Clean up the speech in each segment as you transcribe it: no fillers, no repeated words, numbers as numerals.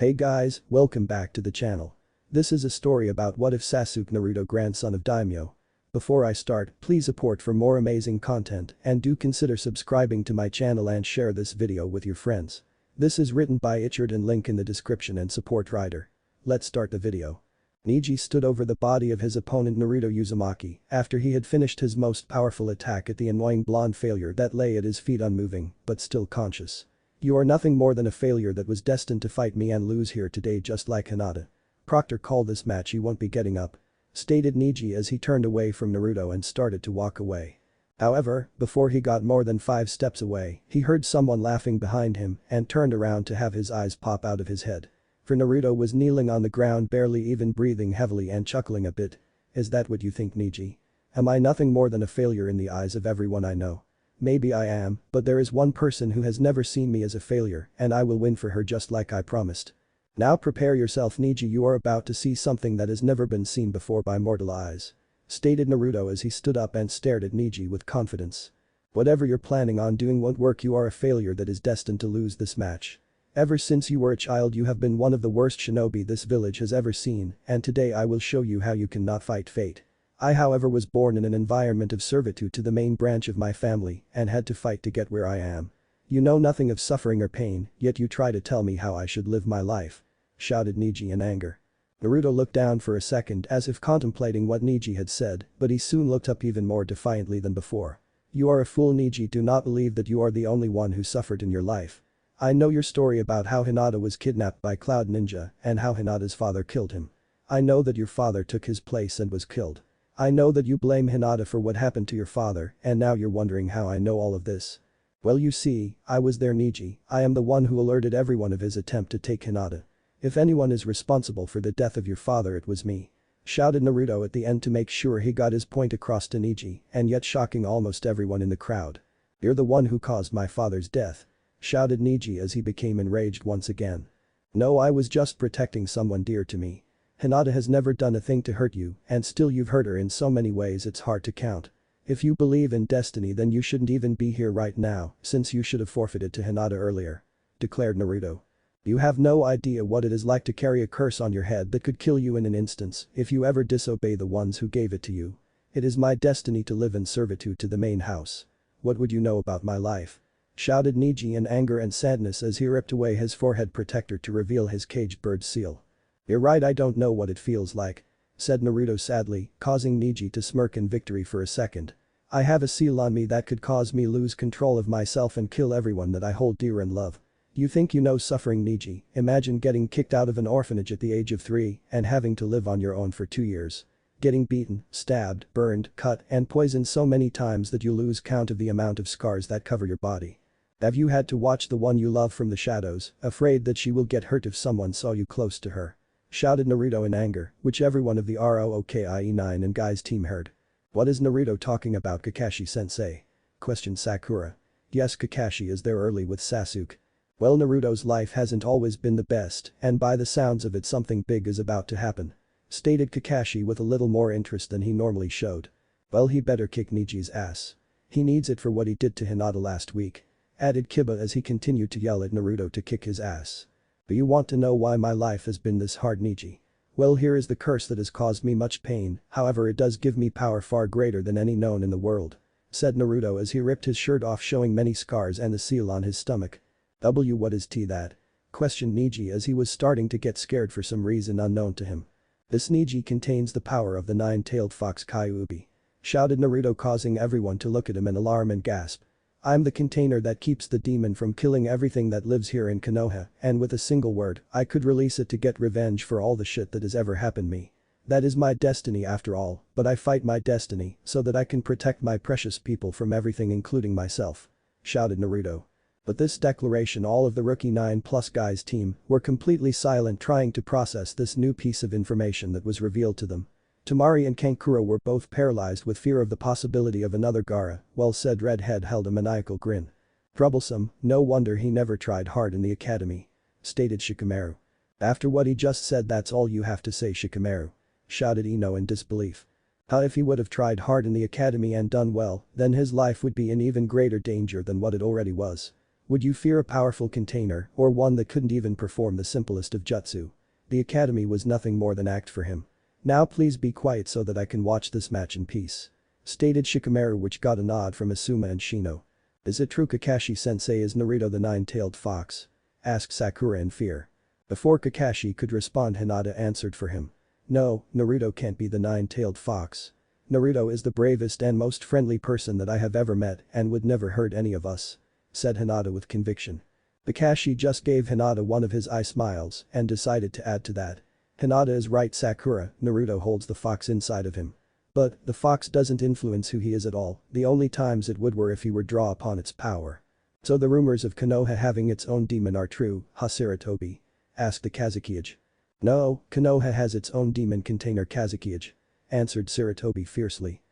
Hey guys, welcome back to the channel. This is a story about what if Sasuke Naruto grandson of daimyo. Before I start, please support for more amazing content and do consider subscribing to my channel and share this video with your friends. This is written by ICHeart and link in the description and support writer. Let's start the video. Neji stood over the body of his opponent Naruto Uzumaki after he had finished his most powerful attack at the annoying blonde failure that lay at his feet unmoving but still conscious. You are nothing more than a failure that was destined to fight me and lose here today just like Hinata. Proctor called this match he won't be getting up. Stated Neji as he turned away from Naruto and started to walk away. However, before he got more than 5 steps away, he heard someone laughing behind him and turned around to have his eyes pop out of his head. For Naruto was kneeling on the ground barely even breathing heavily and chuckling a bit. Is that what you think, Neji? Am I nothing more than a failure in the eyes of everyone I know? Maybe I am, but there is one person who has never seen me as a failure and I will win for her just like I promised. Now prepare yourself Neji, you are about to see something that has never been seen before by mortal eyes. Stated Naruto as he stood up and stared at Neji with confidence. Whatever you're planning on doing won't work, you are a failure that is destined to lose this match. Ever since you were a child you have been one of the worst shinobi this village has ever seen and today I will show you how you cannot fight fate. I however was born in an environment of servitude to the main branch of my family and had to fight to get where I am. You know nothing of suffering or pain, yet you try to tell me how I should live my life. Shouted Neji in anger. Naruto looked down for a second as if contemplating what Neji had said, but he soon looked up even more defiantly than before. You are a fool Neji, do not believe that you are the only one who suffered in your life. I know your story about how Hinata was kidnapped by Cloud Ninja and how Hinata's father killed him. I know that your father took his place and was killed. I know that you blame Hinata for what happened to your father and now you're wondering how I know all of this. Well you see, I was there Neji, I am the one who alerted everyone of his attempt to take Hinata. If anyone is responsible for the death of your father it was me. Shouted Naruto at the end to make sure he got his point across to Neji and yet shocking almost everyone in the crowd. You're the one who caused my father's death. Shouted Neji as he became enraged once again. No, I was just protecting someone dear to me. Hinata has never done a thing to hurt you and still you've hurt her in so many ways it's hard to count. If you believe in destiny then you shouldn't even be here right now since you should have forfeited to Hinata earlier. Declared Naruto. You have no idea what it is like to carry a curse on your head that could kill you in an instance if you ever disobey the ones who gave it to you. It is my destiny to live in servitude to the main house. What would you know about my life? Shouted Neji in anger and sadness as he ripped away his forehead protector to reveal his caged bird seal. You're right, I don't know what it feels like. Said Naruto sadly, causing Neji to smirk in victory for a second. I have a seal on me that could cause me lose control of myself and kill everyone that I hold dear and love. You think you know suffering Neji, imagine getting kicked out of an orphanage at the age of 3 and having to live on your own for 2 years. Getting beaten, stabbed, burned, cut and poisoned so many times that you lose count of the amount of scars that cover your body. Have you had to watch the one you love from the shadows, afraid that she will get hurt if someone saw you close to her? Shouted Naruto in anger, which everyone of the ROOKIE9 and Guy's team heard. What is Naruto talking about, Kakashi-sensei? Questioned Sakura. Yes, Kakashi is there early with Sasuke. Well, Naruto's life hasn't always been the best and by the sounds of it something big is about to happen. Stated Kakashi with a little more interest than he normally showed. Well, he better kick Neji's ass. He needs it for what he did to Hinata last week. Added Kiba as he continued to yell at Naruto to kick his ass. Do you want to know why my life has been this hard, Neji? Well, here is the curse that has caused me much pain, however it does give me power far greater than any known in the world. Said Naruto as he ripped his shirt off showing many scars and the seal on his stomach. What is that? Questioned Neji as he was starting to get scared for some reason unknown to him. This Neji contains the power of the 9-tailed fox Kyuubi. Shouted Naruto causing everyone to look at him in alarm and gasp. I'm the container that keeps the demon from killing everything that lives here in Konoha and with a single word, I could release it to get revenge for all the shit that has ever happened me. That is my destiny after all, but I fight my destiny so that I can protect my precious people from everything including myself. Shouted Naruto. But this declaration all of the Rookie 9+ Guys team were completely silent trying to process this new piece of information that was revealed to them. Temari and Kankuro were both paralyzed with fear of the possibility of another Gaara, while said redhead held a maniacal grin. Troublesome, no wonder he never tried hard in the academy. Stated Shikamaru. After what he just said that's all you have to say Shikamaru. Shouted Ino in disbelief. How if he would have tried hard in the academy and done well, then his life would be in even greater danger than what it already was. Would you fear a powerful container or one that couldn't even perform the simplest of jutsu? The academy was nothing more than act for him. Now please be quiet so that I can watch this match in peace. Stated Shikamaru, which got a nod from Asuma and Shino. Is it true Kakashi-sensei is Naruto the nine-tailed fox? Asked Sakura in fear. Before Kakashi could respond, Hinata answered for him. No, Naruto can't be the nine-tailed fox. Naruto is the bravest and most friendly person that I have ever met and would never hurt any of us. Said Hinata with conviction. Kakashi just gave Hinata one of his eye smiles and decided to add to that. Hinata is right, Sakura, Naruto holds the fox inside of him. But, the fox doesn't influence who he is at all, the only times it would were if he were draw upon its power. So the rumors of Konoha having its own demon are true, huh Sarutobi? Asked the Kazekage. No, Konoha has its own demon container, Kazekage. Answered Sarutobi fiercely.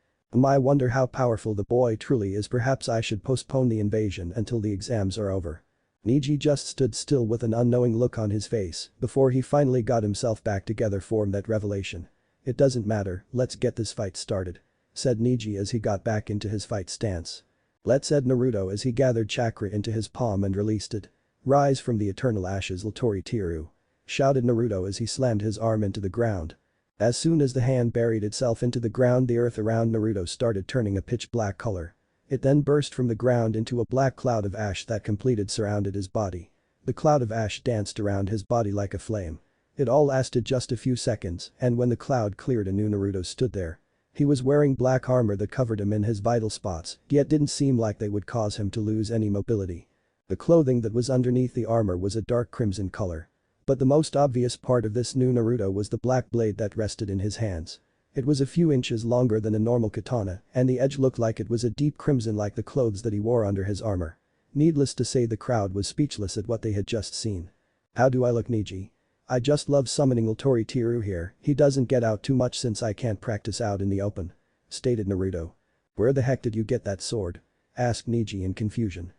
I wonder how powerful the boy truly is. Perhaps I should postpone the invasion until the exams are over. Neji just stood still with an unknowing look on his face before he finally got himself back together from that revelation. It doesn't matter, let's get this fight started. Said Neji as he got back into his fight stance. Let's, said Naruto as he gathered chakra into his palm and released it. Rise from the eternal ashes, Tori Tiru. Shouted Naruto as he slammed his arm into the ground. As soon as the hand buried itself into the ground, the earth around Naruto started turning a pitch black color. It then burst from the ground into a black cloud of ash that surrounded his body. The cloud of ash danced around his body like a flame. It all lasted just a few seconds, and when the cloud cleared, a new Naruto stood there. He was wearing black armor that covered him in his vital spots, yet didn't seem like they would cause him to lose any mobility. The clothing that was underneath the armor was a dark crimson color. But the most obvious part of this new Naruto was the black blade that rested in his hands. It was a few inches longer than a normal katana, and the edge looked like it was a deep crimson like the clothes that he wore under his armor. Needless to say, the crowd was speechless at what they had just seen. How do I look, Neji? I just love summoning Tori Tiru here, he doesn't get out too much since I can't practice out in the open. Stated Naruto. Where the heck did you get that sword? Asked Neji in confusion.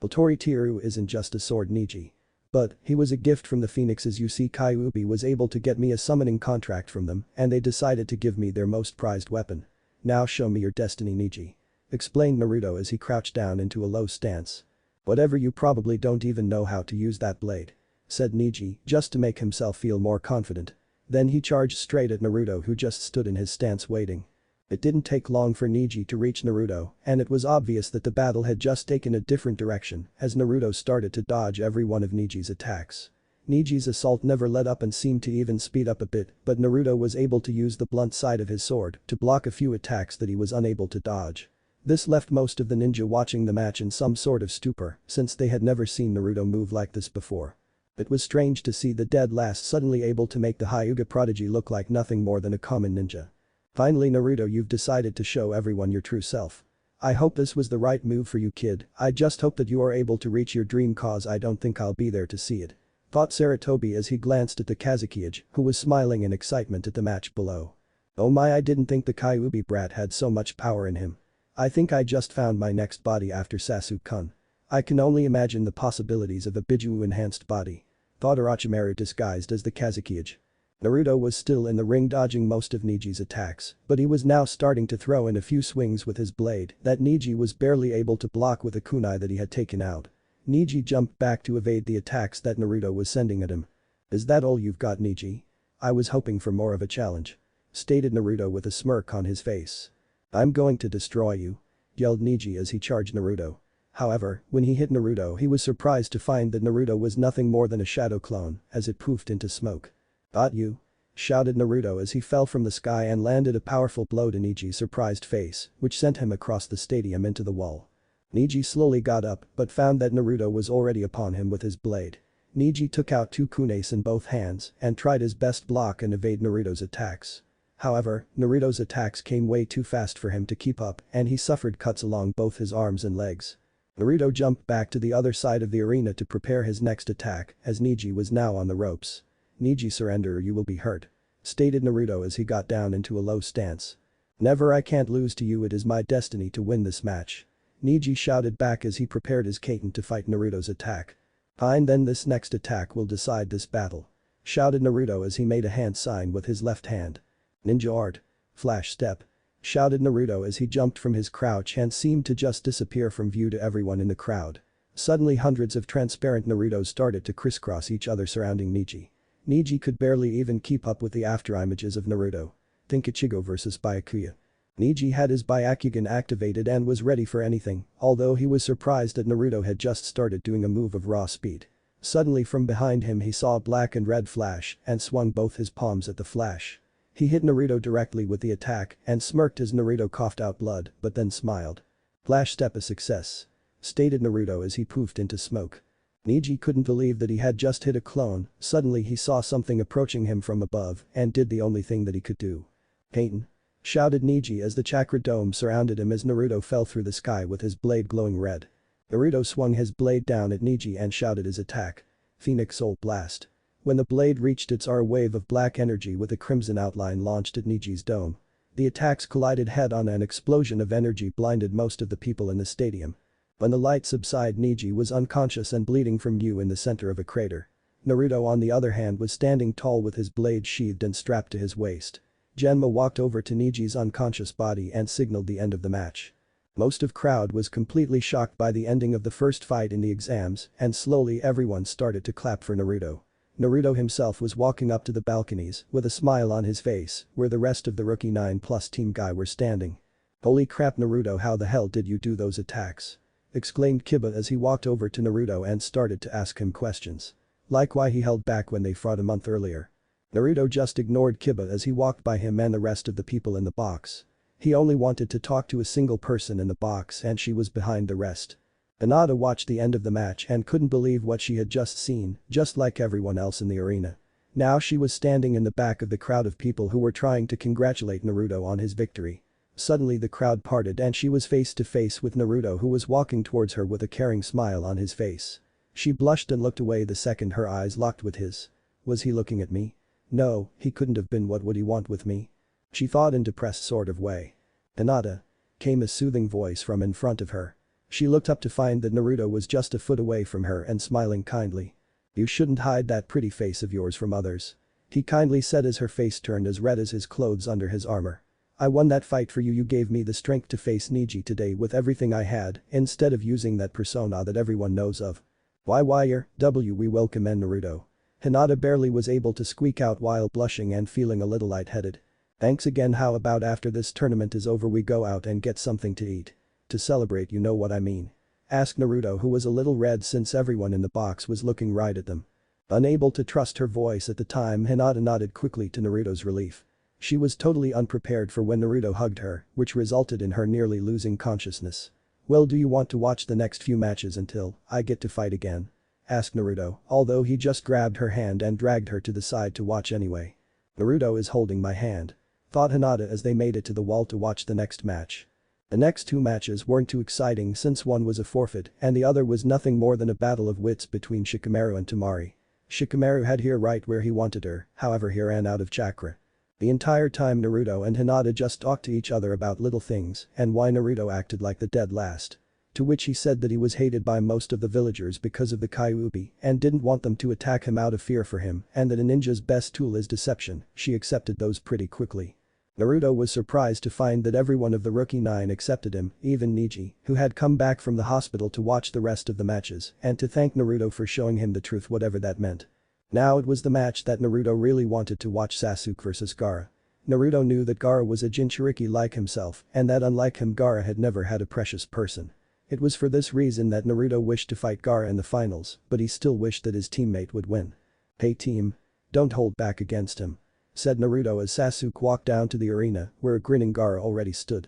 Tori Tiru isn't just a sword, Neji. But, he was a gift from the Phoenixes. You see, Kyuubi was able to get me a summoning contract from them and they decided to give me their most prized weapon. Now show me your destiny, Neji. Explained Naruto as he crouched down into a low stance. Whatever, you probably don't even know how to use that blade. Said Neji, just to make himself feel more confident. Then he charged straight at Naruto, who just stood in his stance waiting. It didn't take long for Neji to reach Naruto, and it was obvious that the battle had just taken a different direction as Naruto started to dodge every one of Neji's attacks. Neji's assault never let up and seemed to even speed up a bit, but Naruto was able to use the blunt side of his sword to block a few attacks that he was unable to dodge. This left most of the ninja watching the match in some sort of stupor, since they had never seen Naruto move like this before. It was strange to see the dead last suddenly able to make the Hyuga prodigy look like nothing more than a common ninja. Finally, Naruto, you've decided to show everyone your true self. I hope this was the right move for you, kid. I just hope that you are able to reach your dream, cause I don't think I'll be there to see it. Thought Sarutobi as he glanced at the Kazekage, who was smiling in excitement at the match below. Oh my, I didn't think the Kyuubi brat had so much power in him. I think I just found my next body after Sasuke-kun. I can only imagine the possibilities of a Biju enhanced body. Thought Orochimaru disguised as the Kazekage. Naruto was still in the ring dodging most of Neji's attacks, but he was now starting to throw in a few swings with his blade that Neji was barely able to block with a kunai that he had taken out. Neji jumped back to evade the attacks that Naruto was sending at him. Is that all you've got, Neji? I was hoping for more of a challenge. Stated Naruto with a smirk on his face. I'm going to destroy you. Yelled Neji as he charged Naruto. However, when he hit Naruto, he was surprised to find that Naruto was nothing more than a shadow clone as it poofed into smoke. Got you? Shouted Naruto as he fell from the sky and landed a powerful blow to Neji's surprised face, which sent him across the stadium into the wall. Neji slowly got up but found that Naruto was already upon him with his blade. Neji took out two kunes in both hands and tried his best block and evade Naruto's attacks. However, Naruto's attacks came way too fast for him to keep up and he suffered cuts along both his arms and legs. Naruto jumped back to the other side of the arena to prepare his next attack as Neji was now on the ropes. Neji, surrender or you will be hurt. Stated Naruto as he got down into a low stance. Never, I can't lose to you, it is my destiny to win this match. Neji shouted back as he prepared his Kaiten to fight Naruto's attack. Fine, then this next attack will decide this battle. Shouted Naruto as he made a hand sign with his left hand. Ninja art. Flash step. Shouted Naruto as he jumped from his crouch and seemed to just disappear from view to everyone in the crowd. Suddenly hundreds of transparent Narutos started to crisscross each other surrounding Neji. Neji could barely even keep up with the afterimages of Naruto. Think Ichigo versus Byakuya. Neji had his Byakugan activated and was ready for anything, although he was surprised that Naruto had just started doing a move of raw speed. Suddenly from behind him he saw a black and red flash and swung both his palms at the flash. He hit Naruto directly with the attack and smirked as Naruto coughed out blood but then smiled. "Flash step a success," stated Naruto as he poofed into smoke. Neji couldn't believe that he had just hit a clone. Suddenly he saw something approaching him from above and did the only thing that he could do. "Peyton!" shouted Neji as the chakra dome surrounded him as Naruto fell through the sky with his blade glowing red. Naruto swung his blade down at Neji and shouted his attack. Phoenix Soul Blast. When the blade reached its R, a wave of black energy with a crimson outline launched at Neji's dome. The attacks collided head-on and an explosion of energy blinded most of the people in the stadium. When the light subsided, Neji was unconscious and bleeding from you in the center of a crater. Naruto on the other hand was standing tall with his blade sheathed and strapped to his waist. Genma walked over to Neji's unconscious body and signaled the end of the match. Most of crowd was completely shocked by the ending of the first fight in the exams and slowly everyone started to clap for Naruto. Naruto himself was walking up to the balconies with a smile on his face where the rest of the rookie 9+ team guy were standing. "Holy crap Naruto, how the hell did you do those attacks?" exclaimed Kiba as he walked over to Naruto and started to ask him questions. Like why he held back when they fought a month earlier. Naruto just ignored Kiba as he walked by him and the rest of the people in the box. He only wanted to talk to a single person in the box and she was behind the rest. Hinata watched the end of the match and couldn't believe what she had just seen, just like everyone else in the arena. Now she was standing in the back of the crowd of people who were trying to congratulate Naruto on his victory. Suddenly the crowd parted and she was face to face with Naruto who was walking towards her with a caring smile on his face. She blushed and looked away the second her eyes locked with his. Was he looking at me? No, he couldn't have been. What would he want with me? She thought in depressed sort of way. "Hinata," came a soothing voice from in front of her. She looked up to find that Naruto was just a foot away from her and smiling kindly. "You shouldn't hide that pretty face of yours from others," he kindly said as her face turned as red as his clothes under his armor. "I won that fight for you. You gave me the strength to face Neji today with everything I had instead of using that persona that everyone knows of." We will commend Naruto." Hinata barely was able to squeak out while blushing and feeling a little lightheaded. "Thanks again. How about after this tournament is over we go out and get something to eat? To celebrate, you know what I mean?" asked Naruto, who was a little red since everyone in the box was looking right at them. Unable to trust her voice at the time, Hinata nodded quickly to Naruto's relief. She was totally unprepared for when Naruto hugged her, which resulted in her nearly losing consciousness. "Well, do you want to watch the next few matches until I get to fight again?" asked Naruto, although he just grabbed her hand and dragged her to the side to watch anyway. "Naruto is holding my hand," thought Hinata as they made it to the wall to watch the next match. The next two matches weren't too exciting since one was a forfeit and the other was nothing more than a battle of wits between Shikamaru and Temari. Shikamaru had her right where he wanted her, however he ran out of chakra. The entire time Naruto and Hinata just talked to each other about little things and why Naruto acted like the dead last. To which he said that he was hated by most of the villagers because of the Kyuubi and didn't want them to attack him out of fear for him and that a ninja's best tool is deception. She accepted those pretty quickly. Naruto was surprised to find that everyone of the rookie 9 accepted him, even Neji, who had come back from the hospital to watch the rest of the matches and to thank Naruto for showing him the truth, whatever that meant. Now it was the match that Naruto really wanted to watch: Sasuke vs Gaara. Naruto knew that Gaara was a Jinchuriki like himself and that unlike him Gaara had never had a precious person. It was for this reason that Naruto wished to fight Gaara in the finals, but he still wished that his teammate would win. "Hey team. Don't hold back against him," said Naruto as Sasuke walked down to the arena where a grinning Gaara already stood.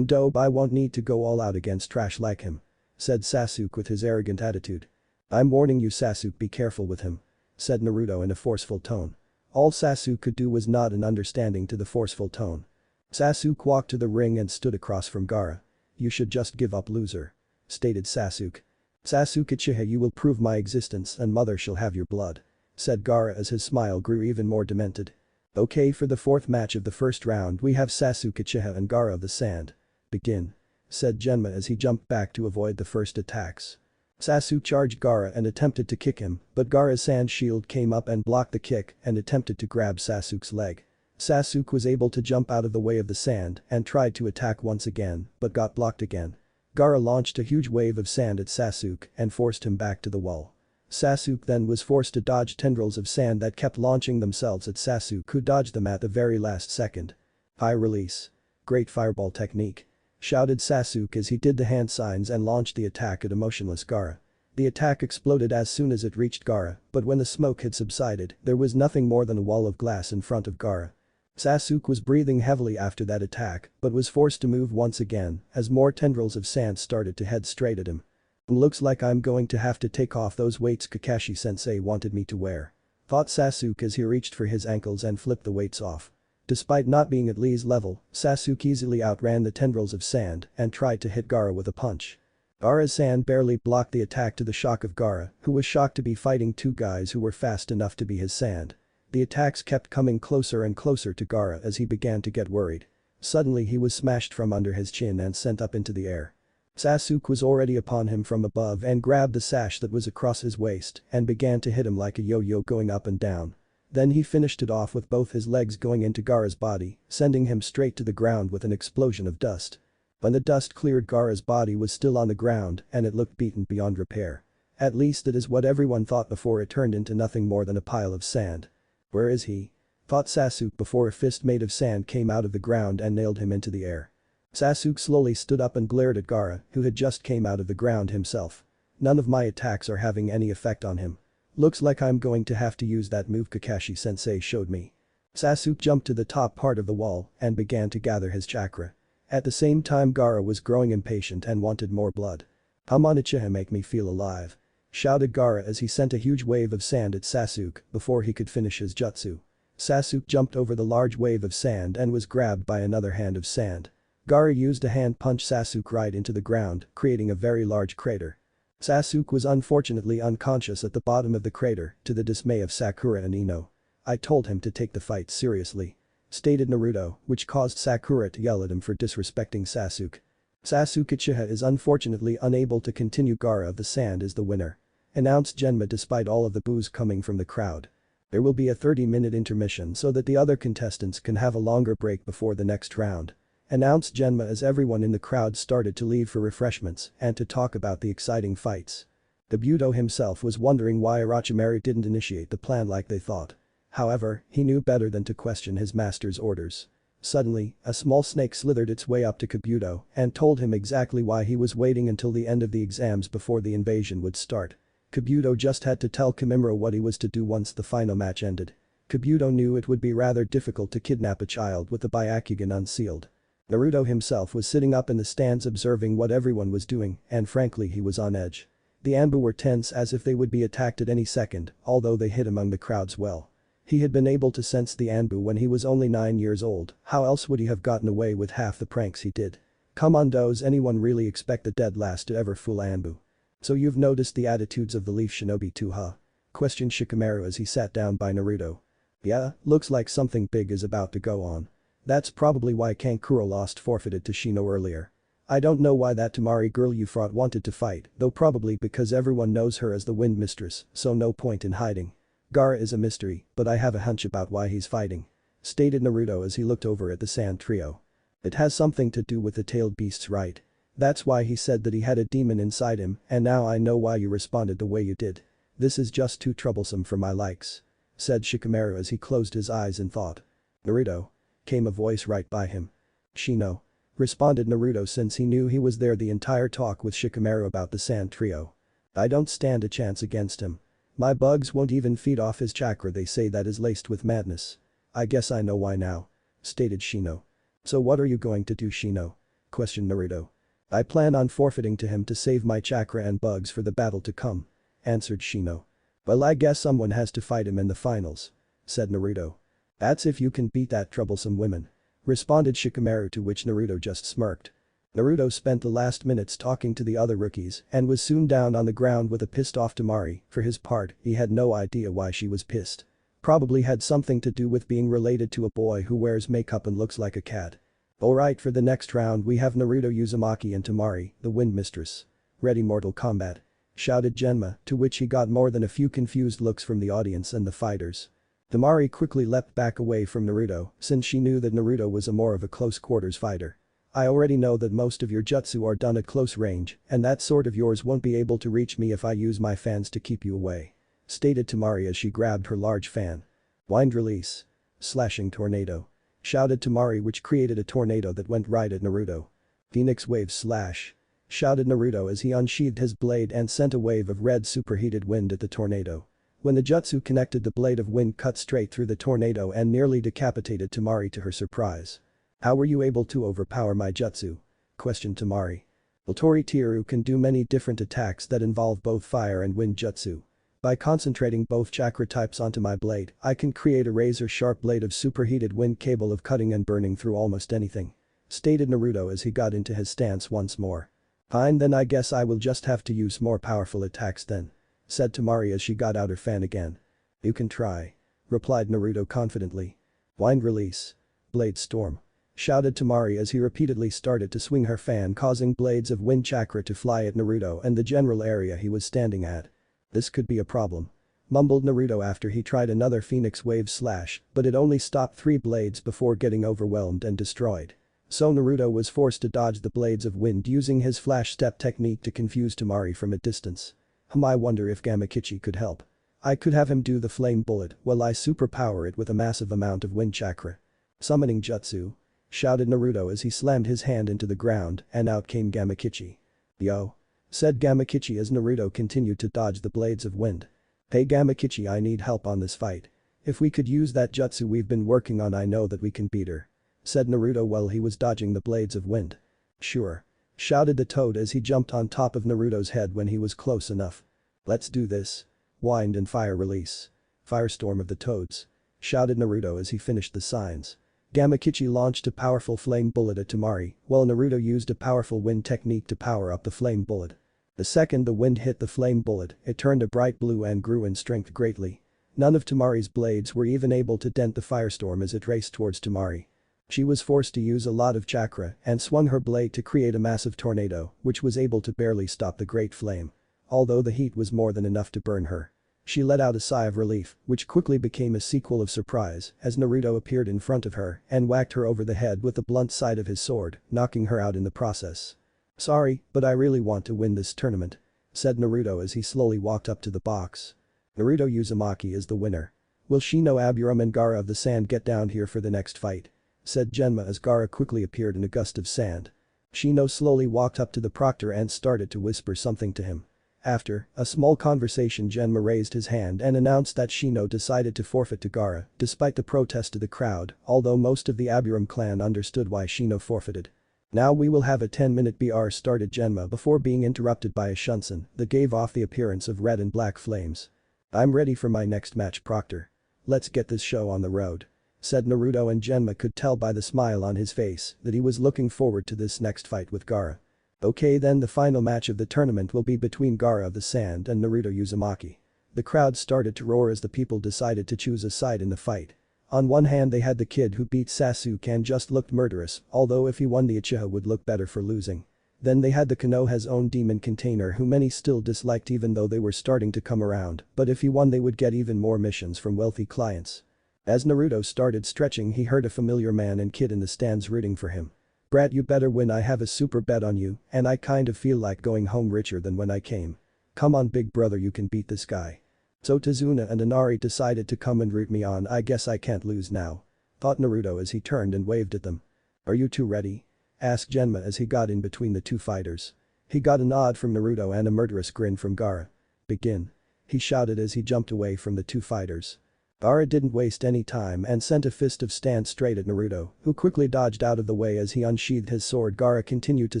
"Dope, I won't need to go all out against trash like him," said Sasuke with his arrogant attitude. "I'm warning you Sasuke, be careful with him," said Naruto in a forceful tone. All Sasuke could do was nod in understanding to the forceful tone. Sasuke walked to the ring and stood across from Gaara. "You should just give up, loser," stated Sasuke. "Sasuke Uchiha, you will prove my existence and mother shall have your blood," said Gaara as his smile grew even more demented. "Okay, for the fourth match of the first round we have Sasuke Uchiha and Gaara of the Sand. Begin," said Genma as he jumped back to avoid the first attacks. Sasuke charged Gaara and attempted to kick him, but Gaara's sand shield came up and blocked the kick and attempted to grab Sasuke's leg. Sasuke was able to jump out of the way of the sand and tried to attack once again, but got blocked again. Gaara launched a huge wave of sand at Sasuke and forced him back to the wall. Sasuke then was forced to dodge tendrils of sand that kept launching themselves at Sasuke, who dodged them at the very last second. "High release. Great fireball technique," shouted Sasuke as he did the hand signs and launched the attack at emotionless Gaara. The attack exploded as soon as it reached Gaara, but when the smoke had subsided, there was nothing more than a wall of glass in front of Gaara. Sasuke was breathing heavily after that attack, but was forced to move once again as more tendrils of sand started to head straight at him. "Looks like I'm going to have to take off those weights Kakashi-sensei wanted me to wear," thought Sasuke as he reached for his ankles and flipped the weights off. Despite not being at Lee's level, Sasuke easily outran the tendrils of sand and tried to hit Gaara with a punch. Gaara's sand barely blocked the attack to the shock of Gaara, who was shocked to be fighting two guys who were fast enough to be his sand. The attacks kept coming closer and closer to Gaara as he began to get worried. Suddenly he was smashed from under his chin and sent up into the air. Sasuke was already upon him from above and grabbed the sash that was across his waist and began to hit him like a yo-yo going up and down. Then he finished it off with both his legs going into Gaara's body, sending him straight to the ground with an explosion of dust. When the dust cleared, Gaara's body was still on the ground and it looked beaten beyond repair. At least it is what everyone thought before it turned into nothing more than a pile of sand. "Where is he?" thought Sasuke before a fist made of sand came out of the ground and nailed him into the air. Sasuke slowly stood up and glared at Gaara, who had just came out of the ground himself. "None of my attacks are having any effect on him. Looks like I'm going to have to use that move Kakashi-sensei showed me." Sasuke jumped to the top part of the wall and began to gather his chakra. At the same time, Gaara was growing impatient and wanted more blood. "Come on Uchiha, make me feel alive," shouted Gaara as he sent a huge wave of sand at Sasuke before he could finish his jutsu. Sasuke jumped over the large wave of sand and was grabbed by another hand of sand. Gaara used a hand punch Sasuke right into the ground, creating a very large crater. Sasuke was unfortunately unconscious at the bottom of the crater, to the dismay of Sakura and Ino. "I told him to take the fight seriously," stated Naruto, which caused Sakura to yell at him for disrespecting Sasuke. "Sasuke Uchiha is unfortunately unable to continue. Gaara of the Sand is the winner," announced Genma despite all of the boos coming from the crowd. "There will be a 30-minute intermission so that the other contestants can have a longer break before the next round," announced Genma as everyone in the crowd started to leave for refreshments and to talk about the exciting fights. Kabuto himself was wondering why Orochimaru didn't initiate the plan like they thought. However, he knew better than to question his master's orders. Suddenly, a small snake slithered its way up to Kabuto and told him exactly why he was waiting until the end of the exams before the invasion would start. Kabuto just had to tell Kimimura what he was to do once the final match ended. Kabuto knew it would be rather difficult to kidnap a child with the Byakugan unsealed. Naruto himself was sitting up in the stands observing what everyone was doing, and frankly he was on edge. The Anbu were tense as if they would be attacked at any second, although they hid among the crowds well. He had been able to sense the Anbu when he was only 9 years old, how else would he have gotten away with half the pranks he did? "Come on, does anyone really expect the dead last to ever fool Anbu? So you've noticed the attitudes of the Leaf Shinobi too, huh?" questioned Shikamaru as he sat down by Naruto. "Yeah, looks like something big is about to go on. That's probably why Kankuro lost forfeited to Shino earlier. I don't know why that Temari girl you fought wanted to fight, though probably because everyone knows her as the Wind Mistress, so no point in hiding. Gaara is a mystery, but I have a hunch about why he's fighting," stated Naruto as he looked over at the Sand Trio. "It has something to do with the tailed beasts, right? That's why he said that he had a demon inside him, and now I know why you responded the way you did. This is just too troublesome for my likes," said Shikamaru as he closed his eyes in thought. "Naruto," came a voice right by him. "Shino," responded Naruto since he knew he was there the entire talk with Shikamaru about the Sand Trio. "I don't stand a chance against him. My bugs won't even feed off his chakra, they say that is laced with madness. I guess I know why now," stated Shino. "So what are you going to do, Shino?" questioned Naruto. "I plan on forfeiting to him to save my chakra and bugs for the battle to come," answered Shino. "Well, I guess someone has to fight him in the finals," said Naruto. "That's if you can beat that troublesome woman," responded Shikamaru, to which Naruto just smirked. Naruto spent the last minutes talking to the other rookies and was soon down on the ground with a pissed off Temari. For his part, he had no idea why she was pissed. Probably had something to do with being related to a boy who wears makeup and looks like a cat. "Alright, for the next round we have Naruto, Uzumaki and Temari, the Wind Mistress. Ready, Mortal Kombat," shouted Genma, to which he got more than a few confused looks from the audience and the fighters. Temari quickly leapt back away from Naruto since she knew that Naruto was a more of a close quarters fighter. I already know that most of your jutsu are done at close range, and that sword of yours won't be able to reach me if I use my fans to keep you away," stated Temari as she grabbed her large fan. "Wind release. Slashing tornado," shouted Temari, which created a tornado that went right at Naruto. "Phoenix wave slash," shouted Naruto as he unsheathed his blade and sent a wave of red superheated wind at the tornado. When the jutsu connected, the blade of wind cut straight through the tornado and nearly decapitated Temari to her surprise. "How were you able to overpower my jutsu?" questioned Temari. "Well, Tori-Tiru can do many different attacks that involve both fire and wind jutsu. By concentrating both chakra types onto my blade, I can create a razor-sharp blade of superheated wind capable of cutting and burning through almost anything," stated Naruto as he got into his stance once more. "Fine, then I guess I will just have to use more powerful attacks then," said Temari as she got out her fan again. "You can try," replied Naruto confidently. "Wind release. Blade storm," shouted Temari as he repeatedly started to swing her fan, causing blades of wind chakra to fly at Naruto and the general area he was standing at. "This could be a problem," mumbled Naruto after he tried another Phoenix wave slash, but it only stopped 3 blades before getting overwhelmed and destroyed. So Naruto was forced to dodge the blades of wind using his flash step technique to confuse Temari from a distance. I wonder if Gamakichi could help. I could have him do the flame bullet while I superpower it with a massive amount of wind chakra. Summoning jutsu, shouted Naruto as he slammed his hand into the ground and out came Gamakichi. "Yo," said Gamakichi as Naruto continued to dodge the blades of wind. "Hey Gamakichi, I need help on this fight. If we could use that jutsu we've been working on, I know that we can beat her," said Naruto while he was dodging the blades of wind. "Sure," shouted the toad as he jumped on top of Naruto's head when he was close enough. "Let's do this. Wind and fire release. Firestorm of the toads," shouted Naruto as he finished the signs. Gamakichi launched a powerful flame bullet at Temari, while Naruto used a powerful wind technique to power up the flame bullet. The second the wind hit the flame bullet, it turned a bright blue and grew in strength greatly. None of Temari's blades were even able to dent the firestorm as it raced towards Temari. She was forced to use a lot of chakra and swung her blade to create a massive tornado, which was able to barely stop the great flame. Although the heat was more than enough to burn her. She let out a sigh of relief, which quickly became a sequel of surprise as Naruto appeared in front of her and whacked her over the head with the blunt side of his sword, knocking her out in the process. "Sorry, but I really want to win this tournament," said Naruto as he slowly walked up to the box. "Naruto Uzumaki is the winner. Will Shino, Aburam and Gaara of the Sand get down here for the next fight?" said Genma as Gaara quickly appeared in a gust of sand. Shino slowly walked up to the proctor and started to whisper something to him. After a small conversation, Genma raised his hand and announced that Shino decided to forfeit to Gaara despite the protest of the crowd, although most of the Aburam clan understood why Shino forfeited. "Now we will have a 10-minute BR," started Genma before being interrupted by a shunsen that gave off the appearance of red and black flames. "I'm ready for my next match, Proctor. Let's get this show on the road," said Naruto, and Genma could tell by the smile on his face that he was looking forward to this next fight with Gaara. "Okay then, the final match of the tournament will be between Gaara of the Sand and Naruto Uzumaki." The crowd started to roar as the people decided to choose a side in the fight. On one hand they had the kid who beat Sasuke and just looked murderous, although if he won the Uchiha would look better for losing. Then they had the Konoha's own demon container who many still disliked even though they were starting to come around, but if he won they would get even more missions from wealthy clients. As Naruto started stretching, he heard a familiar man and kid in the stands rooting for him. "Brat, you better win, I have a super bet on you and I kind of feel like going home richer than when I came. Come on big brother, you can beat this guy." So Tazuna and Inari decided to come and root me on. "I guess I can't lose now," thought Naruto as he turned and waved at them. "Are you two ready?" asked Genma as he got in between the two fighters. He got a nod from Naruto and a murderous grin from Gaara. "Begin," he shouted as he jumped away from the two fighters. Gaara didn't waste any time and sent a fist of sand straight at Naruto, who quickly dodged out of the way as he unsheathed his sword. Gaara continued to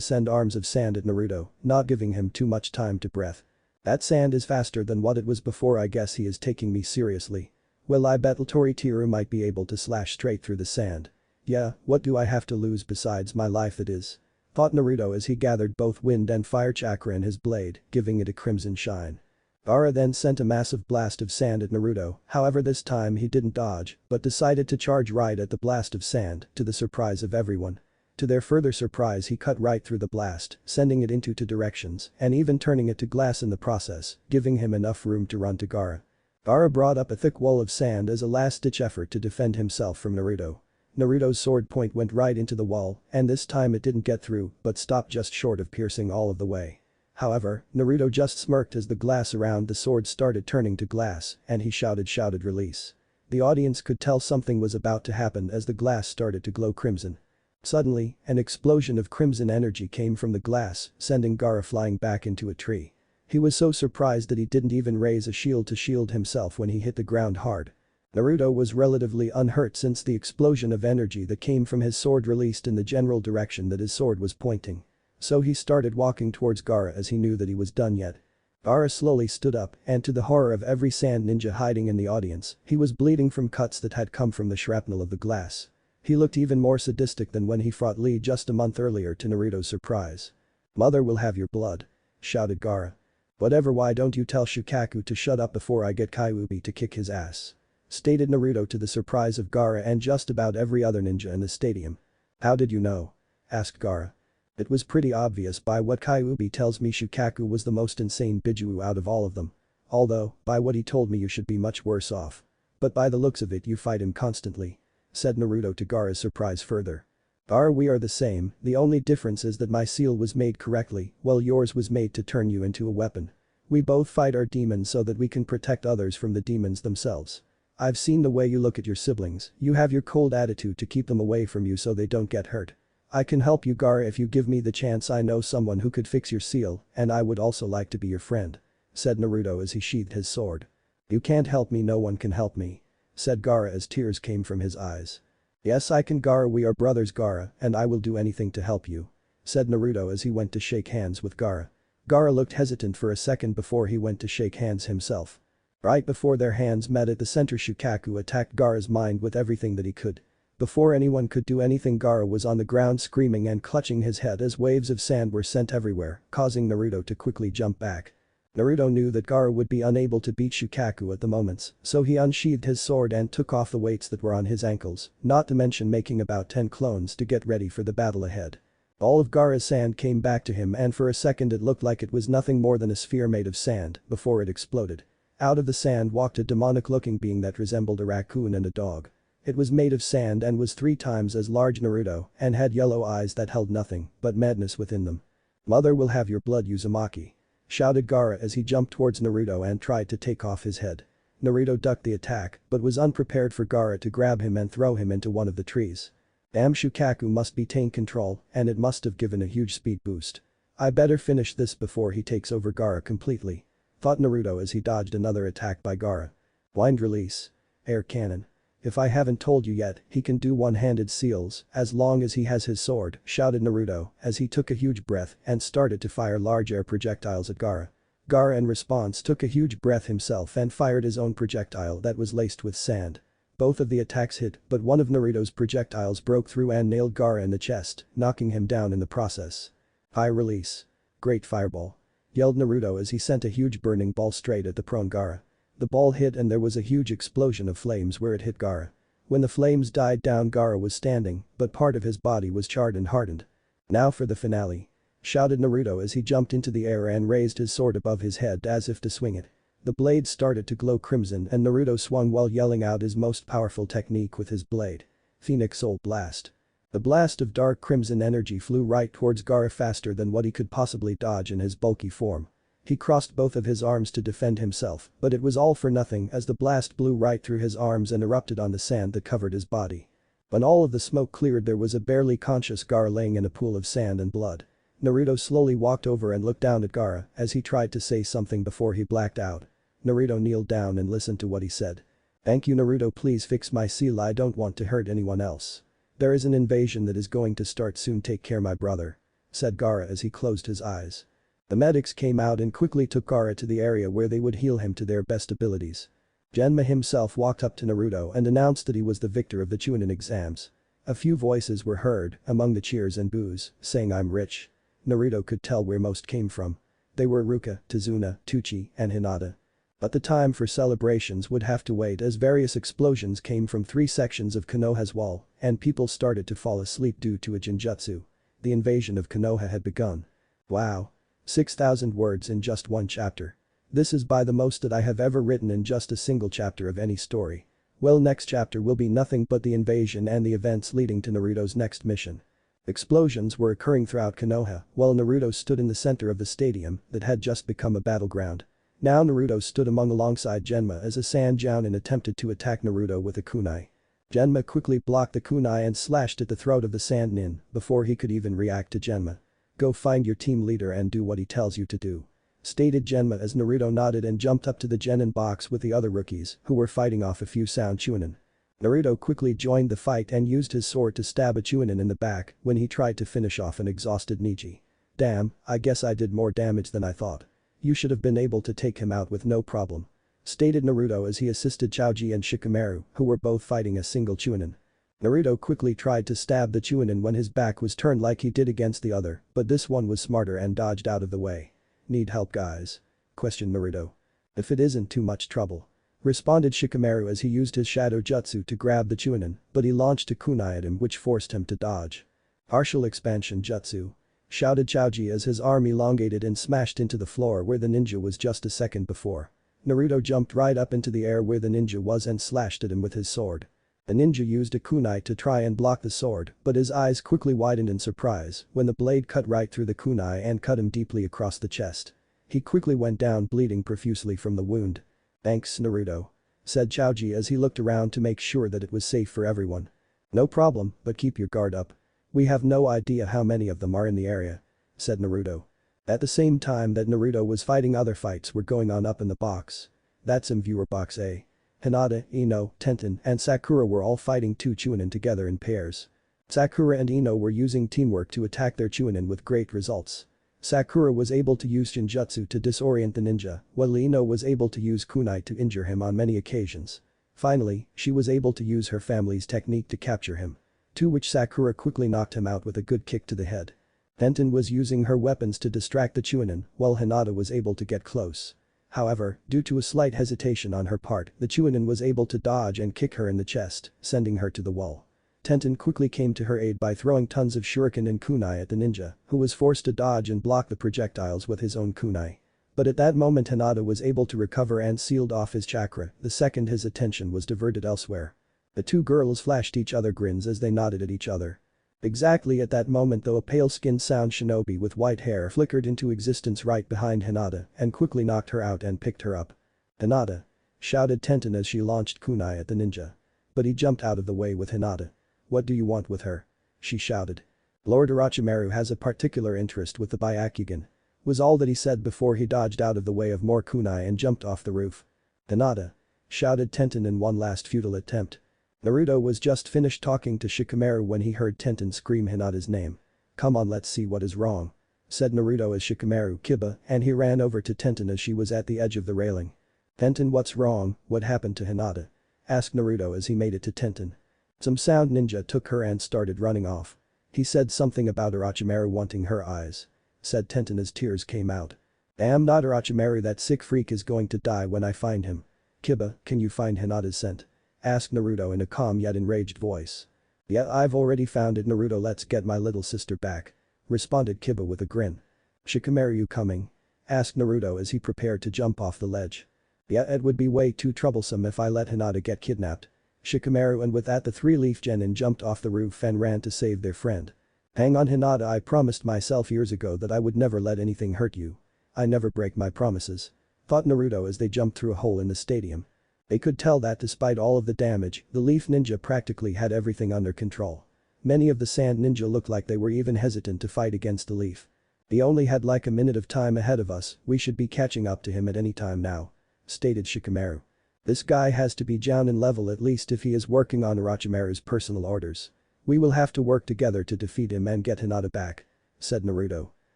send arms of sand at Naruto, not giving him too much time to breath. "That sand is faster than what it was before, I guess he is taking me seriously. Well, I bet Tori-Tiru might be able to slash straight through the sand. Yeah, what do I have to lose besides my life, that is?" thought Naruto as he gathered both wind and fire chakra in his blade, giving it a crimson shine. Gaara then sent a massive blast of sand at Naruto, however this time he didn't dodge but decided to charge right at the blast of sand, to the surprise of everyone. To their further surprise, he cut right through the blast, sending it into two directions and even turning it to glass in the process, giving him enough room to run to Gaara. Gaara brought up a thick wall of sand as a last-ditch effort to defend himself from Naruto. Naruto's sword point went right into the wall, and this time it didn't get through, but stopped just short of piercing all of the way. However, Naruto just smirked as the glass around the sword started turning to glass, and he shouted release. The audience could tell something was about to happen as the glass started to glow crimson. Suddenly, an explosion of crimson energy came from the glass, sending Gaara flying back into a tree. He was so surprised that he didn't even raise a shield to shield himself when he hit the ground hard. Naruto was relatively unhurt since the explosion of energy that came from his sword released in the general direction that his sword was pointing. So he started walking towards Gaara as he knew that he was done yet. Gaara slowly stood up, and to the horror of every sand ninja hiding in the audience, he was bleeding from cuts that had come from the shrapnel of the glass. He looked even more sadistic than when he fought Lee just a month earlier to Naruto's surprise. "Mother will have your blood," shouted Gaara. "Whatever, why don't you tell Shukaku to shut up before I get Kyuubi to kick his ass?" stated Naruto to the surprise of Gaara and just about every other ninja in the stadium. "How did you know?" asked Gaara. "It was pretty obvious by what Kyuubi tells me. Shukaku was the most insane Biju out of all of them. Although, by what he told me you should be much worse off. But by the looks of it you fight him constantly," said Naruto to Gaara's surprise further. "Gaara, we are the same, the only difference is that my seal was made correctly while yours was made to turn you into a weapon. We both fight our demons so that we can protect others from the demons themselves. I've seen the way you look at your siblings, you have your cold attitude to keep them away from you so they don't get hurt. I can help you, Gaara, if you give me the chance. I know someone who could fix your seal, and I would also like to be your friend," said Naruto as he sheathed his sword. "You can't help me, no one can help me," said Gaara as tears came from his eyes. "Yes, I can, Gaara, we are brothers, Gaara, and I will do anything to help you," said Naruto as he went to shake hands with Gaara. Gaara looked hesitant for a second before he went to shake hands himself. Right before their hands met at the center, Shukaku attacked Gaara's mind with everything that he could. Before anyone could do anything, Gaara was on the ground screaming and clutching his head as waves of sand were sent everywhere, causing Naruto to quickly jump back. Naruto knew that Gaara would be unable to beat Shukaku at the moments, so he unsheathed his sword and took off the weights that were on his ankles, not to mention making about 10 clones to get ready for the battle ahead. All of Gaara's sand came back to him, and for a second it looked like it was nothing more than a sphere made of sand before it exploded. Out of the sand walked a demonic-looking being that resembled a raccoon and a dog. It was made of sand and was 3 times as large Naruto and had yellow eyes that held nothing but madness within them. "Mother will have your blood, Uzumaki," shouted Gaara as he jumped towards Naruto and tried to take off his head. Naruto ducked the attack but was unprepared for Gaara to grab him and throw him into one of the trees. Damn, Shukaku must be taking control, and it must have given a huge speed boost. "I better finish this before he takes over Gaara completely," thought Naruto as he dodged another attack by Gaara. "Wind release. Air cannon. If I haven't told you yet, he can do one-handed seals as long as he has his sword," shouted Naruto as he took a huge breath and started to fire large air projectiles at Gaara. Gaara in response took a huge breath himself and fired his own projectile that was laced with sand. Both of the attacks hit, but one of Naruto's projectiles broke through and nailed Gaara in the chest, knocking him down in the process. "High release. Great fireball," yelled Naruto as he sent a huge burning ball straight at the prone Gaara. The ball hit and there was a huge explosion of flames where it hit Gaara. When the flames died down, Gaara was standing, but part of his body was charred and hardened. "Now for the finale," shouted Naruto as he jumped into the air and raised his sword above his head as if to swing it. The blade started to glow crimson and Naruto swung while yelling out his most powerful technique with his blade. Phoenix Soul Blast. The blast of dark crimson energy flew right towards Gaara faster than what he could possibly dodge in his bulky form. He crossed both of his arms to defend himself, but it was all for nothing as the blast blew right through his arms and erupted on the sand that covered his body. When all of the smoke cleared, there was a barely conscious Gaara laying in a pool of sand and blood. Naruto slowly walked over and looked down at Gaara as he tried to say something before he blacked out. Naruto kneeled down and listened to what he said. "Thank you, Naruto, please fix my seal, I don't want to hurt anyone else. There is an invasion that is going to start soon, take care my brother," said Gaara as he closed his eyes. The medics came out and quickly took Gaara to the area where they would heal him to their best abilities. Genma himself walked up to Naruto and announced that he was the victor of the Chunin exams. A few voices were heard among the cheers and boos, saying "I'm rich." Naruto could tell where most came from. They were Ruka, Tazuna, Tuchi, and Hinata. But the time for celebrations would have to wait as various explosions came from 3 sections of Konoha's wall and people started to fall asleep due to a genjutsu. The invasion of Konoha had begun. Wow. 6,000 words in just one chapter. This is by the most that I have ever written in just a single chapter of any story. Well, next chapter will be nothing but the invasion and the events leading to Naruto's next mission. Explosions were occurring throughout Konoha while Naruto stood in the center of the stadium that had just become a battleground. Now Naruto stood alongside Genma as a Sand Jounin attempted to attack Naruto with a kunai. Genma quickly blocked the kunai and slashed at the throat of the Sand Nin before he could even react to Genma. "Go find your team leader and do what he tells you to do," stated Genma as Naruto nodded and jumped up to the Genin box with the other rookies who were fighting off a few Sound Chunin. Naruto quickly joined the fight and used his sword to stab a Chunin in the back when he tried to finish off an exhausted Neji. "Damn, I guess I did more damage than I thought. You should have been able to take him out with no problem," stated Naruto as he assisted Choji and Shikamaru, who were both fighting a single Chunin. Naruto quickly tried to stab the Chunin when his back was turned like he did against the other, but this one was smarter and dodged out of the way. "Need help, guys?" questioned Naruto. "If it isn't too much trouble," responded Shikamaru as he used his shadow jutsu to grab the Chunin, but he launched a kunai at him which forced him to dodge. "Partial expansion jutsu," shouted Choji as his arm elongated and smashed into the floor where the ninja was just a second before. Naruto jumped right up into the air where the ninja was and slashed at him with his sword. The ninja used a kunai to try and block the sword, but his eyes quickly widened in surprise when the blade cut right through the kunai and cut him deeply across the chest. He quickly went down bleeding profusely from the wound. "Thanks, Naruto," said Choji as he looked around to make sure that it was safe for everyone. "No problem, but keep your guard up. We have no idea how many of them are in the area," said Naruto. At the same time that Naruto was fighting, other fights were going on up in the box. That's in viewer box A. Hinata, Ino, Tenten, and Sakura were all fighting two Chunin together in pairs. Sakura and Ino were using teamwork to attack their Chunin with great results. Sakura was able to use Shinjutsu to disorient the ninja, while Ino was able to use kunai to injure him on many occasions. Finally, she was able to use her family's technique to capture him. To which Sakura quickly knocked him out with a good kick to the head. Tenten was using her weapons to distract the Chunin, while Hinata was able to get close. However, due to a slight hesitation on her part, the Chunin was able to dodge and kick her in the chest, sending her to the wall. Tenten quickly came to her aid by throwing tons of shuriken and kunai at the ninja, who was forced to dodge and block the projectiles with his own kunai. But at that moment Hinata was able to recover and sealed off his chakra the second his attention was diverted elsewhere. The two girls flashed each other grins as they nodded at each other. Exactly at that moment though, a pale-skinned sound shinobi with white hair flickered into existence right behind Hinata and quickly knocked her out and picked her up. "Hinata!" shouted Tenten as she launched kunai at the ninja. But he jumped out of the way with Hinata. "What do you want with her?" she shouted. "Lord Orochimaru has a particular interest with the Byakugan," was all that he said before he dodged out of the way of more kunai and jumped off the roof. "Hinata!" shouted Tenten in one last futile attempt. Naruto was just finished talking to Shikamaru when he heard Tenten scream Hinata's name. "Come on, let's see what is wrong," said Naruto as Shikamaru Kiba, and he ran over to Tenten as she was at the edge of the railing. "Tenten, what's wrong? What happened to Hinata?" asked Naruto as he made it to Tenten. "Some sound ninja took her and started running off. He said something about Orochimaru wanting her eyes," said Tenten as tears came out. "Damn, not Orochimaru, that sick freak is going to die when I find him. Kiba, can you find Hinata's scent?" asked Naruto in a calm yet enraged voice. "Yeah, I've already found it, Naruto, let's get my little sister back," responded Kiba with a grin. "Shikamaru, you coming?" asked Naruto as he prepared to jump off the ledge. "Yeah, it would be way too troublesome if I let Hinata get kidnapped." Shikamaru, and with that the three-leaf genin jumped off the roof and ran to save their friend. "Hang on, Hinata, I promised myself years ago that I would never let anything hurt you. I never break my promises," thought Naruto as they jumped through a hole in the stadium. They could tell that despite all of the damage, the Leaf Ninja practically had everything under control. Many of the Sand Ninja looked like they were even hesitant to fight against the Leaf. "He only had like a minute of time ahead of us, we should be catching up to him at any time now," stated Shikamaru. "This guy has to be Jounin level at least if he is working on Orochimaru's personal orders. We will have to work together to defeat him and get Hinata back," said Naruto.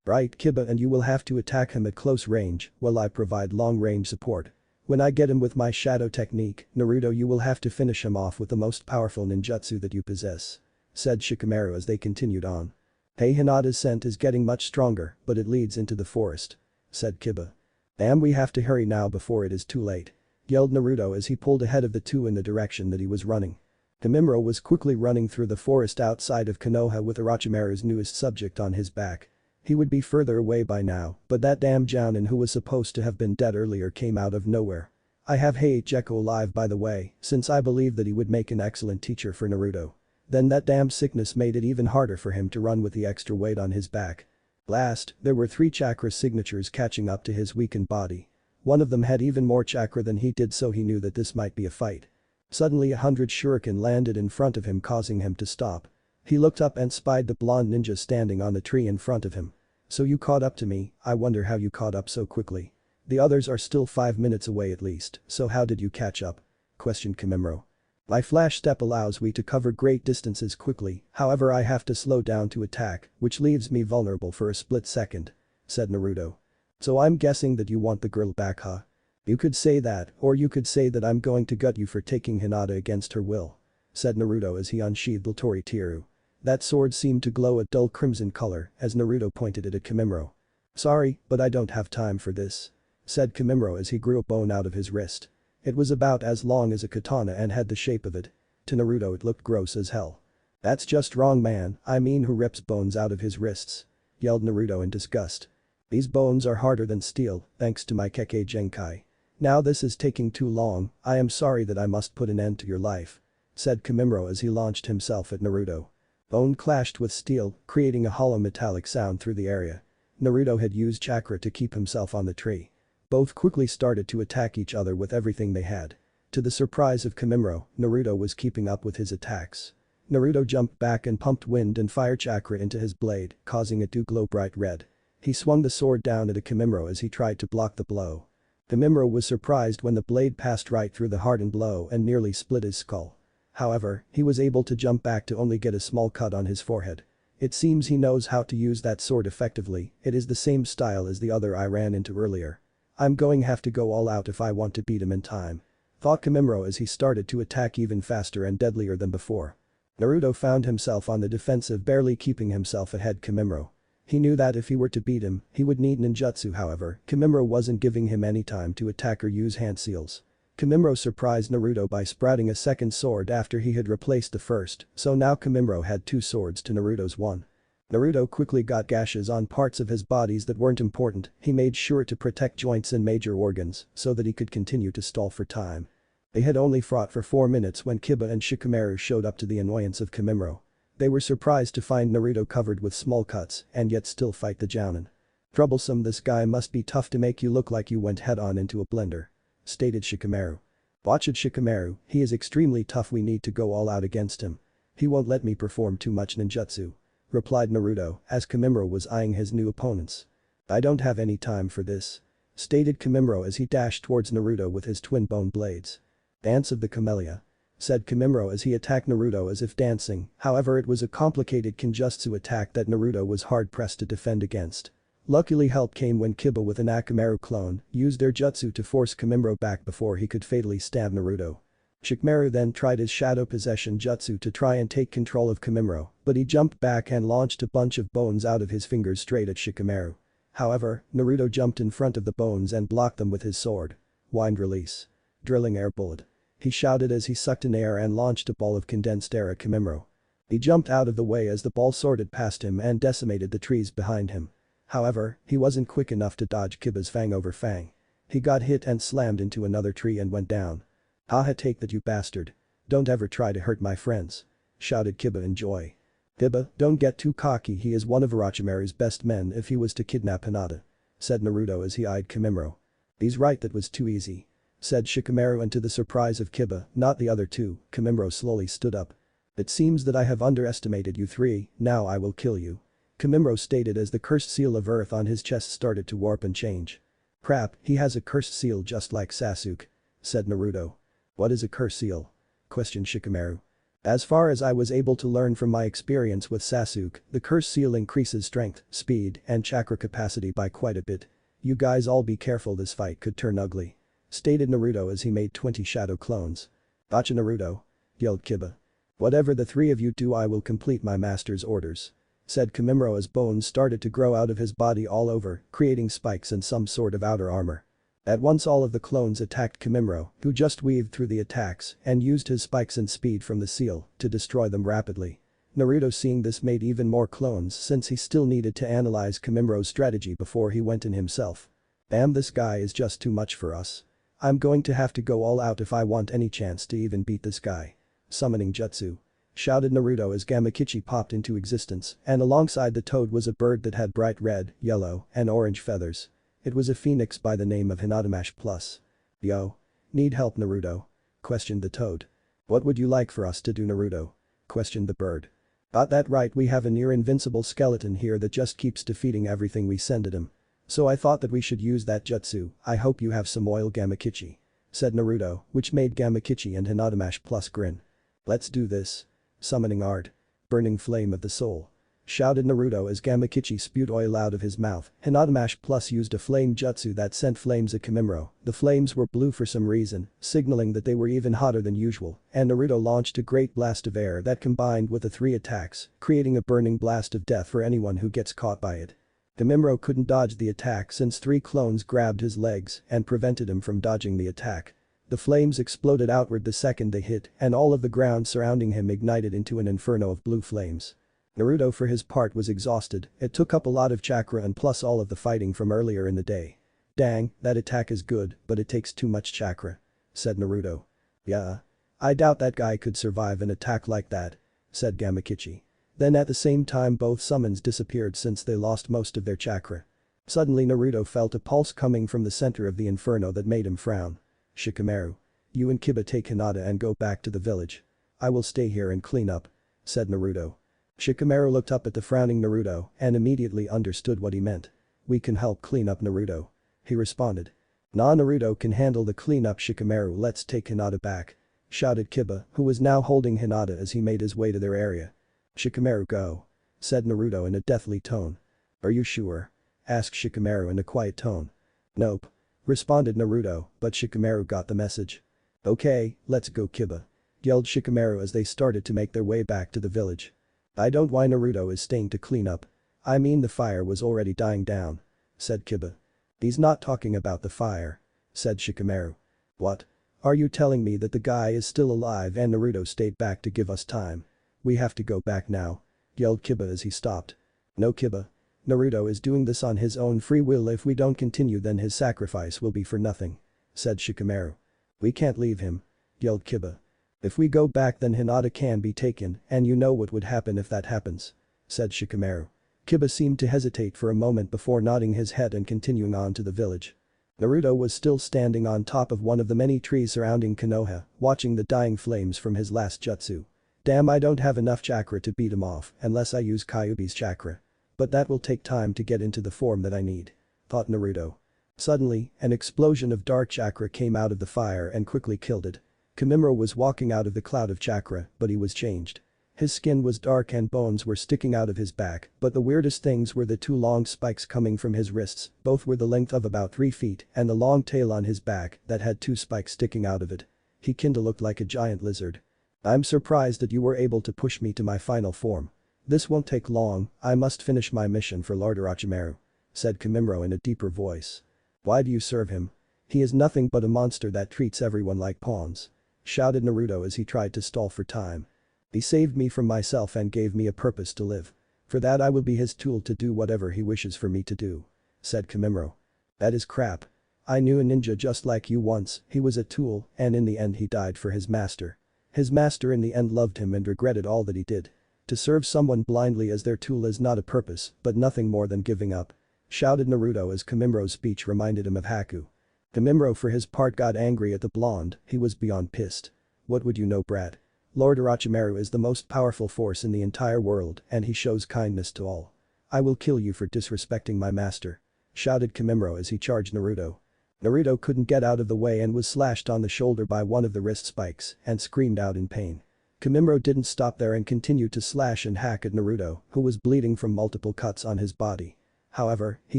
"Right, Kiba, and you will have to attack him at close range while I provide long-range support. When I get him with my shadow technique, Naruto, you will have to finish him off with the most powerful ninjutsu that you possess," said Shikamaru as they continued on. "Hey, Hinata's scent is getting much stronger, but it leads into the forest," said Kiba. "Damn, we have to hurry now before it is too late," yelled Naruto as he pulled ahead of the two in the direction that he was running. Himimura was quickly running through the forest outside of Konoha with Orochimaru's newest subject on his back. He would be further away by now, but that damn Jounin who was supposed to have been dead earlier came out of nowhere. I have Echo alive by the way, since I believe that he would make an excellent teacher for Naruto. Then that damn sickness made it even harder for him to run with the extra weight on his back. Last, there were 3 chakra signatures catching up to his weakened body. One of them had even more chakra than he did, so he knew that this might be a fight. Suddenly 100 shuriken landed in front of him, causing him to stop. He looked up and spied the blonde ninja standing on the tree in front of him. "So you caught up to me, I wonder how you caught up so quickly. The others are still 5 minutes away at least, so how did you catch up?" questioned Kimimaro. "My flash step allows me to cover great distances quickly, however I have to slow down to attack, which leaves me vulnerable for a split second," said Naruto. "So I'm guessing that you want the girl back, huh? You could say that, or you could say that I'm going to gut you for taking Hinata against her will," said Naruto as he unsheathed the Tori-Teru. That sword seemed to glow a dull crimson color as Naruto pointed it at Kimimaro. "Sorry, but I don't have time for this," said Kimimaro as he grew a bone out of his wrist. It was about as long as a katana and had the shape of it. To Naruto it looked gross as hell. "That's just wrong, man, I mean who rips bones out of his wrists?" yelled Naruto in disgust. "These bones are harder than steel, thanks to my Kekkei Genkai. Now this is taking too long, I am sorry that I must put an end to your life," said Kimimaro as he launched himself at Naruto. Bone clashed with steel, creating a hollow metallic sound through the area. Naruto had used chakra to keep himself on the tree. Both quickly started to attack each other with everything they had. To the surprise of Kimimaro, Naruto was keeping up with his attacks. Naruto jumped back and pumped wind and fire chakra into his blade, causing it to glow bright red. He swung the sword down at Kimimaro as he tried to block the blow. Kimimaro was surprised when the blade passed right through the hardened blow and nearly split his skull. However, he was able to jump back to only get a small cut on his forehead. It seems he knows how to use that sword effectively, it is the same style as the other I ran into earlier. "I'm going have to go all out if I want to beat him in time," thought Kimimaro as he started to attack even faster and deadlier than before. Naruto found himself on the defensive, barely keeping himself ahead Kimimaro. He knew that if he were to beat him, he would need ninjutsu, however, Kimimaro wasn't giving him any time to attack or use hand seals. Kimimaro surprised Naruto by sprouting a second sword after he had replaced the first, so now Kimimaro had 2 swords to Naruto's 1. Naruto quickly got gashes on parts of his bodies that weren't important, he made sure to protect joints and major organs so that he could continue to stall for time. They had only fought for 4 minutes when Kiba and Shikamaru showed up to the annoyance of Kimimaro. They were surprised to find Naruto covered with small cuts and yet still fight the Jounin. "Troublesome, this guy must be tough to make you look like you went head-on into a blender," stated Shikamaru. "Watch it, Shikamaru, he is extremely tough, we need to go all out against him. He won't let me perform too much ninjutsu," replied Naruto as Kimimaro was eyeing his new opponents. "I don't have any time for this," stated Kimimaro as he dashed towards Naruto with his twin bone blades. "Dance of the Camellia," said Kimimaro as he attacked Naruto as if dancing, however it was a complicated kinjutsu attack that Naruto was hard-pressed to defend against. Luckily help came when Kiba with an Akamaru clone used their jutsu to force Kimimaro back before he could fatally stab Naruto. Shikamaru then tried his shadow possession jutsu to try and take control of Kimimaro, but he jumped back and launched a bunch of bones out of his fingers straight at Shikamaru. However, Naruto jumped in front of the bones and blocked them with his sword. Wind release. Drilling air bullet. He shouted as he sucked in air and launched a ball of condensed air at Kimimaro. He jumped out of the way as the ball sorted past him and decimated the trees behind him. However, he wasn't quick enough to dodge Kiba's fang over fang. He got hit and slammed into another tree and went down. "Haha, take that, you bastard. Don't ever try to hurt my friends," shouted Kiba in joy. "Kiba, don't get too cocky, he is one of Orochimaru's best men if he was to kidnap Hinata," said Naruto as he eyed Kimimaro. "He's right, that was too easy," said Shikamaru, and to the surprise of Kiba, not the other two, Kimimaro slowly stood up. "It seems that I have underestimated you 3, now I will kill you," Kimimaro stated as the cursed seal of earth on his chest started to warp and change. "Crap, he has a cursed seal just like Sasuke," said Naruto. "What is a cursed seal?" questioned Shikamaru. "As far as I was able to learn from my experience with Sasuke, the cursed seal increases strength, speed, and chakra capacity by quite a bit. You guys all be careful, this fight could turn ugly," stated Naruto as he made 20 shadow clones. "Gotcha, Naruto," yelled Kiba. "Whatever the 3 of you do, I will complete my master's orders," said Kimimaro as bones started to grow out of his body all over, creating spikes and some sort of outer armor. At once all of the clones attacked Kimimaro, who just weaved through the attacks and used his spikes and speed from the seal to destroy them rapidly. Naruto, seeing this, made even more clones since he still needed to analyze Kimimaro's strategy before he went in himself. "Damn, this guy is just too much for us. I'm going to have to go all out if I want any chance to even beat this guy. Summoning jutsu. Shouted Naruto as Gamakichi popped into existence, and alongside the toad was a bird that had bright red, yellow, and orange feathers. It was a phoenix by the name of Hinatamash Plus. Yo. Need help, Naruto? Questioned the toad. What would you like for us to do, Naruto? Questioned the bird. Got that right, we have a near invincible skeleton here that just keeps defeating everything we send at him. So I thought that we should use that jutsu. I hope you have some oil, Gamakichi. Said Naruto, which made Gamakichi and Hinatamash Plus grin. Let's do this. Summoning art. Burning flame of the soul. Shouted Naruto as Gamakichi spewed oil out of his mouth. Hinatamash Plus used a flame jutsu that sent flames at Kimimaro. The flames were blue for some reason, signaling that they were even hotter than usual, and Naruto launched a great blast of air that combined with the 3 attacks, creating a burning blast of death for anyone who gets caught by it. Kimimaro couldn't dodge the attack since 3 clones grabbed his legs and prevented him from dodging the attack. The flames exploded outward the second they hit, and all of the ground surrounding him ignited into an inferno of blue flames. Naruto for his part was exhausted, it took up a lot of chakra and plus all of the fighting from earlier in the day. Dang, that attack is good, but it takes too much chakra. Said Naruto. Yeah. I doubt that guy could survive an attack like that. Said Gamakichi. Then at the same time both summons disappeared since they lost most of their chakra. Suddenly Naruto felt a pulse coming from the center of the inferno that made him frown. Shikamaru. You and Kiba take Hinata and go back to the village. I will stay here and clean up. Said Naruto. Shikamaru looked up at the frowning Naruto and immediately understood what he meant. We can help clean up, Naruto. He responded. Nah, Naruto can handle the cleanup, Shikamaru, let's take Hinata back. Shouted Kiba, who was now holding Hinata as he made his way to their area. Shikamaru, go. Said Naruto in a deathly tone. Are you sure? Asked Shikamaru in a quiet tone. Nope. Responded Naruto, but Shikamaru got the message. Okay, let's go, Kiba. Yelled Shikamaru as they started to make their way back to the village. I don't why Naruto is staying to clean up. I mean the fire was already dying down. Said Kiba. He's not talking about the fire. Said Shikamaru. What? Are you telling me that the guy is still alive and Naruto stayed back to give us time? We have to go back now. Yelled Kiba as he stopped. No, Kiba. Naruto is doing this on his own free will. If we don't continue then his sacrifice will be for nothing. Said Shikamaru. We can't leave him. Yelled Kiba. If we go back then Hinata can be taken and you know what would happen if that happens. Said Shikamaru. Kiba seemed to hesitate for a moment before nodding his head and continuing on to the village. Naruto was still standing on top of one of the many trees surrounding Konoha, watching the dying flames from his last jutsu. Damn, I don't have enough chakra to beat him off unless I use Kyuubi's chakra. But that will take time to get into the form that I need. Thought Naruto. Suddenly, an explosion of dark chakra came out of the fire and quickly killed it. Kimimaro was walking out of the cloud of chakra, but he was changed. His skin was dark and bones were sticking out of his back, but the weirdest things were the 2 long spikes coming from his wrists, both were the length of about 3 feet, and the long tail on his back that had 2 spikes sticking out of it. He kinda looked like a giant lizard. I'm surprised that you were able to push me to my final form. This won't take long, I must finish my mission for Lord Orochimaru. Said Kimimaro in a deeper voice. Why do you serve him? He is nothing but a monster that treats everyone like pawns. Shouted Naruto as he tried to stall for time. He saved me from myself and gave me a purpose to live. For that I will be his tool to do whatever he wishes for me to do. Said Kimimaro. That is crap. I knew a ninja just like you once, he was a tool and in the end he died for his master. His master in the end loved him and regretted all that he did. To serve someone blindly as their tool is not a purpose, but nothing more than giving up. Shouted Naruto as Kimimaro's speech reminded him of Haku. Kimimaro for his part got angry at the blonde, he was beyond pissed. What would you know, brat? Lord Orochimaru is the most powerful force in the entire world and he shows kindness to all. I will kill you for disrespecting my master. Shouted Kimimaro as he charged Naruto. Naruto couldn't get out of the way and was slashed on the shoulder by one of the wrist spikes and screamed out in pain. Kimimaro didn't stop there and continued to slash and hack at Naruto, who was bleeding from multiple cuts on his body. However, he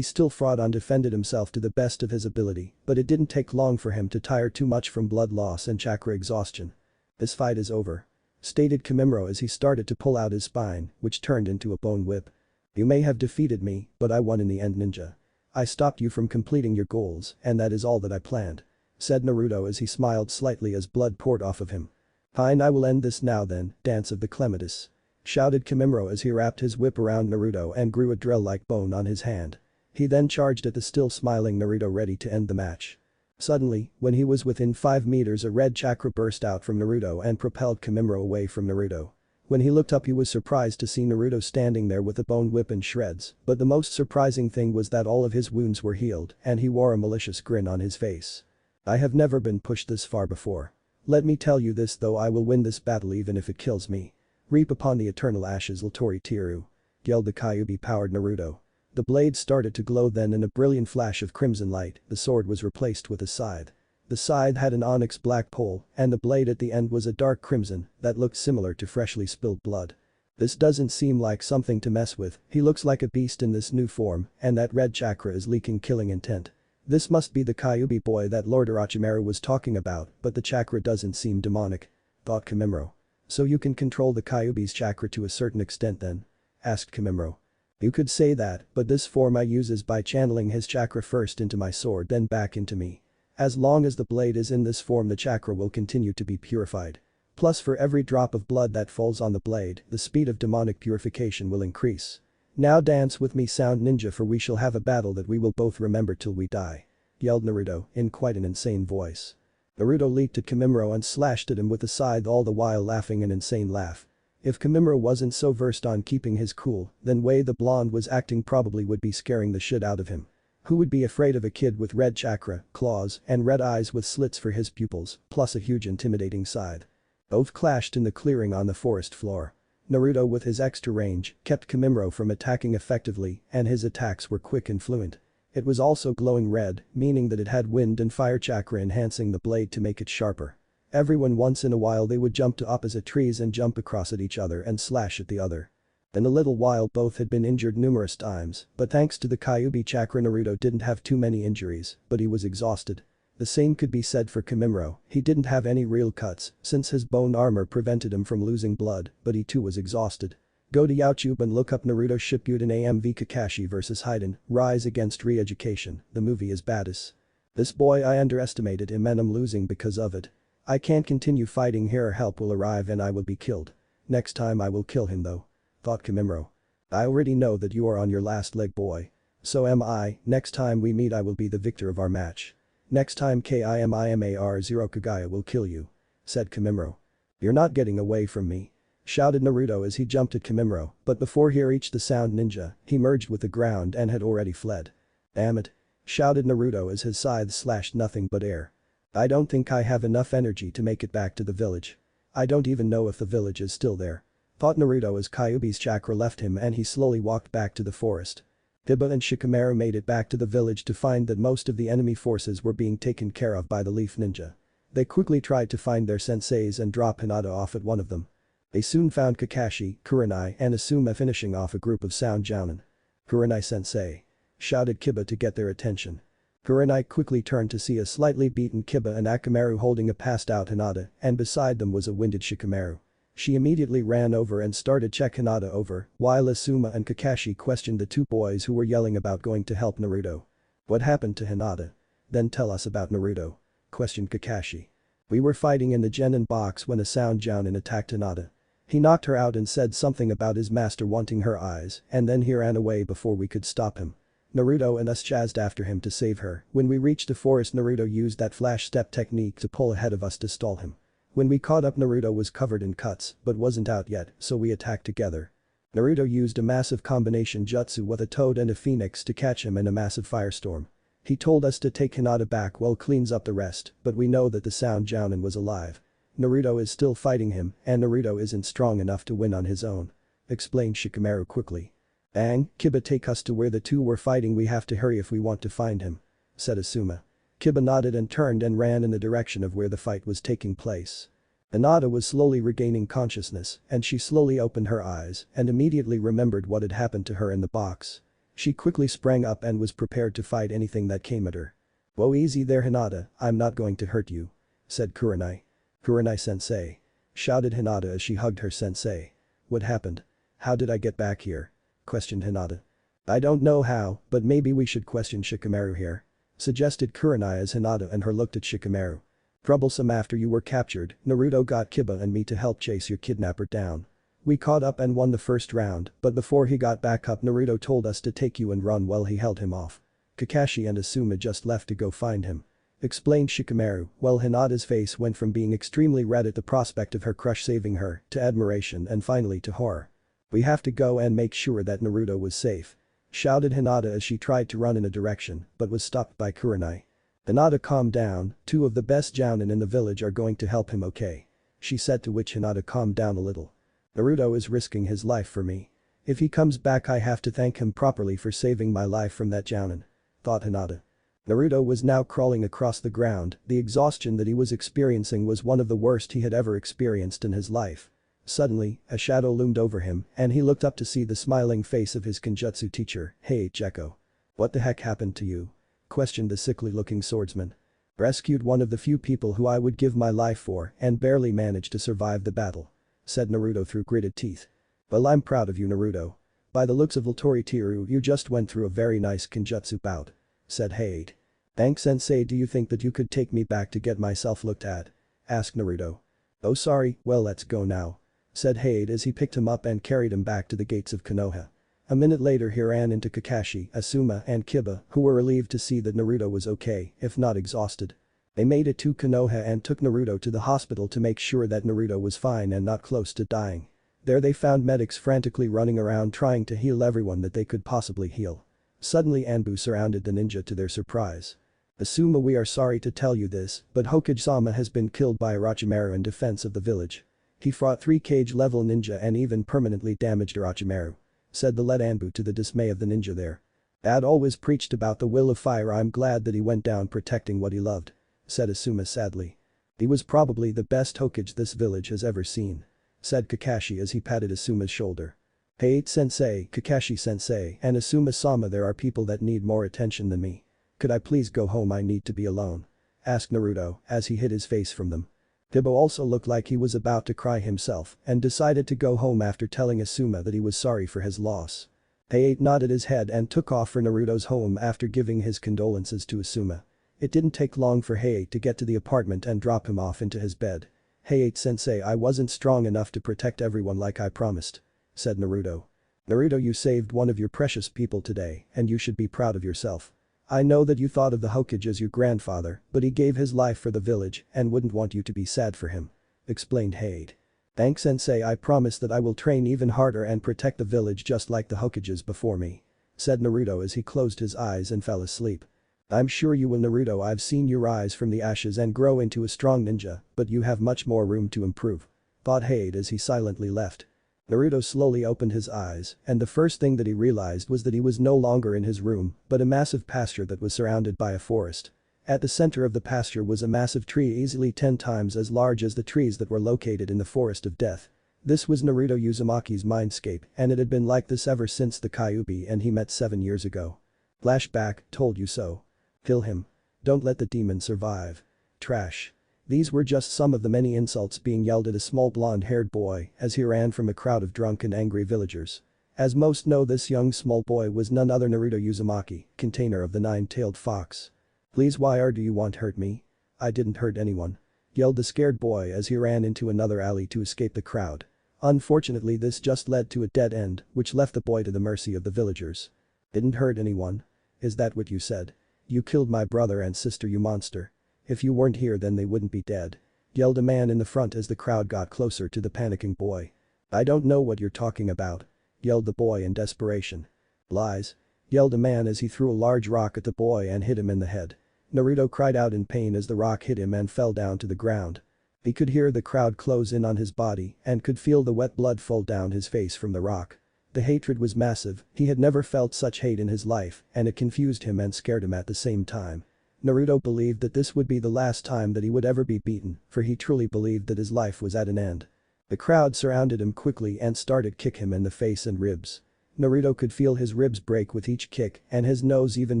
still fought and defended himself to the best of his ability, but it didn't take long for him to tire too much from blood loss and chakra exhaustion. This fight is over. Stated Kimimaro as he started to pull out his spine, which turned into a bone whip. You may have defeated me, but I won in the end, ninja. I stopped you from completing your goals, and that is all that I planned. Said Naruto as he smiled slightly as blood poured off of him. Fine, I will end this now then, Dance of the Clematis. Shouted Kimimaro as he wrapped his whip around Naruto and grew a drill-like bone on his hand. He then charged at the still smiling Naruto ready to end the match. Suddenly, when he was within 5 meters, a red chakra burst out from Naruto and propelled Kimimaro away from Naruto. When he looked up, he was surprised to see Naruto standing there with a bone whip in shreds, but the most surprising thing was that all of his wounds were healed and he wore a malicious grin on his face. I have never been pushed this far before. Let me tell you this though, I will win this battle even if it kills me. Reap upon the eternal ashes Latori Tiru, yelled the Kyuubi-powered Naruto. The blade started to glow, then in a brilliant flash of crimson light, the sword was replaced with a scythe. The scythe had an onyx black pole, and the blade at the end was a dark crimson that looked similar to freshly spilled blood. This doesn't seem like something to mess with, he looks like a beast in this new form, and that red chakra is leaking killing intent. This must be the Kyuubi boy that Lord Orochimaru was talking about, but the chakra doesn't seem demonic, thought Kimimaro. So you can control the Kyuubi's chakra to a certain extent then? Asked Kimimaro. You could say that, but this form I use is by channeling his chakra first into my sword then back into me. As long as the blade is in this form, the chakra will continue to be purified. Plus, for every drop of blood that falls on the blade, the speed of demonic purification will increase. Now dance with me, Sound Ninja, for we shall have a battle that we will both remember till we die, yelled Naruto in quite an insane voice. Naruto leaped at Kimimaro and slashed at him with a scythe, all the while laughing an insane laugh. If Kimimaro wasn't so versed on keeping his cool, then way the blonde was acting probably would be scaring the shit out of him. Who would be afraid of a kid with red chakra, claws, and red eyes with slits for his pupils, plus a huge intimidating scythe? Both clashed in the clearing on the forest floor. Naruto, with his extra range, kept Kimimaro from attacking effectively, and his attacks were quick and fluent. It was also glowing red, meaning that it had wind and fire chakra enhancing the blade to make it sharper. Everyone once in a while they would jump to opposite trees and jump across at each other and slash at the other. In a little while both had been injured numerous times, but thanks to the Kyuubi chakra Naruto didn't have too many injuries, but he was exhausted. The same could be said for Kimimaro, he didn't have any real cuts since his bone armor prevented him from losing blood, but he too was exhausted. Go to YouTube and look up Naruto Shippuden AMV Kakashi vs Hiden, Rise Against Re-Education, the movie is badass. This boy, I underestimated him and I'm losing because of it. I can't continue fighting here or help will arrive and I will be killed. Next time I will kill him though, thought Kimimaro. I already know that you are on your last leg, boy. So am I, next time we meet I will be the victor of our match. Next time KIMIMAR0 Kagaya will kill you, said Kimimaro. You're not getting away from me, shouted Naruto as he jumped at Kimimaro, but before he reached the Sound Ninja, he merged with the ground and had already fled. Damn it, shouted Naruto as his scythe slashed nothing but air. I don't think I have enough energy to make it back to the village. I don't even know if the village is still there, thought Naruto as Kyuubi's chakra left him and he slowly walked back to the forest. Hiba and Shikamaru made it back to the village to find that most of the enemy forces were being taken care of by the Leaf Ninja. They quickly tried to find their senseis and drop Hinata off at one of them. They soon found Kakashi, Kurenai and Asuma finishing off a group of Sound Jounin. "Kurenai-sensei," shouted Kiba to get their attention. Kurenai quickly turned to see a slightly beaten Kiba and Akamaru holding a passed-out Hinata, and beside them was a winded Shikamaru. She immediately ran over and started check Hinata over, while Asuma and Kakashi questioned the two boys who were yelling about going to help Naruto. "What happened to Hinata? Then tell us about Naruto," questioned Kakashi. "We were fighting in the Genin box when a Sound Jounin attacked Hinata. He knocked her out and said something about his master wanting her eyes, and then he ran away before we could stop him. Naruto and us chased after him to save her. When we reached the forest, Naruto used that flash step technique to pull ahead of us to stall him. When we caught up, Naruto was covered in cuts but wasn't out yet, so we attacked together. Naruto used a massive combination jutsu with a toad and a phoenix to catch him in a massive firestorm. He told us to take Hinata back while cleans up the rest, but we know that the Sound Jounin was alive. Naruto is still fighting him and Naruto isn't strong enough to win on his own," explained Shikamaru quickly. "Bang, Kiba, take us to where the two were fighting, we have to hurry if we want to find him," said Asuma. Kiba nodded and turned and ran in the direction of where the fight was taking place. Hinata was slowly regaining consciousness and she slowly opened her eyes and immediately remembered what had happened to her in the box. She quickly sprang up and was prepared to fight anything that came at her. "Whoa, easy there, Hinata, I'm not going to hurt you," said Kurenai. "Kurenai-sensei," shouted Hinata as she hugged her sensei. "What happened? How did I get back here?" questioned Hinata. "I don't know how, but maybe we should question Shikamaru here," suggested Kurenai as Hinata and her looked at Shikamaru. "Troublesome, after you were captured, Naruto got Kiba and me to help chase your kidnapper down. We caught up and won the first round, but before he got back up Naruto told us to take you and run while he held him off. Kakashi and Asuma just left to go find him," explained Shikamaru, while Hinata's face went from being extremely red at the prospect of her crush saving her, to admiration and finally to horror. "We have to go and make sure that Naruto was safe," shouted Hinata as she tried to run in a direction but was stopped by Kurenai. "Hinata, calm down, two of the best jounin in the village are going to help him, okay?" she said, to which Hinata calmed down a little. "Naruto is risking his life for me. If he comes back I have to thank him properly for saving my life from that jounin," thought Hinata. Naruto was now crawling across the ground, the exhaustion that he was experiencing was one of the worst he had ever experienced in his life. Suddenly, a shadow loomed over him and he looked up to see the smiling face of his Kenjutsu teacher, Heiichiro. "What the heck happened to you?" questioned the sickly-looking swordsman. "Rescued one of the few people who I would give my life for and barely managed to survive the battle," said Naruto through gritted teeth. "Well, I'm proud of you, Naruto. By the looks of Teru, you just went through a very nice Kenjutsu bout," said Heiichi. "Thanks, sensei. Do you think that you could take me back to get myself looked at?" asked Naruto. "Oh sorry, well let's go now," said Heiichi as he picked him up and carried him back to the gates of Konoha. A minute later he ran into Kakashi, Asuma and Kiba, who were relieved to see that Naruto was okay, if not exhausted. They made it to Konoha and took Naruto to the hospital to make sure that Naruto was fine and not close to dying. There they found medics frantically running around trying to heal everyone that they could possibly heal. Suddenly Anbu surrounded the ninja to their surprise. "Asuma, we are sorry to tell you this, but Hokage-sama has been killed by Orochimaru in defense of the village. He fought 3 cage-level ninja and even permanently damaged Orochimaru," said the lead Anbu to the dismay of the ninja there. "Dad always preached about the will of fire. I'm glad that he went down protecting what he loved," said Asuma sadly. "He was probably the best Hokage this village has ever seen," said Kakashi as he patted Asuma's shoulder. "Heiichi-sensei, Kakashi-sensei and Asuma-sama, there are people that need more attention than me. Could I please go home? I need to be alone," asked Naruto as he hid his face from them. Kiba also looked like he was about to cry himself and decided to go home after telling Asuma that he was sorry for his loss. Heiichi nodded his head and took off for Naruto's home after giving his condolences to Asuma. It didn't take long for Heiichi to get to the apartment and drop him off into his bed. "Heiichi-sensei, I wasn't strong enough to protect everyone like I promised," said Naruto. "Naruto, you saved one of your precious people today and you should be proud of yourself. I know that you thought of the Hokage as your grandfather, but he gave his life for the village and wouldn't want you to be sad for him," explained Heiichi. "Thanks, sensei. I promise that I will train even harder and protect the village just like the Hokages before me," said Naruto as he closed his eyes and fell asleep. "I'm sure you will, Naruto. I've seen you rise from the ashes and grow into a strong ninja, but you have much more room to improve," thought Heiichi as he silently left. Naruto slowly opened his eyes and the first thing that he realized was that he was no longer in his room but a massive pasture that was surrounded by a forest. At the center of the pasture was a massive tree easily 10 times as large as the trees that were located in the Forest of Death. This was Naruto Uzumaki's mindscape and it had been like this ever since the Kyuubi and he met 7 years ago. Flashback, told you so. Kill him. Don't let the demon survive. Trash. These were just some of the many insults being yelled at a small blonde-haired boy as he ran from a crowd of drunk and angry villagers. As most know, this young small boy was none other Naruto Uzumaki, container of the 9-tailed fox. "Please, why do you want to hurt me? I didn't hurt anyone," yelled the scared boy as he ran into another alley to escape the crowd. Unfortunately, this just led to a dead end which left the boy to the mercy of the villagers. "Didn't hurt anyone? Is that what you said? You killed my brother and sister, you monster. If you weren't here then they wouldn't be dead," yelled a man in the front as the crowd got closer to the panicking boy. "I don't know what you're talking about," yelled the boy in desperation. "Lies," yelled a man as he threw a large rock at the boy and hit him in the head. Naruto cried out in pain as the rock hit him and fell down to the ground. He could hear the crowd close in on his body and could feel the wet blood fall down his face from the rock. The hatred was massive, he had never felt such hate in his life and it confused him and scared him at the same time. Naruto believed that this would be the last time that he would ever be beaten, for he truly believed that his life was at an end. The crowd surrounded him quickly and started kick him in the face and ribs. Naruto could feel his ribs break with each kick and his nose even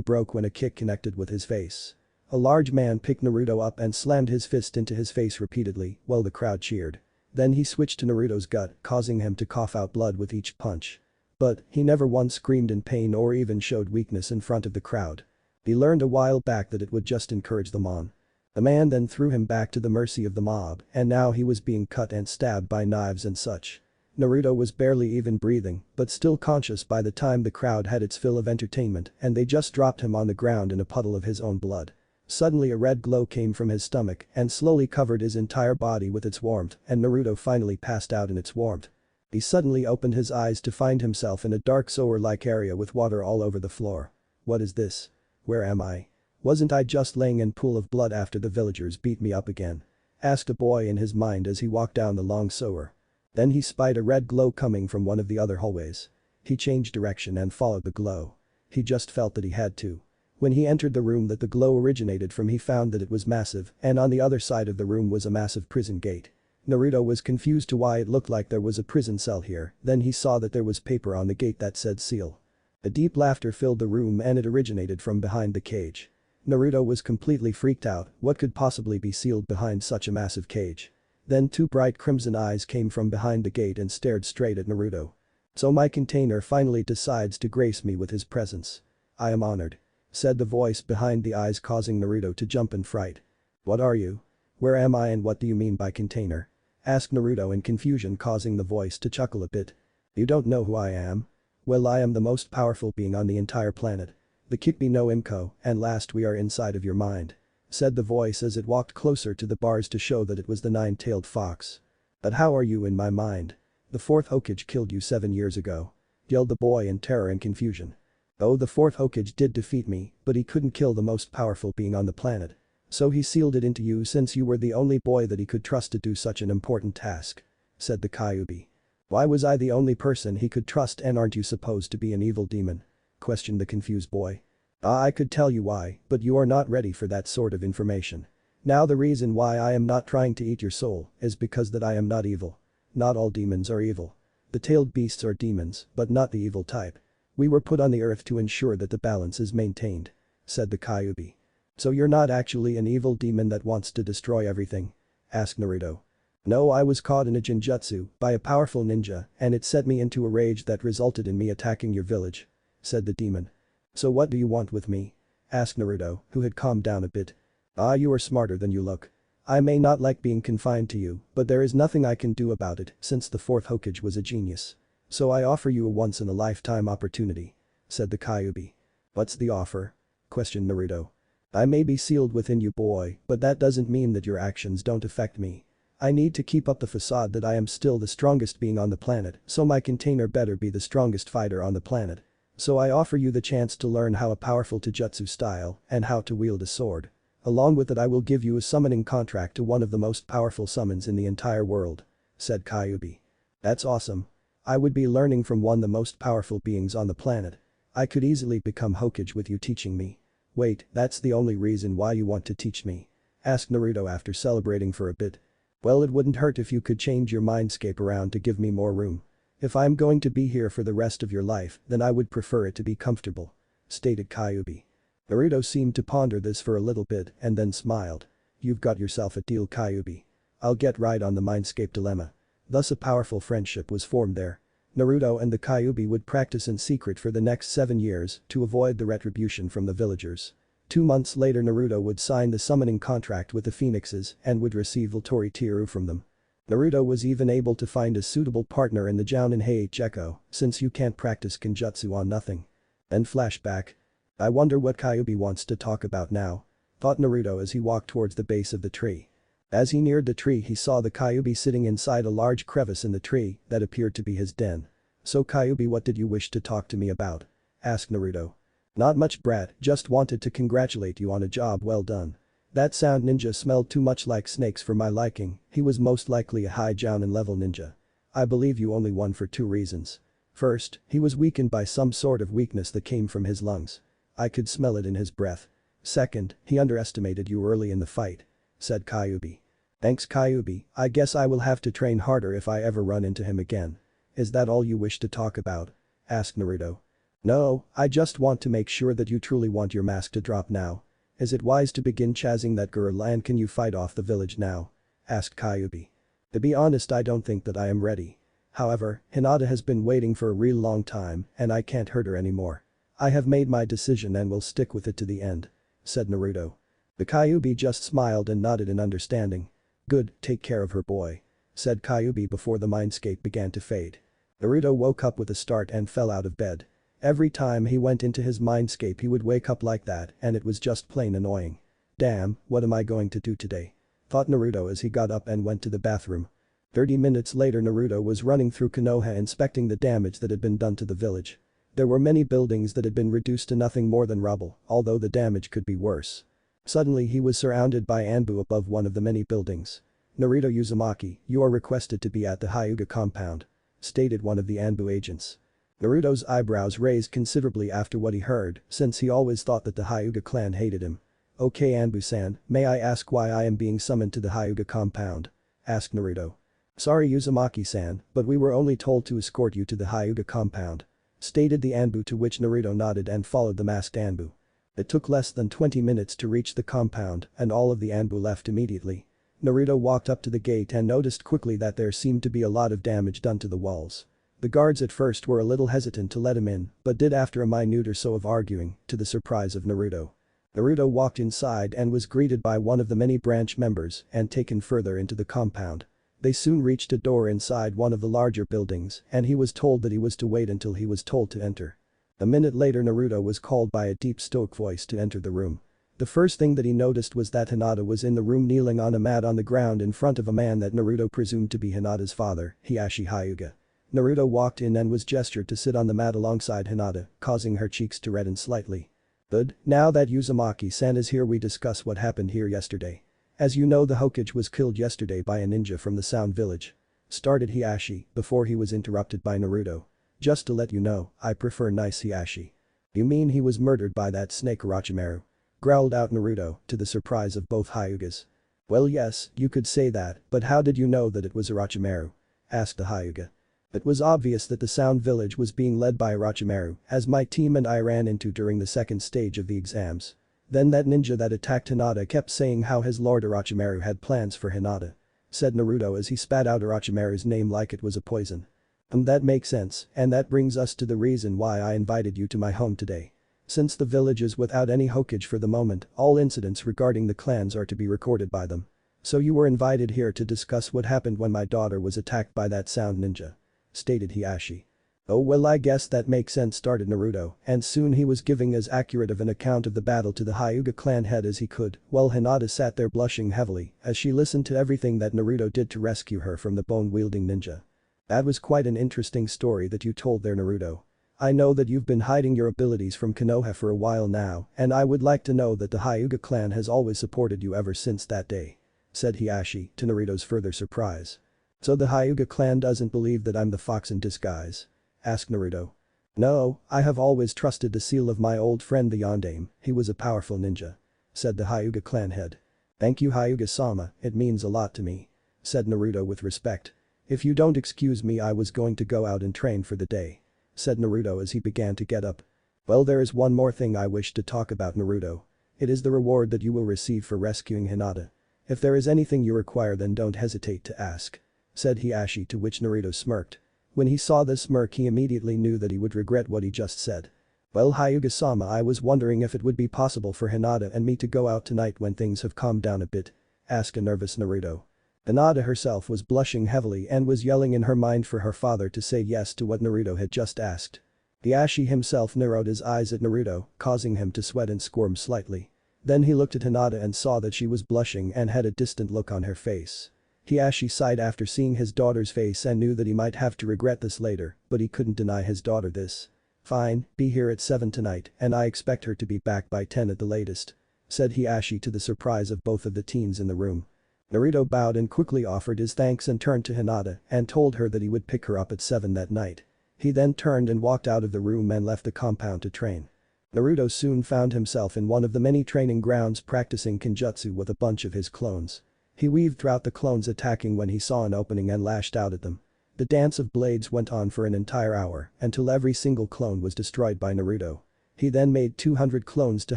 broke when a kick connected with his face. A large man picked Naruto up and slammed his fist into his face repeatedly while the crowd cheered. Then he switched to Naruto's gut, causing him to cough out blood with each punch. But he never once screamed in pain or even showed weakness in front of the crowd. He learned a while back that it would just encourage them on. The man then threw him back to the mercy of the mob and now he was being cut and stabbed by knives and such. Naruto was barely even breathing but still conscious by the time the crowd had its fill of entertainment and they just dropped him on the ground in a puddle of his own blood. Suddenly a red glow came from his stomach and slowly covered his entire body with its warmth, and Naruto finally passed out in its warmth. He suddenly opened his eyes to find himself in a dark sewer-like area with water all over the floor. What is this? Where am I? Wasn't I just laying in pool of blood after the villagers beat me up again? Asked a boy in his mind as he walked down the long sewer. Then he spied a red glow coming from one of the other hallways. He changed direction and followed the glow. He just felt that he had to. When he entered the room that the glow originated from, he found that it was massive, and on the other side of the room was a massive prison gate. Naruto was confused to why it looked like there was a prison cell here, then he saw that there was paper on the gate that said seal. A deep laughter filled the room and it originated from behind the cage. Naruto was completely freaked out, what could possibly be sealed behind such a massive cage? Then two bright crimson eyes came from behind the gate and stared straight at Naruto. So my container finally decides to grace me with his presence. I am honored. Said the voice behind the eyes, causing Naruto to jump in fright. What are you? Where am I and what do you mean by container? Asked Naruto in confusion, causing the voice to chuckle a bit. You don't know who I am? Well, I am the most powerful being on the entire planet. The Kikbi no Imko, and last we are inside of your mind. Said the voice as it walked closer to the bars to show that it was the nine-tailed fox. But how are you in my mind? The fourth Hokage killed you 7 years ago. Yelled the boy in terror and confusion. Oh, the fourth Hokage did defeat me, but he couldn't kill the most powerful being on the planet. So he sealed it into you since you were the only boy that he could trust to do such an important task. Said the Kyuubi. Why was I the only person he could trust, and aren't you supposed to be an evil demon? Questioned the confused boy. I could tell you why, but you are not ready for that sort of information. Now the reason why I am not trying to eat your soul is because that I am not evil. Not all demons are evil. The tailed beasts are demons, but not the evil type. We were put on the earth to ensure that the balance is maintained. Said the Kyuubi. So you're not actually an evil demon that wants to destroy everything? Asked Naruto. No, I was caught in a genjutsu by a powerful ninja and it set me into a rage that resulted in me attacking your village. Said the demon. So what do you want with me? Asked Naruto, who had calmed down a bit. You are smarter than you look. I may not like being confined to you, but there is nothing I can do about it since the fourth Hokage was a genius. So I offer you a once-in-a-lifetime opportunity. Said the Kyuubi. What's the offer? Questioned Naruto. I may be sealed within you, boy, but that doesn't mean that your actions don't affect me. I need to keep up the facade that I am still the strongest being on the planet, so my container better be the strongest fighter on the planet. So I offer you the chance to learn how a powerful taijutsu style and how to wield a sword. Along with it, I will give you a summoning contract to one of the most powerful summons in the entire world. Said Kyuubi. That's awesome. I would be learning from one of the most powerful beings on the planet. I could easily become Hokage with you teaching me. Wait, that's the only reason why you want to teach me? Asked Naruto after celebrating for a bit. Well, it wouldn't hurt if you could change your mindscape around to give me more room. If I'm going to be here for the rest of your life, then I would prefer it to be comfortable. Stated Kyuubi. Naruto seemed to ponder this for a little bit and then smiled. You've got yourself a deal, Kyuubi. I'll get right on the mindscape dilemma. Thus a powerful friendship was formed there. Naruto and the Kyuubi would practice in secret for the next 7 years to avoid the retribution from the villagers. 2 months later, Naruto would sign the summoning contract with the Phoenixes and would receive Voltori Teru from them. Naruto was even able to find a suitable partner in the Jounin Heichiko, since you can't practice Kenjutsu on nothing. Then flashback. I wonder what Kyuubi wants to talk about now. Thought Naruto as he walked towards the base of the tree. As he neared the tree, he saw the Kyuubi sitting inside a large crevice in the tree that appeared to be his den. So Kyuubi, what did you wish to talk to me about? Asked Naruto. Not much, brat, just wanted to congratulate you on a job well done. That sound ninja smelled too much like snakes for my liking, he was most likely a high Jounin level ninja. I believe you only won for 2 reasons. First, he was weakened by some sort of weakness that came from his lungs. I could smell it in his breath. Second, he underestimated you early in the fight. Said Kyuubi. Thanks, Kyuubi, I guess I will have to train harder if I ever run into him again. Is that all you wish to talk about? Asked Naruto. No, I just want to make sure that you truly want your mask to drop now. Is it wise to begin chasing that girl, and can you fight off the village now? Asked Kyuubi. To be honest, I don't think that I am ready. However, Hinata has been waiting for a real long time and I can't hurt her anymore. I have made my decision and will stick with it to the end. Said Naruto. The Kyuubi just smiled and nodded in understanding. Good, take care of her, boy. Said Kyuubi before the mindscape began to fade. Naruto woke up with a start and fell out of bed. Every time he went into his mindscape he would wake up like that and it was just plain annoying. Damn, what am I going to do today? Thought Naruto as he got up and went to the bathroom. 30 minutes later Naruto was running through Konoha inspecting the damage that had been done to the village. There were many buildings that had been reduced to nothing more than rubble, although the damage could be worse. Suddenly he was surrounded by Anbu above one of the many buildings. "Naruto Uzumaki, you are requested to be at the Hyuga compound," stated one of the Anbu agents. Naruto's eyebrows raised considerably after what he heard, since he always thought that the Hyuga clan hated him. "Okay Anbu-san, may I ask why I am being summoned to the Hyuga compound?" asked Naruto. "Sorry Uzumaki-san, but we were only told to escort you to the Hyuga compound," stated the Anbu, to which Naruto nodded and followed the masked Anbu. It took less than 20 minutes to reach the compound and all of the Anbu left immediately. Naruto walked up to the gate and noticed quickly that there seemed to be a lot of damage done to the walls. The guards at first were a little hesitant to let him in, but did after a minute or so of arguing, to the surprise of Naruto. Naruto walked inside and was greeted by one of the many branch members and taken further into the compound. They soon reached a door inside one of the larger buildings and he was told that he was to wait until he was told to enter. A minute later Naruto was called by a deep stoic voice to enter the room. The first thing that he noticed was that Hinata was in the room kneeling on a mat on the ground in front of a man that Naruto presumed to be Hinata's father, Hiashi Hyuga. Naruto walked in and was gestured to sit on the mat alongside Hinata, causing her cheeks to redden slightly. "Good, now that Uzumaki-san is here we discuss what happened here yesterday. As you know the Hokage was killed yesterday by a ninja from the Sound Village," started Hiashi before he was interrupted by Naruto. "Just to let you know, I prefer nice Hiashi." "You mean he was murdered by that snake Orochimaru?" growled out Naruto, to the surprise of both Hyugas. "Well yes, you could say that, but how did you know that it was Orochimaru?" asked the Hyuga. "It was obvious that the Sound Village was being led by Orochimaru, as my team and I ran into during the second stage of the exams. Then that ninja that attacked Hinata kept saying how his lord Orochimaru had plans for Hinata," said Naruto as he spat out Orochimaru's name like it was a poison. That makes sense, and that brings us to the reason why I invited you to my home today. Since the village is without any Hokage for the moment, all incidents regarding the clans are to be recorded by them. So you were invited here to discuss what happened when my daughter was attacked by that Sound ninja," stated Hiashi. "Oh well I guess that makes sense," started Naruto, and soon he was giving as accurate of an account of the battle to the Hyuga clan head as he could, while Hinata sat there blushing heavily as she listened to everything that Naruto did to rescue her from the bone-wielding ninja. "That was quite an interesting story that you told there Naruto. I know that you've been hiding your abilities from Konoha for a while now and I would like to know that the Hyuga clan has always supported you ever since that day," said Hiashi, to Naruto's further surprise. "So the Hyuga clan doesn't believe that I'm the fox in disguise?" asked Naruto. "No, I have always trusted the seal of my old friend the Yondaime, he was a powerful ninja," said the Hyuga clan head. "Thank you Hyuga-sama, it means a lot to me," said Naruto with respect. "If you don't excuse me I was going to go out and train for the day," said Naruto as he began to get up. "Well there is one more thing I wish to talk about Naruto. It is the reward that you will receive for rescuing Hinata. If there is anything you require then don't hesitate to ask," said Hiashi, to which Naruto smirked. When he saw this smirk he immediately knew that he would regret what he just said. "Well Hyuga-sama I was wondering if it would be possible for Hinata and me to go out tonight when things have calmed down a bit," asked a nervous Naruto. Hinata herself was blushing heavily and was yelling in her mind for her father to say yes to what Naruto had just asked. Hiashi himself narrowed his eyes at Naruto, causing him to sweat and squirm slightly. Then he looked at Hinata and saw that she was blushing and had a distant look on her face. Hiashi sighed after seeing his daughter's face and knew that he might have to regret this later, but he couldn't deny his daughter this. "Fine, be here at 7 tonight and I expect her to be back by 10 at the latest," said Hiashi, to the surprise of both of the teens in the room. Naruto bowed and quickly offered his thanks and turned to Hinata and told her that he would pick her up at 7 that night. He then turned and walked out of the room and left the compound to train. Naruto soon found himself in one of the many training grounds practicing Kenjutsu with a bunch of his clones. He weaved throughout the clones attacking when he saw an opening and lashed out at them. The dance of blades went on for an entire hour until every single clone was destroyed by Naruto. He then made 200 clones to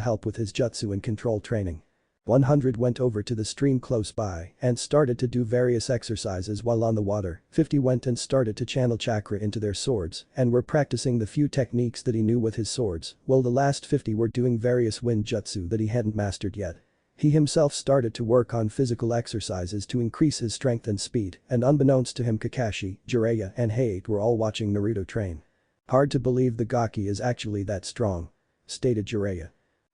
help with his jutsu and control training. 100 went over to the stream close by and started to do various exercises while on the water. 50 went and started to channel chakra into their swords and were practicing the few techniques that he knew with his swords, while the last 50 were doing various wind jutsu that he hadn't mastered yet. He himself started to work on physical exercises to increase his strength and speed, and unbeknownst to him Kakashi, Jiraiya and Hayate were all watching Naruto train. "Hard to believe the Gaki is actually that strong," stated Jiraiya.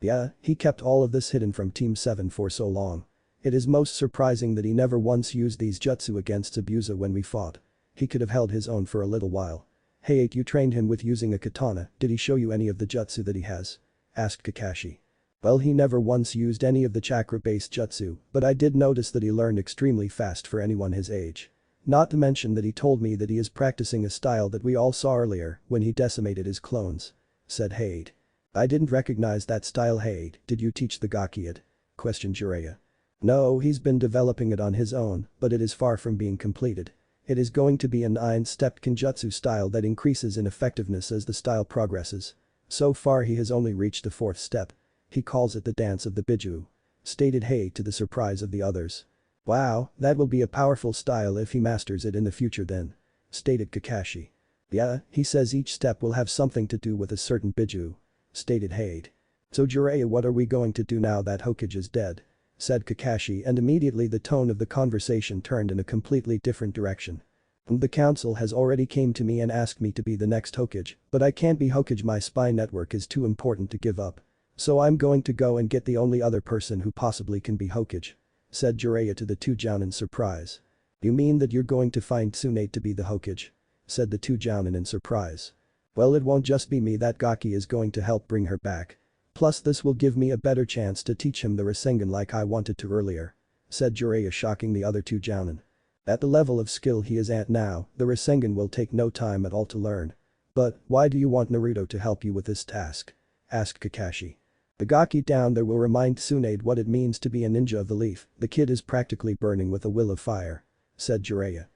Yeah, he kept all of this hidden from Team 7 for so long. It is most surprising that he never once used these jutsu against Zabuza when we fought. He could have held his own for a little while. Hey, you trained him with using a katana, did he show you any of the jutsu that he has? Asked Kakashi. Well, he never once used any of the chakra-based jutsu, but I did notice that he learned extremely fast for anyone his age. Not to mention that he told me that he is practicing a style that we all saw earlier when he decimated his clones. Said Hade. I didn't recognize that style. Hade, did you teach the Gaki it? Questioned Jiraiya. No, he's been developing it on his own, but it is far from being completed. It is going to be a 9-step Kenjutsu style that increases in effectiveness as the style progresses. So far he has only reached the 4th step. He calls it the dance of the Biju. Stated Hade to the surprise of the others. Wow, that will be a powerful style if he masters it in the future then. Stated Kakashi. Yeah, he says each step will have something to do with a certain Biju. Stated Hade. So Jiraiya, what are we going to do now that Hokage is dead? Said Kakashi, and immediately the tone of the conversation turned in a completely different direction. The council has already came to me and asked me to be the next Hokage, but I can't be Hokage, my spy network is too important to give up. So I'm going to go and get the only other person who possibly can be Hokage. Said Jiraiya to the two Jounin in surprise. You mean that you're going to find Tsunade to be the Hokage? Said the two Jounin in surprise. Well, it won't just be me, that Gaki is going to help bring her back. Plus this will give me a better chance to teach him the Rasengan like I wanted to earlier. Said Jiraiya, shocking the other two Jounin. At the level of skill he is at now, the Rasengan will take no time at all to learn. But, why do you want Naruto to help you with this task? Asked Kakashi. The Gaki down there will remind Tsunade what it means to be a ninja of the leaf, the kid is practically burning with a will of fire. Said Jiraiya.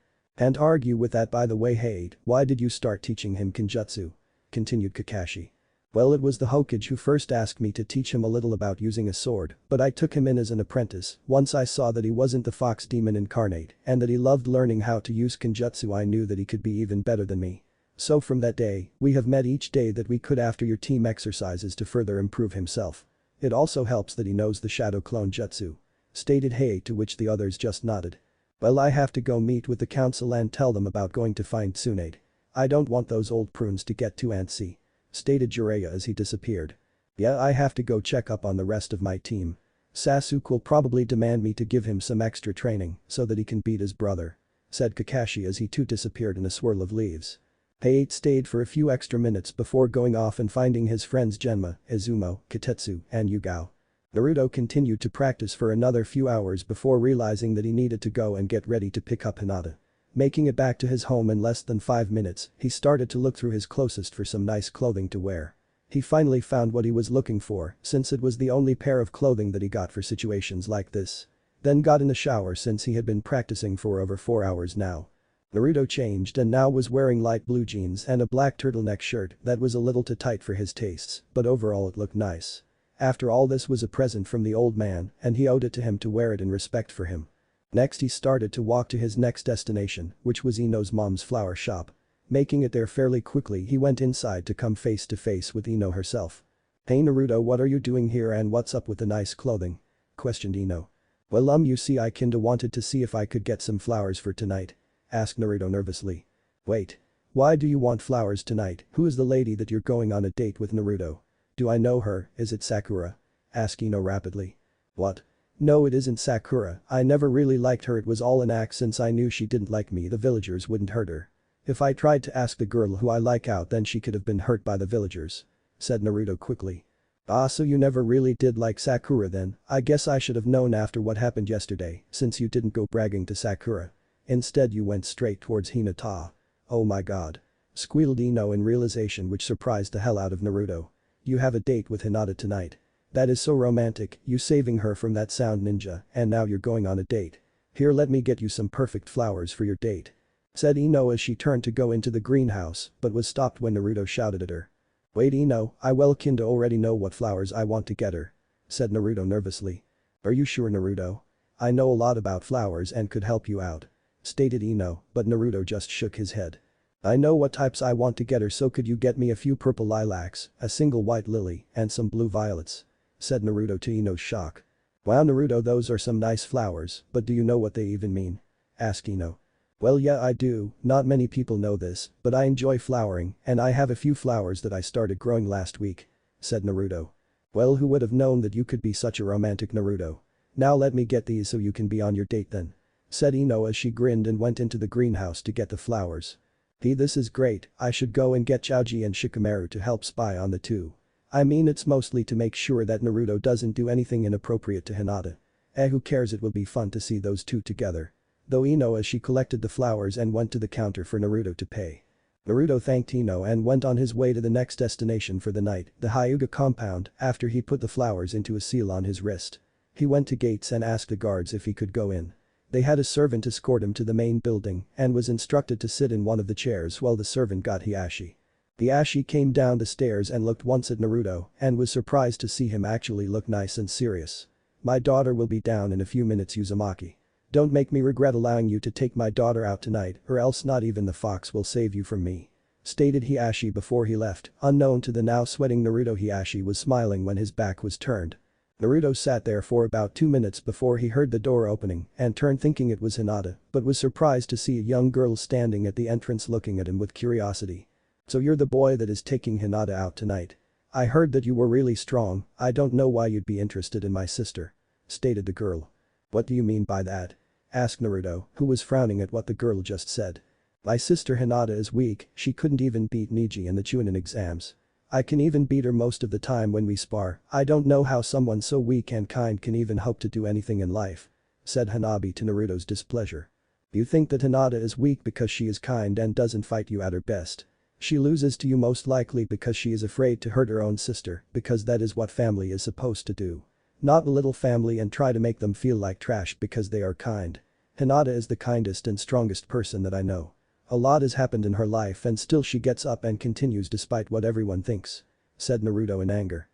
And argue with that. By the way, Hade, why did you start teaching him Kenjutsu? Continued Kakashi. Well, it was the Hokage who first asked me to teach him a little about using a sword, but I took him in as an apprentice. Once I saw that he wasn't the fox demon incarnate and that he loved learning how to use Kenjutsu, I knew that he could be even better than me. So from that day, we have met each day that we could after your team exercises to further improve himself. It also helps that he knows the Shadow Clone Jutsu. Stated Hei, to which the others just nodded. Well, I have to go meet with the council and tell them about going to find Tsunade. I don't want those old prunes to get too antsy. Stated Jiraiya as he disappeared. Yeah, I have to go check up on the rest of my team. Sasuke will probably demand me to give him some extra training so that he can beat his brother. Said Kakashi as he too disappeared in a swirl of leaves. Hei stayed for a few extra minutes before going off and finding his friends Genma, Izumo, Kitetsu, and Yugao. Naruto continued to practice for another few hours before realizing that he needed to go and get ready to pick up Hinata. Making it back to his home in less than 5 minutes, he started to look through his closest for some nice clothing to wear. He finally found what he was looking for, since it was the only pair of clothing that he got for situations like this. Then got in the shower since he had been practicing for over 4 hours now. Naruto changed and now was wearing light blue jeans and a black turtleneck shirt that was a little too tight for his tastes, but overall it looked nice. After all, this was a present from the old man and he owed it to him to wear it in respect for him. Next he started to walk to his next destination, which was Ino's mom's flower shop. Making it there fairly quickly, he went inside to come face to face with Ino herself. Hey Naruto, what are you doing here and what's up with the nice clothing? Questioned Ino. Well, you see, I kinda wanted to see if I could get some flowers for tonight. Asked Naruto nervously. Wait. Why do you want flowers tonight? Who is the lady that you're going on a date with, Naruto? Do I know her? Is it Sakura? Asked Ino rapidly. What? No, it isn't Sakura, I never really liked her, it was all an act since I knew she didn't like me, the villagers wouldn't hurt her. If I tried to ask the girl who I like out, then she could have been hurt by the villagers. Said Naruto quickly. Ah, so you never really did like Sakura then, I guess I should have known after what happened yesterday, since you didn't go bragging to Sakura. Instead you went straight towards Hinata. Oh my god. Squealed Ino in realization, which surprised the hell out of Naruto. You have a date with Hinata tonight. That is so romantic, you saving her from that sound ninja and now you're going on a date. Here, let me get you some perfect flowers for your date. Said Ino as she turned to go into the greenhouse but was stopped when Naruto shouted at her. Wait Ino, I well kinda already know what flowers I want to get her. Said Naruto nervously. Are you sure, Naruto? I know a lot about flowers and could help you out. Stated Ino, but Naruto just shook his head. I know what types I want to get her, so could you get me a few purple lilacs, a single white lily, and some blue violets? Said Naruto to Ino's shock. Wow Naruto, those are some nice flowers, but do you know what they even mean? Asked Ino. Well yeah, I do, not many people know this, but I enjoy flowering and I have a few flowers that I started growing last week. Said Naruto. Well, who would have known that you could be such a romantic Naruto. Now let me get these so you can be on your date then. Said Ino as she grinned and went into the greenhouse to get the flowers. This is great, I should go and get Choji and Shikamaru to help spy on the two. I mean it's mostly to make sure that Naruto doesn't do anything inappropriate to Hinata. Who cares, it will be fun to see those two together. Though Ino as she collected the flowers and went to the counter for Naruto to pay. Naruto thanked Ino and went on his way to the next destination for the night, the Hyuga compound, after he put the flowers into a seal on his wrist. He went to gates and asked the guards if he could go in. They had a servant escort him to the main building and was instructed to sit in one of the chairs while the servant got Hiashi. Hiashi came down the stairs and looked once at Naruto and was surprised to see him actually look nice and serious. My daughter will be down in a few minutes, Uzumaki. Don't make me regret allowing you to take my daughter out tonight or else not even the fox will save you from me. Stated Hiashi before he left. Unknown to the now sweating Naruto, Hiashi was smiling when his back was turned. Naruto sat there for about 2 minutes before he heard the door opening and turned thinking it was Hinata, but was surprised to see a young girl standing at the entrance looking at him with curiosity. So you're the boy that is taking Hinata out tonight. I heard that you were really strong, I don't know why you'd be interested in my sister. Stated the girl. What do you mean by that? Asked Naruto, who was frowning at what the girl just said. My sister Hinata is weak, she couldn't even beat Neji in the Chunin exams. I can even beat her most of the time when we spar, I don't know how someone so weak and kind can even hope to do anything in life. Said Hanabi to Naruto's displeasure. You think that Hinata is weak because she is kind and doesn't fight you at her best. She loses to you most likely because she is afraid to hurt her own sister, because that is what family is supposed to do. Not belittle family and try to make them feel like trash because they are kind. Hinata is the kindest and strongest person that I know. A lot has happened in her life and still she gets up and continues despite what everyone thinks. Said Naruto in anger.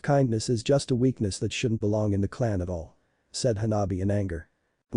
Kindness is just a weakness that shouldn't belong in the clan at all. Said Hanabi in anger.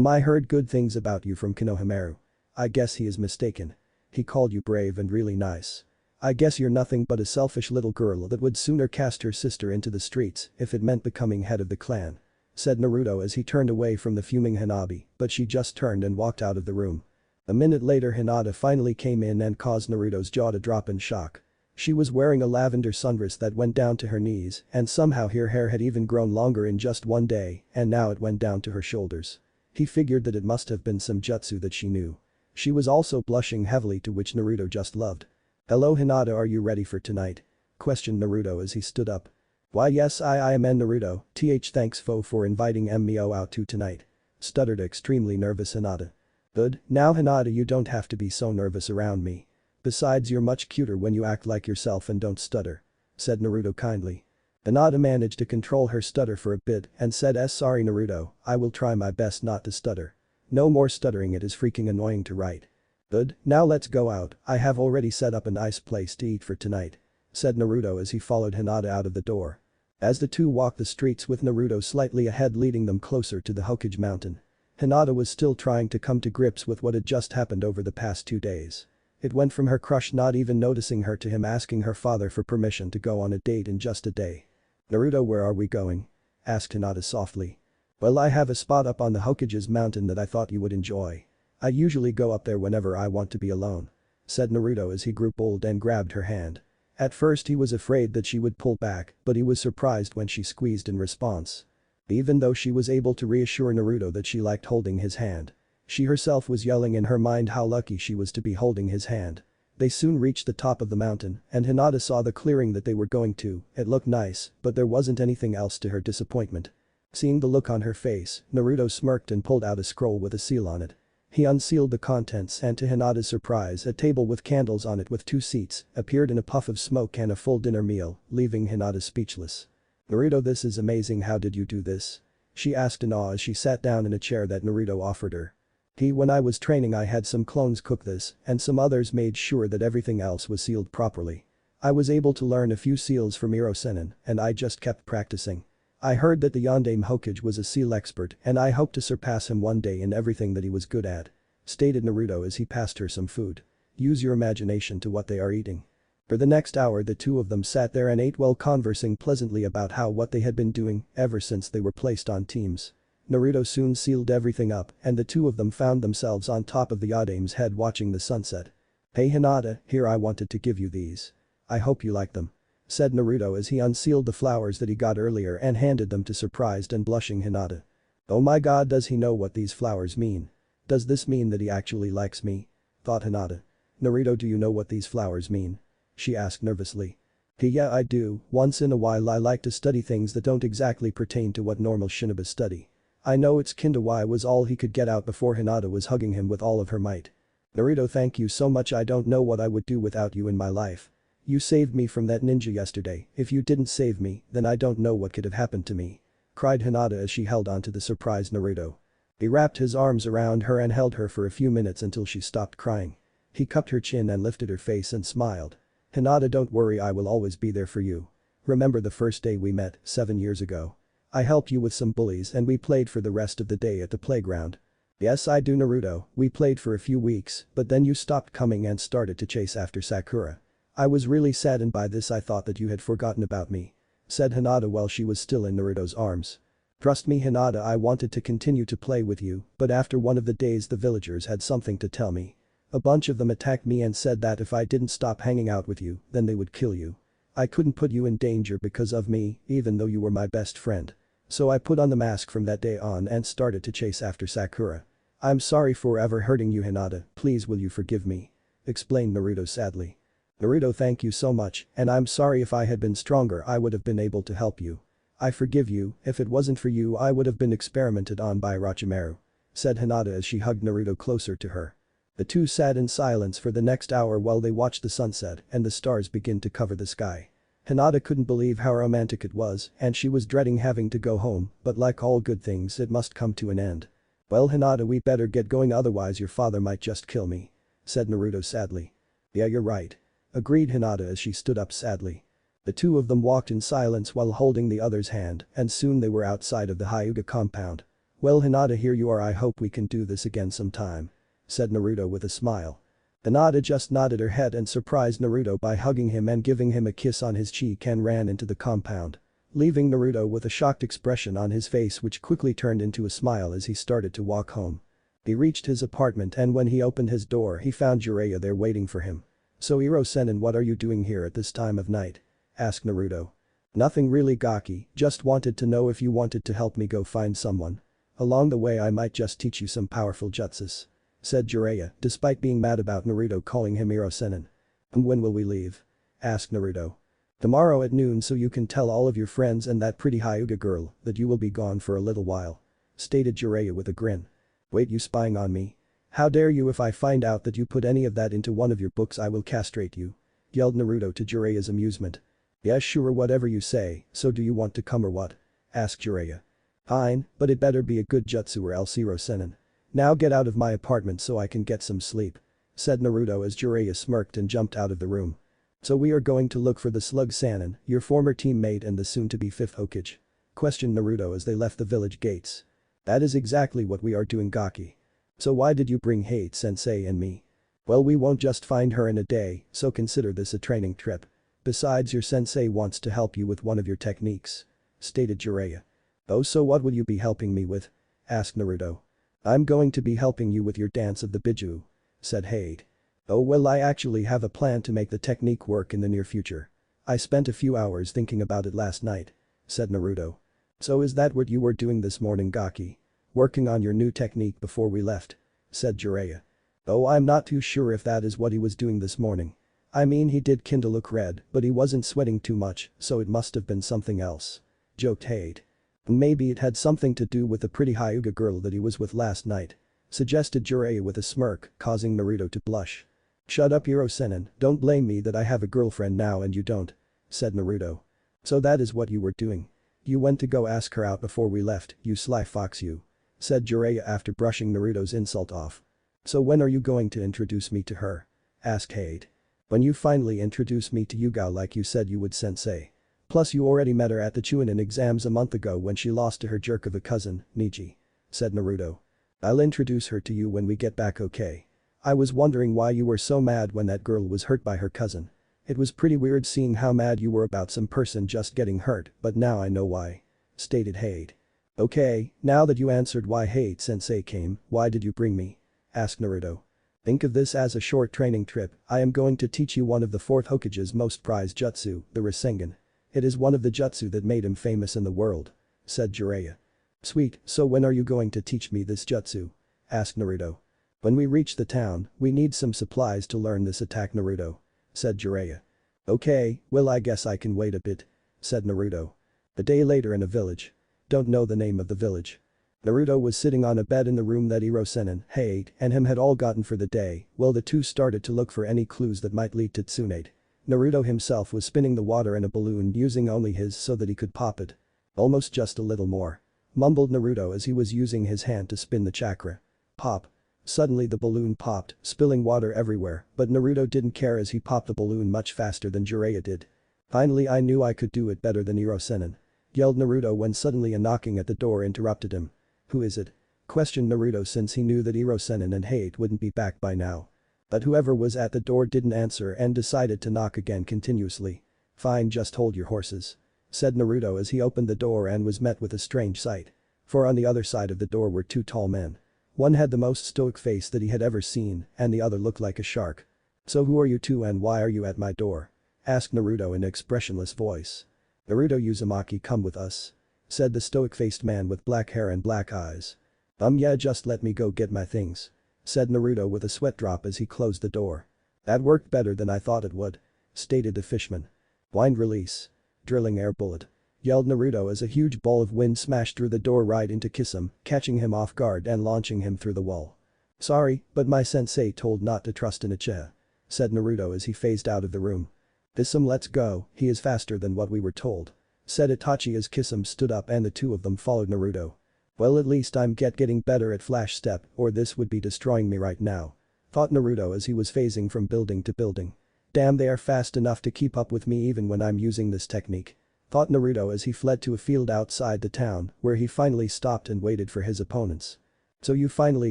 I heard good things about you from Konohamaru. I guess he is mistaken. He called you brave and really nice. I guess you're nothing but a selfish little girl that would sooner cast her sister into the streets if it meant becoming head of the clan. Said Naruto as he turned away from the fuming Hanabi, but she just turned and walked out of the room. A minute later Hinata finally came in and caused Naruto's jaw to drop in shock. She was wearing a lavender sundress that went down to her knees and somehow her hair had even grown longer in just one day and now it went down to her shoulders. He figured that it must have been some jutsu that she knew. She was also blushing heavily, to which Naruto just loved. Hello Hinata, are you ready for tonight? Questioned Naruto as he stood up. Why yes I am Naruto, thanks for inviting Mio out to tonight. Stuttered extremely nervous Hinata. Good, now Hinata you don't have to be so nervous around me. Besides you're much cuter when you act like yourself and don't stutter. Said Naruto kindly. Hinata managed to control her stutter for a bit and said sorry Naruto, I will try my best not to stutter. No more stuttering, it is freaking annoying to write. Good, now let's go out, I have already set up a nice place to eat for tonight. Said Naruto as he followed Hinata out of the door. As the two walked the streets with Naruto slightly ahead leading them closer to the Hokage mountain. Hinata was still trying to come to grips with what had just happened over the past 2 days. It went from her crush not even noticing her to him asking her father for permission to go on a date in just a day. Naruto, where are we going? Asked Hinata softly. Well, I have a spot up on the Hokage's mountain that I thought you would enjoy. I usually go up there whenever I want to be alone. Said Naruto as he grew bold and grabbed her hand. At first he was afraid that she would pull back, but he was surprised when she squeezed in response. Even though she was able to reassure Naruto that she liked holding his hand. She herself was yelling in her mind how lucky she was to be holding his hand. They soon reached the top of the mountain and Hinata saw the clearing that they were going to. It looked nice, but there wasn't anything else to her disappointment. Seeing the look on her face, Naruto smirked and pulled out a scroll with a seal on it. He unsealed the contents and to Hinata's surprise a table with candles on it with 2 seats appeared in a puff of smoke and a full dinner meal, leaving Hinata speechless. Naruto, this is amazing, how did you do this? She asked in awe as she sat down in a chair that Naruto offered her. When I was training I had some clones cook this and some others made sure that everything else was sealed properly. I was able to learn a few seals from Iro Sennin and I just kept practicing. I heard that the Yondaime Hokage was a seal expert and I hope to surpass him one day in everything that he was good at. Stated Naruto as he passed her some food. Use your imagination to what they are eating. For the next hour the two of them sat there and ate while conversing pleasantly about what they had been doing ever since they were placed on teams. Naruto soon sealed everything up and the two of them found themselves on top of the Yondaime's head watching the sunset. Hey Hinata, here I wanted to give you these. I hope you like them. said Naruto as he unsealed the flowers that he got earlier and handed them to surprised and blushing Hinata. Oh my god, does he know what these flowers mean? Does this mean that he actually likes me? Thought Hinata. Naruto, do you know what these flowers mean? She asked nervously. Yeah, I do. Once in a while I like to study things that don't exactly pertain to what normal shinobi study. I know it's kinda why was all he could get out before Hinata was hugging him with all of her might. Naruto, thank you so much, I don't know what I would do without you in my life. You saved me from that ninja yesterday, if you didn't save me, then I don't know what could have happened to me. Cried Hinata as she held onto the surprised Naruto. He wrapped his arms around her and held her for a few minutes until she stopped crying. He cupped her chin and lifted her face and smiled. Hinata, don't worry, I will always be there for you. Remember the first day we met, 7 years ago? I helped you with some bullies and we played for the rest of the day at the playground. Yes, I do, Naruto, we played for a few weeks, but then you stopped coming and started to chase after Sakura. I was really saddened by this, I thought that you had forgotten about me. Said Hinata while she was still in Naruto's arms. Trust me, Hinata, I wanted to continue to play with you, but after one of the days the villagers had something to tell me. A bunch of them attacked me and said that if I didn't stop hanging out with you, then they would kill you. I couldn't put you in danger because of me, even though you were my best friend. So I put on the mask from that day on and started to chase after Sakura. I'm sorry for ever hurting you, Hinata, please will you forgive me? Explained Naruto sadly. Naruto, thank you so much, and I'm sorry if I had been stronger I would have been able to help you. I forgive you, if it wasn't for you I would have been experimented on by Orochimaru. Said Hinata as she hugged Naruto closer to her. The two sat in silence for the next hour while they watched the sunset and the stars begin to cover the sky. Hinata couldn't believe how romantic it was and she was dreading having to go home, but like all good things it must come to an end. Well, Hinata, we better get going, otherwise your father might just kill me. Said Naruto sadly. Yeah, you're right. Agreed Hinata as she stood up sadly. The two of them walked in silence while holding the other's hand and soon they were outside of the Hyuga compound. Well, Hinata, here you are, I hope we can do this again sometime. Said Naruto with a smile. Hinata just nodded her head and surprised Naruto by hugging him and giving him a kiss on his cheek and ran into the compound. Leaving Naruto with a shocked expression on his face which quickly turned into a smile as he started to walk home. He reached his apartment and when he opened his door he found Jiraiya there waiting for him. So Iro-sennin, what are you doing here at this time of night? Asked Naruto. Nothing really, Gaki, just wanted to know if you wanted to help me go find someone. Along the way I might just teach you some powerful jutsus. Said Jiraiya, despite being mad about Naruto calling him Iro-sennin. And when will we leave? Asked Naruto. Tomorrow at noon, so you can tell all of your friends and that pretty Hyuga girl that you will be gone for a little while. Stated Jiraiya with a grin. Wait, you spying on me? How dare you, if I find out that you put any of that into one of your books I will castrate you. Yelled Naruto to Jiraiya's amusement. Yeah, sure, whatever you say, so do you want to come or what? Asked Jiraiya. Fine, but it better be a good jutsu or else Iro-sennin. Now get out of my apartment so I can get some sleep. Said Naruto as Jiraiya smirked and jumped out of the room. So we are going to look for the slug Sannin, your former teammate and the soon-to-be 5th Hokage? Questioned Naruto as they left the village gates. That is exactly what we are doing, Gaki. So why did you bring Hate Sensei and me? Well, we won't just find her in a day, so consider this a training trip. Besides, your sensei wants to help you with one of your techniques. Stated Jiraiya. Oh, so what will you be helping me with? Asked Naruto. I'm going to be helping you with your dance of the Biju. Said Hate. Oh well, I actually have a plan to make the technique work in the near future. I spent a few hours thinking about it last night. Said Naruto. So is that what you were doing this morning, Gaki? Working on your new technique before we left? Said Jiraiya. Oh, I'm not too sure if that is what he was doing this morning. I mean, he did kinda look red, but he wasn't sweating too much, so it must have been something else. Joked Hate. Maybe it had something to do with the pretty Hyuga girl that he was with last night. Suggested Jiraiya with a smirk, causing Naruto to blush. Shut up, Iro-sennin, don't blame me that I have a girlfriend now and you don't. Said Naruto. So that is what you were doing. You went to go ask her out before we left, you sly fox you. Said Jiraiya after brushing Naruto's insult off. So when are you going to introduce me to her? Asked Hate. When you finally introduce me to Yugao like you said you would, sensei. Plus you already met her at the Chunin exams a month ago when she lost to her jerk of a cousin, Niji. Said Naruto. I'll introduce her to you when we get back, okay? I was wondering why you were so mad when that girl was hurt by her cousin. It was pretty weird seeing how mad you were about some person just getting hurt, but now I know why. Stated Hate. Okay, now that you answered why Hate Sensei came, why did you bring me? Asked Naruto. Think of this as a short training trip. I am going to teach you one of the fourth Hokage's most prized jutsu, the Rasengan. It is one of the jutsu that made him famous in the world," said Jiraiya. "Sweet, so when are you going to teach me this jutsu?" asked Naruto. "When we reach the town, we need some supplies to learn this attack, Naruto," said Jiraiya. "Okay, well I guess I can wait a bit," said Naruto. A day later in a village. Don't know the name of the village. Naruto was sitting on a bed in the room that Hirosenin, Hate, and him had all gotten for the day, while the two started to look for any clues that might lead to Tsunade. Naruto himself was spinning the water in a balloon using only his so that he could pop it. "Almost just a little more," mumbled Naruto as he was using his hand to spin the chakra. Pop. Suddenly the balloon popped, spilling water everywhere, but Naruto didn't care as he popped the balloon much faster than Jiraiya did. "Finally I knew I could do it better than Hirosenin," yelled Naruto when suddenly a knocking at the door interrupted him. "Who is it?" questioned Naruto since he knew that Hirosenin and Hate wouldn't be back by now. But whoever was at the door didn't answer and decided to knock again continuously. "Fine, just hold your horses," said Naruto as he opened the door and was met with a strange sight. For on the other side of the door were two tall men. One had the most stoic face that he had ever seen and the other looked like a shark. "So who are you two and why are you at my door?" asked Naruto in an expressionless voice. "Naruto Uzumaki, come with us," said the stoic-faced man with black hair and black eyes. Yeah, just let me go get my things," said Naruto with a sweat drop as he closed the door. "That worked better than I thought it would," stated the fishman. "Wind release. Drilling air bullet," yelled Naruto as a huge ball of wind smashed through the door right into Kisame, catching him off guard and launching him through the wall. "Sorry, but my sensei told not to trust in Ichiha," said Naruto as he phased out of the room. "Kisame, let's go, he is faster than what we were told," said Itachi as Kisame stood up and the two of them followed Naruto. "Well, at least I'm getting better at flash step or this would be destroying me right now," thought Naruto as he was phasing from building to building. "Damn, they are fast enough to keep up with me even when I'm using this technique," thought Naruto as he fled to a field outside the town where he finally stopped and waited for his opponents. "So you finally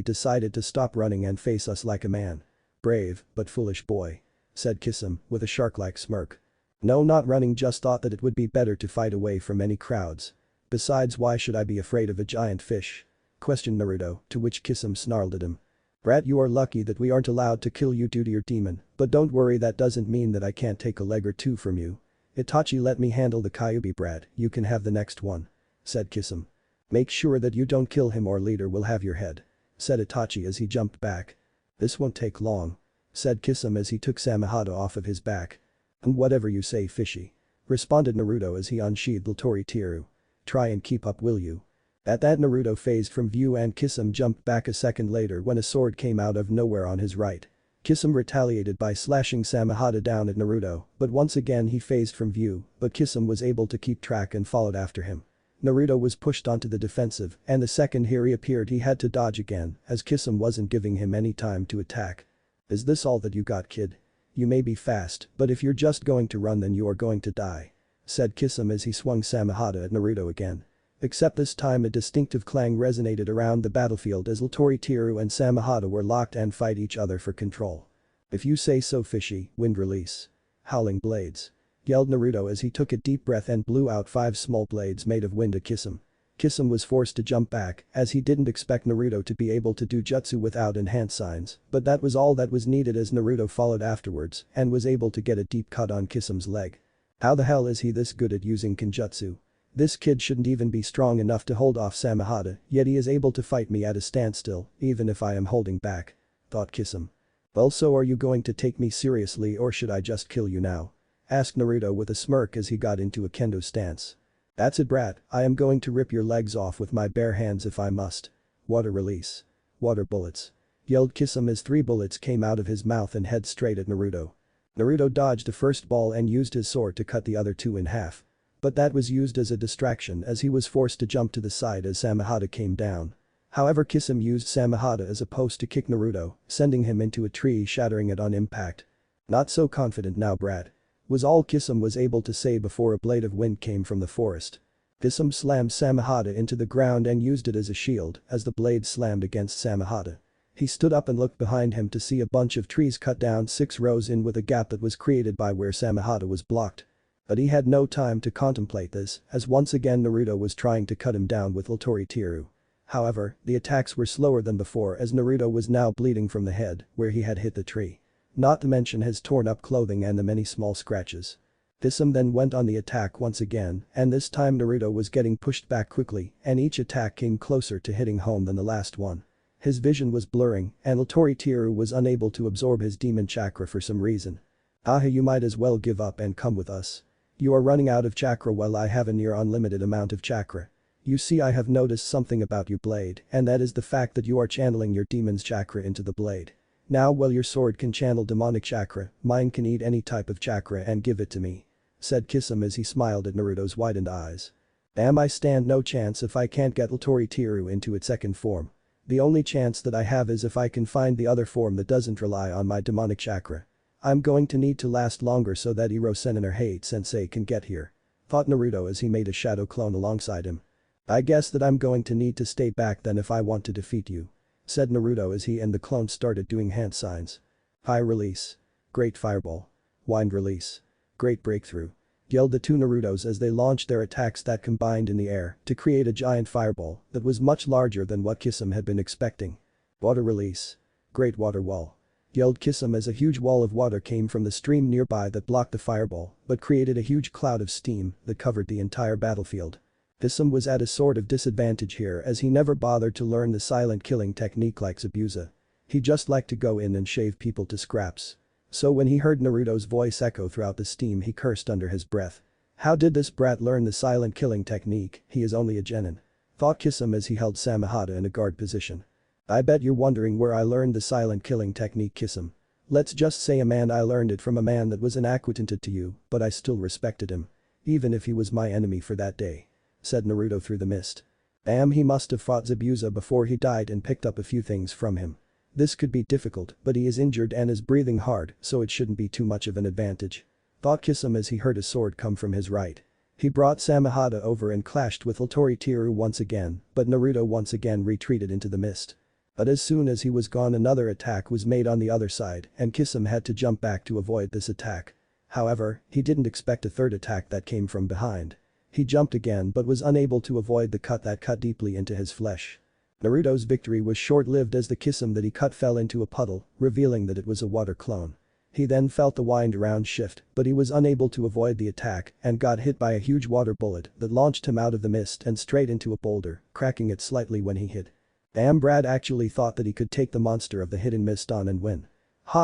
decided to stop running and face us like a man. Brave, but foolish boy," said Kisame with a shark-like smirk. "No, not running, just thought that it would be better to fight away from any crowds. Besides, why should I be afraid of a giant fish?" questioned Naruto, to which Kisame snarled at him. "Brat, you are lucky that we aren't allowed to kill you due to your demon, but don't worry, that doesn't mean that I can't take a leg or two from you. Itachi, let me handle the Kyuubi, brat, you can have the next one," said Kisame. "Make sure that you don't kill him or leader will have your head," said Itachi as he jumped back. "This won't take long," said Kisame as he took Samehada off of his back. "And whatever you say, fishy," responded Naruto as he unsheathed Tori Tiru. "Try and keep up, will you?" At that, Naruto phased from view and Kisame jumped back a second later when a sword came out of nowhere on his right. Kisame retaliated by slashing Samehada down at Naruto, but once again he phased from view, but Kisame was able to keep track and followed after him. Naruto was pushed onto the defensive and the second he reappeared he had to dodge again as Kisame wasn't giving him any time to attack. "Is this all that you got, kid? You may be fast, but if you're just going to run then you are going to die," said Kisame as he swung Samehada at Naruto again. Except this time a distinctive clang resonated around the battlefield as Tori Tiru and Samehada were locked and fight each other for control. "If you say so, fishy, wind release. Howling blades," yelled Naruto as he took a deep breath and blew out 5 small blades made of wind at Kisame. Kisame was forced to jump back as he didn't expect Naruto to be able to do jutsu without enhanced signs, but that was all that was needed as Naruto followed afterwards and was able to get a deep cut on Kisame's leg. "How the hell is he this good at using kenjutsu? This kid shouldn't even be strong enough to hold off Samehada, yet he is able to fight me at a standstill, even if I am holding back," thought Kisame. "Well, so are you going to take me seriously or should I just kill you now?" asked Naruto with a smirk as he got into a kendo stance. "That's it, brat, I am going to rip your legs off with my bare hands if I must. Water release. Water bullets," yelled Kisame as 3 bullets came out of his mouth and head straight at Naruto. Naruto dodged the first ball and used his sword to cut the other 2 in half. But that was used as a distraction as he was forced to jump to the side as Samehada came down. However, Kisame used Samehada as a post to kick Naruto, sending him into a tree, shattering it on impact. "Not so confident now, brat," was all Kisame was able to say before a blade of wind came from the forest. Kisame slammed Samehada into the ground and used it as a shield as the blade slammed against Samehada. He stood up and looked behind him to see a bunch of trees cut down 6 rows in with a gap that was created by where Samehada was blocked. But he had no time to contemplate this as once again Naruto was trying to cut him down with Tori Tiru. However, the attacks were slower than before as Naruto was now bleeding from the head, where he had hit the tree. Not to mention his torn up clothing and the many small scratches. Kisame then went on the attack once again, and this time Naruto was getting pushed back quickly, and each attack came closer to hitting home than the last one. His vision was blurring, and Itoru was unable to absorb his demon chakra for some reason. You might as well give up and come with us. You are running out of chakra while I have a near unlimited amount of chakra. You see, I have noticed something about you, blade, and that is the fact that you are channeling your demon's chakra into the blade. Now while your sword can channel demonic chakra, mine can eat any type of chakra and give it to me," said Kisame as he smiled at Naruto's widened eyes. "I stand no chance if I can't get Itoru into its second form. The only chance that I have is if I can find the other form that doesn't rely on my demonic chakra. I'm going to need to last longer so that Hirosen or Hate Sensei can get here," thought Naruto as he made a shadow clone alongside him. "I guess that I'm going to need to stay back then if I want to defeat you," said Naruto as he and the clone started doing hand signs. "High release. Great fireball. Wind release. Great breakthrough," yelled the two Narutos as they launched their attacks that combined in the air to create a giant fireball that was much larger than what Kisame had been expecting. "Water release. Great water wall," yelled Kisame as a huge wall of water came from the stream nearby that blocked the fireball but created a huge cloud of steam that covered the entire battlefield. Kisame was at a sort of disadvantage here as he never bothered to learn the silent killing technique like Zabuza. He just liked to go in and shave people to scraps. So when he heard Naruto's voice echo throughout the steam, he cursed under his breath. How did this brat learn the silent killing technique? He is only a genin, thought Kisame as he held Samehada in a guard position. "I bet you're wondering where I learned the silent killing technique, Kisame. Let's just say I learned it from a man that was an acquaintance to you, but I still respected him. Even if he was my enemy for that day," said Naruto through the mist. He must have fought Zabuza before he died and picked up a few things from him. This could be difficult, but he is injured and is breathing hard, so it shouldn't be too much of an advantage, thought Kisame as he heard a sword come from his right. He brought Samehada over and clashed with Itoru once again, but Naruto once again retreated into the mist. But as soon as he was gone, another attack was made on the other side and Kisame had to jump back to avoid this attack. However, he didn't expect a third attack that came from behind. He jumped again but was unable to avoid the cut that cut deeply into his flesh. Naruto's victory was short-lived as the Kisame that he cut fell into a puddle, revealing that it was a water clone. He then felt the wind around shift, but he was unable to avoid the attack and got hit by a huge water bullet that launched him out of the mist and straight into a boulder, cracking it slightly when he hit. Brad actually thought that he could take the monster of the hidden mist on and win.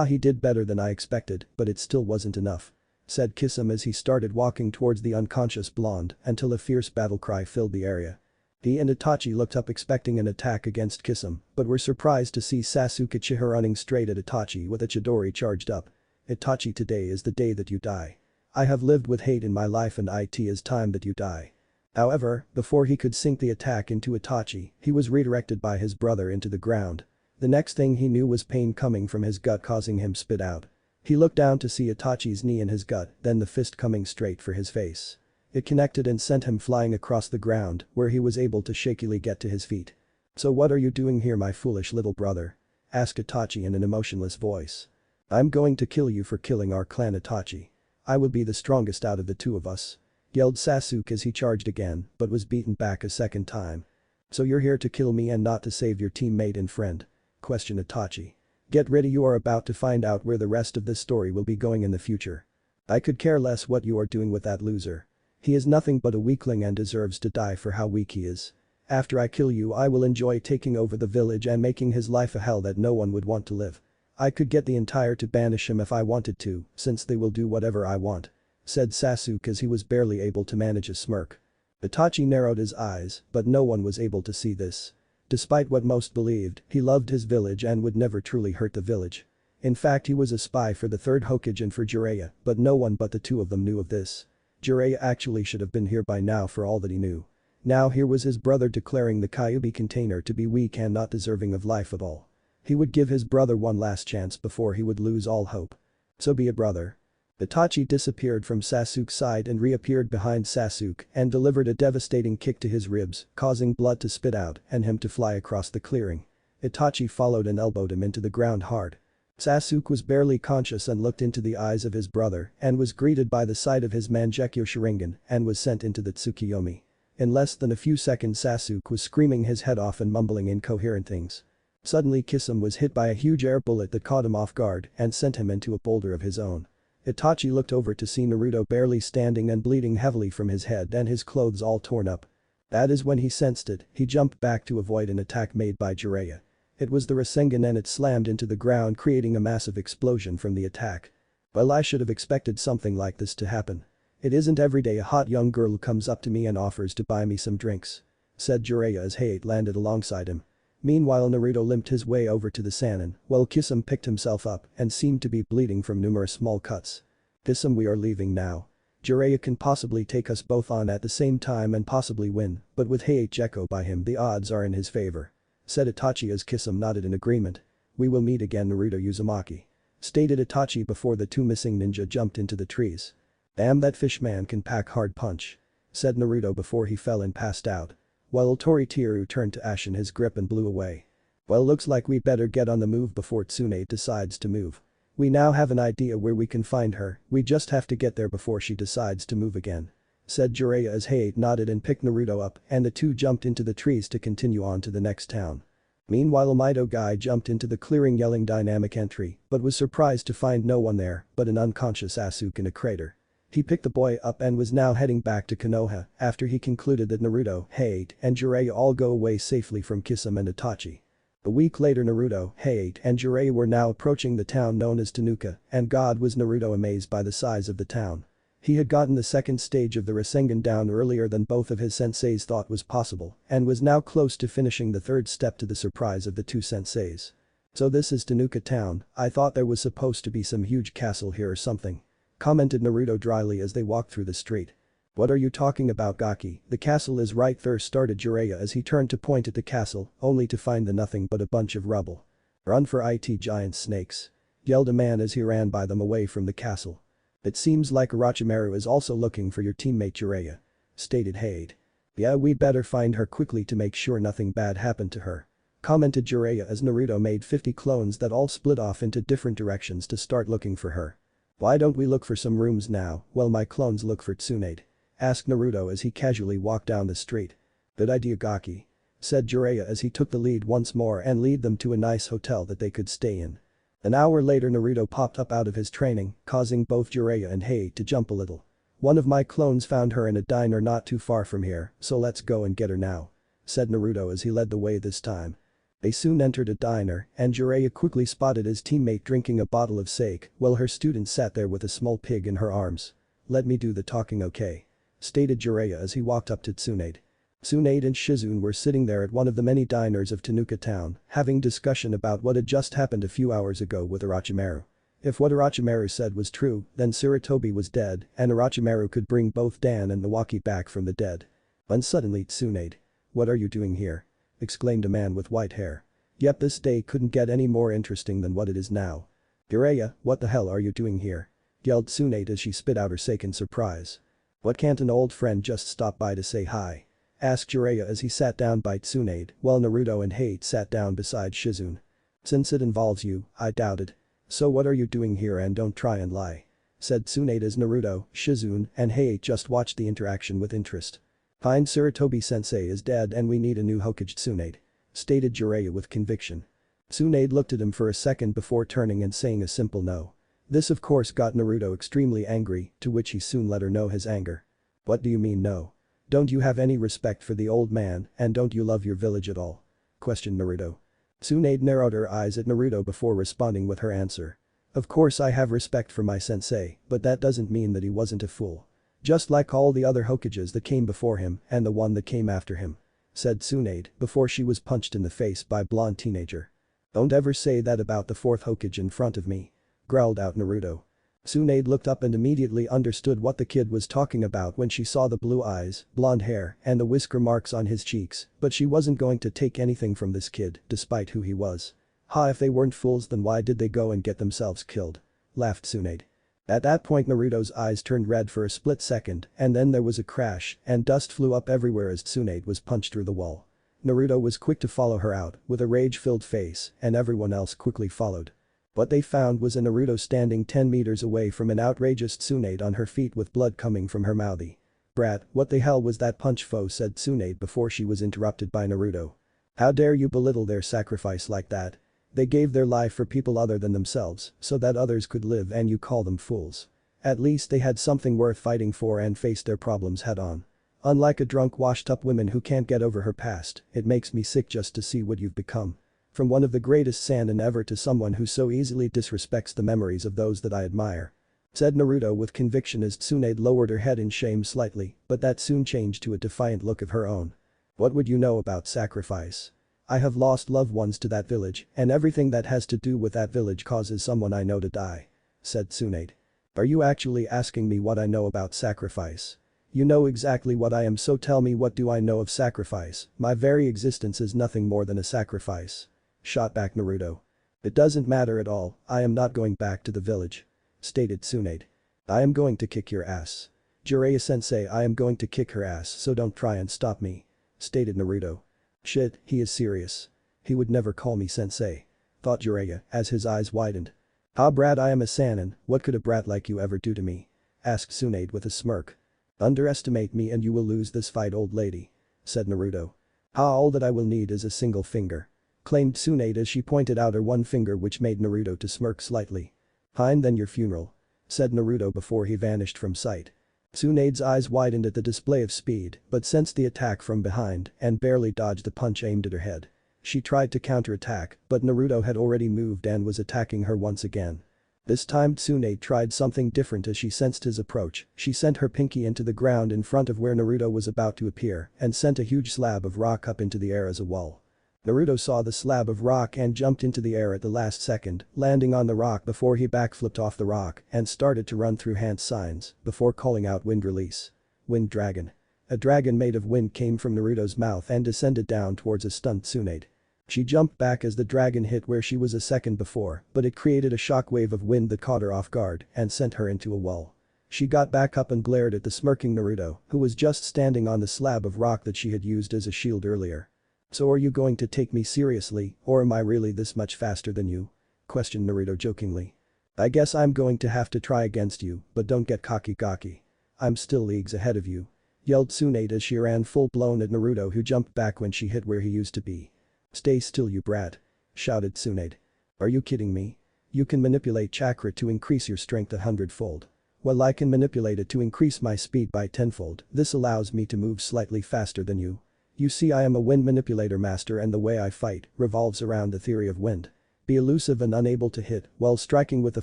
He did better than I expected, but it still wasn't enough," said Kisame as he started walking towards the unconscious blonde until a fierce battle cry filled the area. He and Itachi looked up expecting an attack against Kisame, but were surprised to see Sasuke Uchiha running straight at Itachi with a Chidori charged up. "Itachi, today is the day that you die. I have lived with hate in my life and it is time that you die." However, before he could sink the attack into Itachi, he was redirected by his brother into the ground. The next thing he knew was pain coming from his gut causing him spit out. He looked down to see Itachi's knee in his gut, then the fist coming straight for his face. It connected and sent him flying across the ground, where he was able to shakily get to his feet. "So what are you doing here, my foolish little brother?" asked Itachi in an emotionless voice. "I'm going to kill you for killing our clan, Itachi. I will be the strongest out of the two of us," yelled Sasuke as he charged again, but was beaten back a second time. "So you're here to kill me and not to save your teammate and friend?" questioned Itachi. "Get ready, you are about to find out where the rest of this story will be going in the future. I could care less what you are doing with that loser. He is nothing but a weakling and deserves to die for how weak he is. After I kill you, I will enjoy taking over the village and making his life a hell that no one would want to live. I could get the entire to banish him if I wanted to, since they will do whatever I want," said Sasuke as he was barely able to manage a smirk. Itachi narrowed his eyes, but no one was able to see this. Despite what most believed, he loved his village and would never truly hurt the village. In fact, he was a spy for the third Hokage and for Jiraiya, but no one but the two of them knew of this. Jiraiya actually should have been here by now for all that he knew. Now here was his brother declaring the Kyuubi container to be weak and not deserving of life at all. He would give his brother one last chance before he would lose all hope. "So be it, brother." Itachi disappeared from Sasuke's side and reappeared behind Sasuke and delivered a devastating kick to his ribs, causing blood to spit out and him to fly across the clearing. Itachi followed and elbowed him into the ground hard. Sasuke was barely conscious and looked into the eyes of his brother and was greeted by the sight of his Mangekyo Sharingan and was sent into the Tsukiyomi. In less than a few seconds Sasuke was screaming his head off and mumbling incoherent things. Suddenly Kisame was hit by a huge air bullet that caught him off guard and sent him into a boulder of his own. Itachi looked over to see Naruto barely standing and bleeding heavily from his head and his clothes all torn up. That is when he sensed it, he jumped back to avoid an attack made by Jiraiya. It was the Rasengan and it slammed into the ground creating a massive explosion from the attack. Well, I should have expected something like this to happen. It isn't every day a hot young girl comes up to me and offers to buy me some drinks. Said Jiraiya as hate landed alongside him. Meanwhile Naruto limped his way over to the Sannin while Kisame picked himself up and seemed to be bleeding from numerous small cuts. Kisame, we are leaving now. Jiraiya can possibly take us both on at the same time and possibly win, but with Heiichiro by him the odds are in his favor. Said Itachi as Kisame nodded in agreement. We will meet again, Naruto Uzumaki. Stated Itachi before the two missing ninja jumped into the trees. Damn, that fish man can pack hard punch. Said Naruto before he fell and passed out. While Toriichiru turned to ash in his grip and blew away. Well, looks like we better get on the move before Tsunade decides to move. We now have an idea where we can find her, we just have to get there before she decides to move again. Said Jiraiya as Hate nodded and picked Naruto up and the two jumped into the trees to continue on to the next town. Meanwhile Mido Guy jumped into the clearing yelling dynamic entry but was surprised to find no one there but an unconscious Sasuke in a crater. He picked the boy up and was now heading back to Konoha after he concluded that Naruto, Hate, and Jiraiya all go away safely from Kisame and Itachi. A week later Naruto, Hate, and Jiraiya were now approaching the town known as Tanuka, and God was Naruto amazed by the size of the town. He had gotten the second stage of the Rasengan down earlier than both of his senseis thought was possible and was now close to finishing the third step to the surprise of the two senseis. So this is Tanuka town, I thought there was supposed to be some huge castle here or something. Commented Naruto dryly as they walked through the street. What are you talking about, Gaki? The castle is right there, started Jiraiya as he turned to point at the castle only to find the nothing but a bunch of rubble. Run for it, giant snakes. Yelled a man as he ran by them away from the castle. It seems like Orochimaru is also looking for your teammate Jiraiya. Stated Hade. Yeah, we better find her quickly to make sure nothing bad happened to her. Commented Jiraiya as Naruto made 50 clones that all split off into different directions to start looking for her. Why don't we look for some rooms now while my clones look for Tsunade? Asked Naruto as he casually walked down the street. Good idea, Gaki. Said Jiraiya as he took the lead once more and led them to a nice hotel that they could stay in. An hour later Naruto popped up out of his training, causing both Jiraiya and Hei to jump a little. One of my clones found her in a diner not too far from here, so let's go and get her now. Said Naruto as he led the way this time. They soon entered a diner and Jiraiya quickly spotted his teammate drinking a bottle of sake while her student sat there with a small pig in her arms. Let me do the talking, okay? Stated Jiraiya as he walked up to Tsunade. Tsunade and Shizune were sitting there at one of the many diners of Tanuka town, having discussion about what had just happened a few hours ago with Orochimaru. If what Orochimaru said was true, then Sarutobi was dead and Orochimaru could bring both Dan and Nawaki back from the dead. When suddenly Tsunade. What are you doing here? Exclaimed a man with white hair. Yep, this day couldn't get any more interesting than what it is now. Jiraiya, what the hell are you doing here? Yelled Tsunade as she spit out her sake in surprise. What, can't an old friend just stop by to say hi? Asked Jiraiya as he sat down by Tsunade while Naruto and Hate sat down beside Shizune. Since it involves you, I doubt it. So what are you doing here, and don't try and lie. Said Tsunade as Naruto, Shizune, and Hate just watched the interaction with interest. Fine, Sarutobi-sensei is dead and we need a new Hokage, Tsunade. Stated Jiraiya with conviction. Tsunade looked at him for a second before turning and saying a simple no. This of course got Naruto extremely angry, to which he soon let her know his anger. What do you mean no? Don't you have any respect for the old man and don't you love your village at all? Questioned Naruto. Tsunade narrowed her eyes at Naruto before responding with her answer. Of course I have respect for my sensei, but that doesn't mean that he wasn't a fool. Just like all the other Hokages that came before him and the one that came after him. Said Tsunade before she was punched in the face by a blonde teenager. Don't ever say that about the fourth Hokage in front of me. Growled out Naruto. Tsunade looked up and immediately understood what the kid was talking about when she saw the blue eyes, blonde hair, and the whisker marks on his cheeks, but she wasn't going to take anything from this kid, despite who he was. Ha, if they weren't fools then why did they go and get themselves killed? Laughed Tsunade. At that point Naruto's eyes turned red for a split second and then there was a crash and dust flew up everywhere as Tsunade was punched through the wall. Naruto was quick to follow her out with a rage-filled face and everyone else quickly followed. What they found was a Naruto standing 10 meters away from an outrageous Tsunade on her feet with blood coming from her mouthie. "Brat, what the hell was that punch foe?" said Tsunade before she was interrupted by Naruto. "How dare you belittle their sacrifice like that? They gave their life for people other than themselves so that others could live and you call them fools. At least they had something worth fighting for and faced their problems head on. Unlike a drunk washed-up woman who can't get over her past, it makes me sick just to see what you've become. From one of the greatest Sannin ever to someone who so easily disrespects the memories of those that I admire," said Naruto with conviction as Tsunade lowered her head in shame slightly, but that soon changed to a defiant look of her own. "What would you know about sacrifice? I have lost loved ones to that village, and everything that has to do with that village causes someone I know to die," said Tsunade. "Are you actually asking me what I know about sacrifice? You know exactly what I am, so tell me, what do I know of sacrifice? My very existence is nothing more than a sacrifice," shot back Naruto. "It doesn't matter at all, I am not going back to the village," stated Tsunade. "I am going to kick your ass. Jiraiya-sensei, I am going to kick her ass, so don't try and stop me," stated Naruto. "Shit, he is serious. He would never call me sensei," thought Jiraiya as his eyes widened. "Ah brat, I am a Sannin, what could a brat like you ever do to me?" asked Tsunade with a smirk. "Underestimate me and you will lose this fight, old lady," said Naruto. "Ah, all that I will need is a single finger," claimed Tsunade as she pointed out her one finger, which made Naruto to smirk slightly. "Fine then, your funeral," said Naruto before he vanished from sight. Tsunade's eyes widened at the display of speed but sensed the attack from behind and barely dodged the punch aimed at her head. She tried to counterattack, but Naruto had already moved and was attacking her once again. This time Tsunade tried something different as she sensed his approach. She sent her pinky into the ground in front of where Naruto was about to appear and sent a huge slab of rock up into the air as a wall. Naruto saw the slab of rock and jumped into the air at the last second, landing on the rock before he backflipped off the rock and started to run through hand signs before calling out wind release. Wind dragon. A dragon made of wind came from Naruto's mouth and descended down towards a stunned Tsunade. She jumped back as the dragon hit where she was a second before, but it created a shockwave of wind that caught her off guard and sent her into a wall. She got back up and glared at the smirking Naruto, who was just standing on the slab of rock that she had used as a shield earlier. "So are you going to take me seriously, or am I really this much faster than you?" questioned Naruto jokingly. "I guess I'm going to have to try against you, but don't get cocky. I'm still leagues ahead of you," yelled Tsunade as she ran full-blown at Naruto, who jumped back when she hit where he used to be. "Stay still, you brat," shouted Tsunade. "Are you kidding me? You can manipulate chakra to increase your strength 100-fold. Well, I can manipulate it to increase my speed by 10-fold. This allows me to move slightly faster than you. You see, I am a wind manipulator master and the way I fight revolves around the theory of wind. Be elusive and unable to hit while striking with the